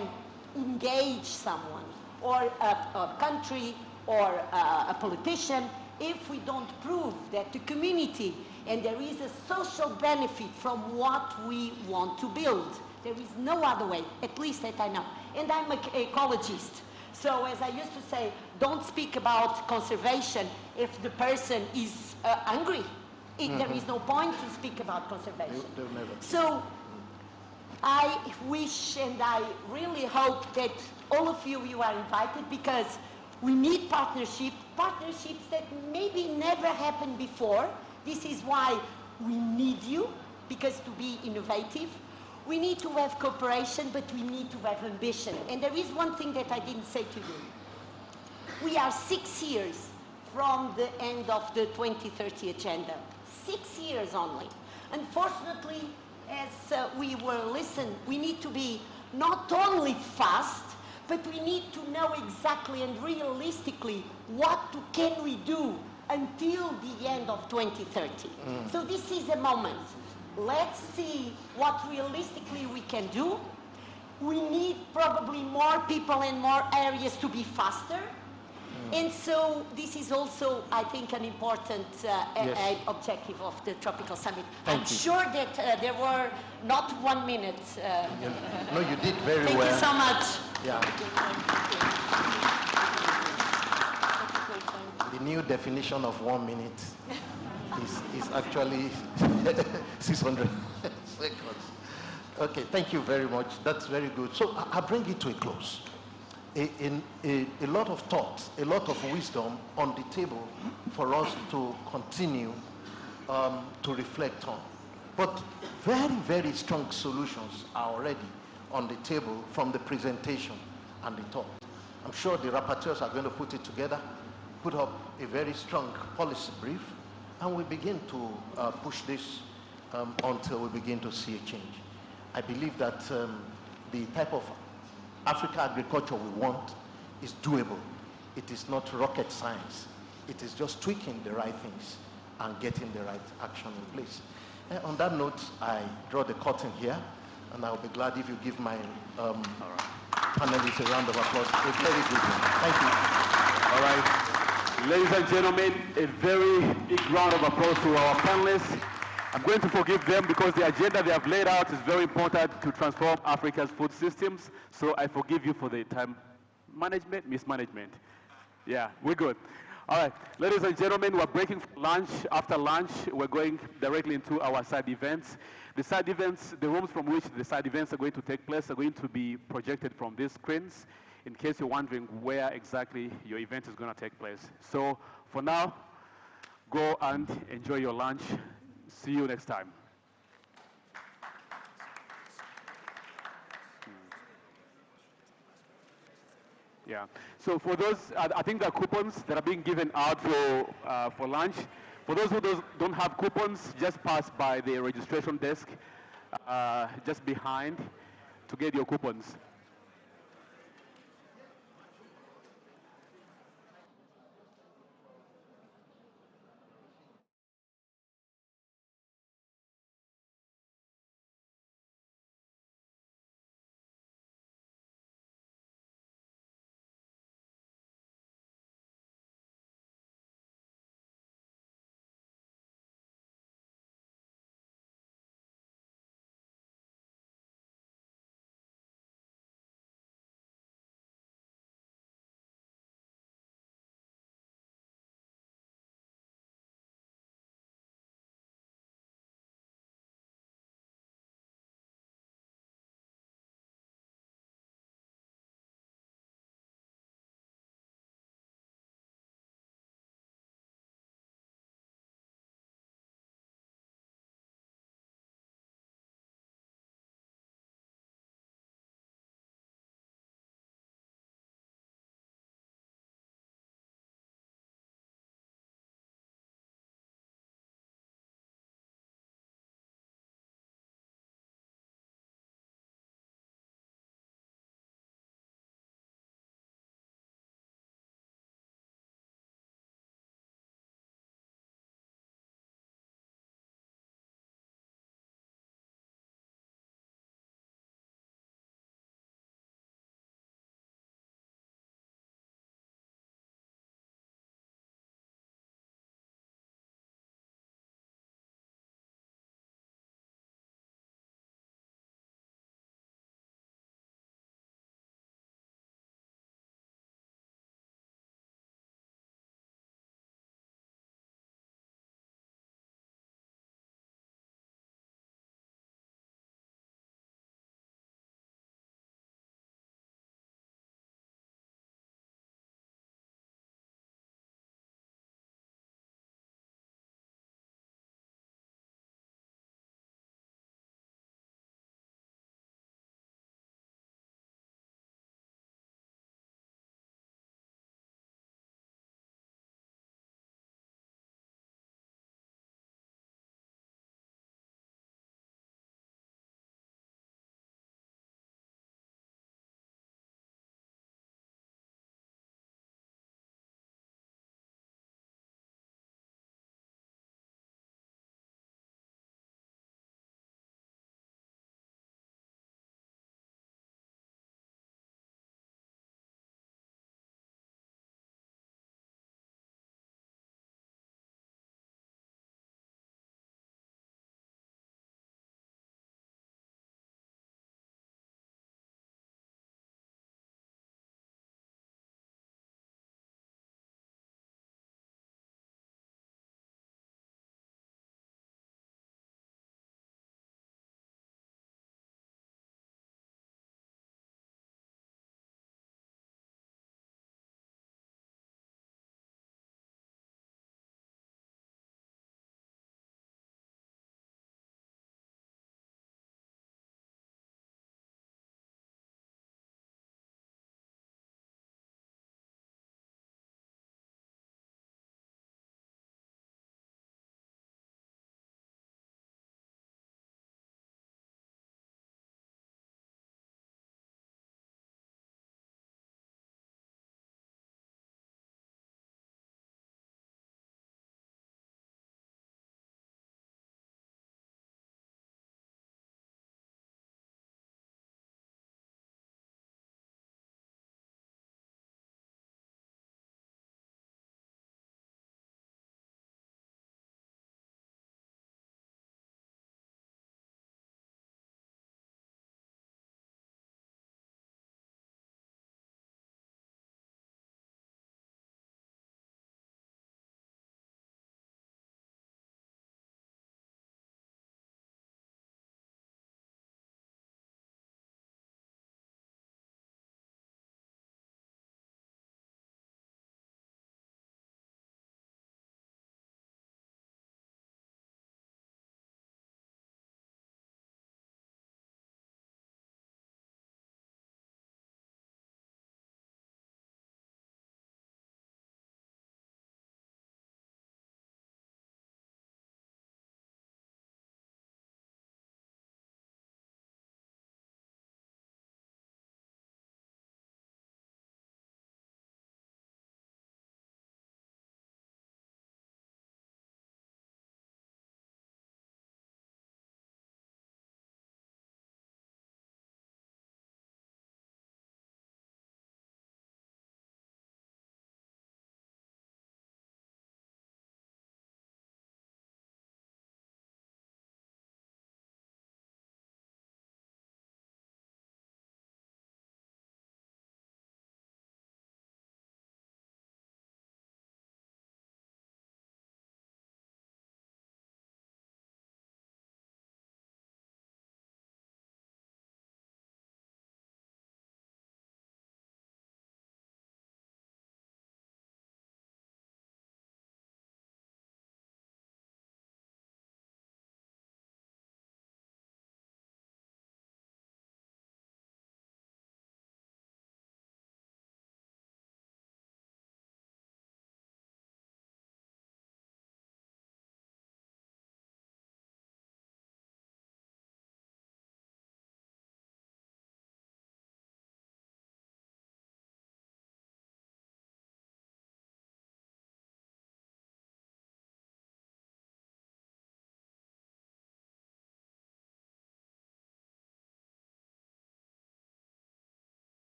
engage someone or a country or a politician if we don't prove that the community and there is a social benefit from what we want to build. There is no other way, at least that I know. And I'm an ecologist. So as I used to say, don't speak about conservation if the person is hungry. There is no point to speak about conservation. So I wish and I really hope that all of you are invited because we need partnerships that maybe never happened before. This is why we need you, because to be innovative, we need to have cooperation, but we need to have ambition. And there is one thing that I didn't say to you. We are 6 years from the end of the 2030 agenda. 6 years only. Unfortunately, as we were listening, we need to be not only fast, but we need to know exactly and realistically what can we do until the end of 2030. So this is a moment. Let's see what realistically we can do. We need probably more people and more areas to be faster. And so this is also, I think, an important objective of the Tropical Summit. I'm sure that there were not 1 minute. No, you did very well. Thank you so much. Yeah. The new definition of 1 minute is actually 600 seconds. Okay, thank you very much. That's very good. So I'll bring it to a close. A lot of thoughts, a lot of wisdom on the table for us to continue to reflect on. But very, very strong solutions are already on the table from the presentation and the talk. I'm sure the rapporteurs are going to put it together, put up a very strong policy brief, and we begin to push this until we begin to see a change. I believe that the type of Africa agriculture we want is doable. It is not rocket science. It is just tweaking the right things and getting the right action in place. And on that note, I draw the curtain here, and I'll be glad if you give my panelists a round of applause. A very good one. Thank you. All right. Ladies and gentlemen, a very big round of applause to our panelists. I'm going to forgive them because the agenda they have laid out is very important to transform Africa's food systems. So I forgive you for the time management, mismanagement. Yeah, we're good. All right, ladies and gentlemen, we're breaking for lunch. After lunch, we're going directly into our side events. The side events, the rooms from which the side events are going to take place are going to be projected from these screens in case you're wondering where exactly your event is going to take place. So for now, go and enjoy your lunch. See you next time. Yeah. So for those, I think there are coupons that are being given out for lunch. For those who don't have coupons, just pass by the registration desk just behind to get your coupons.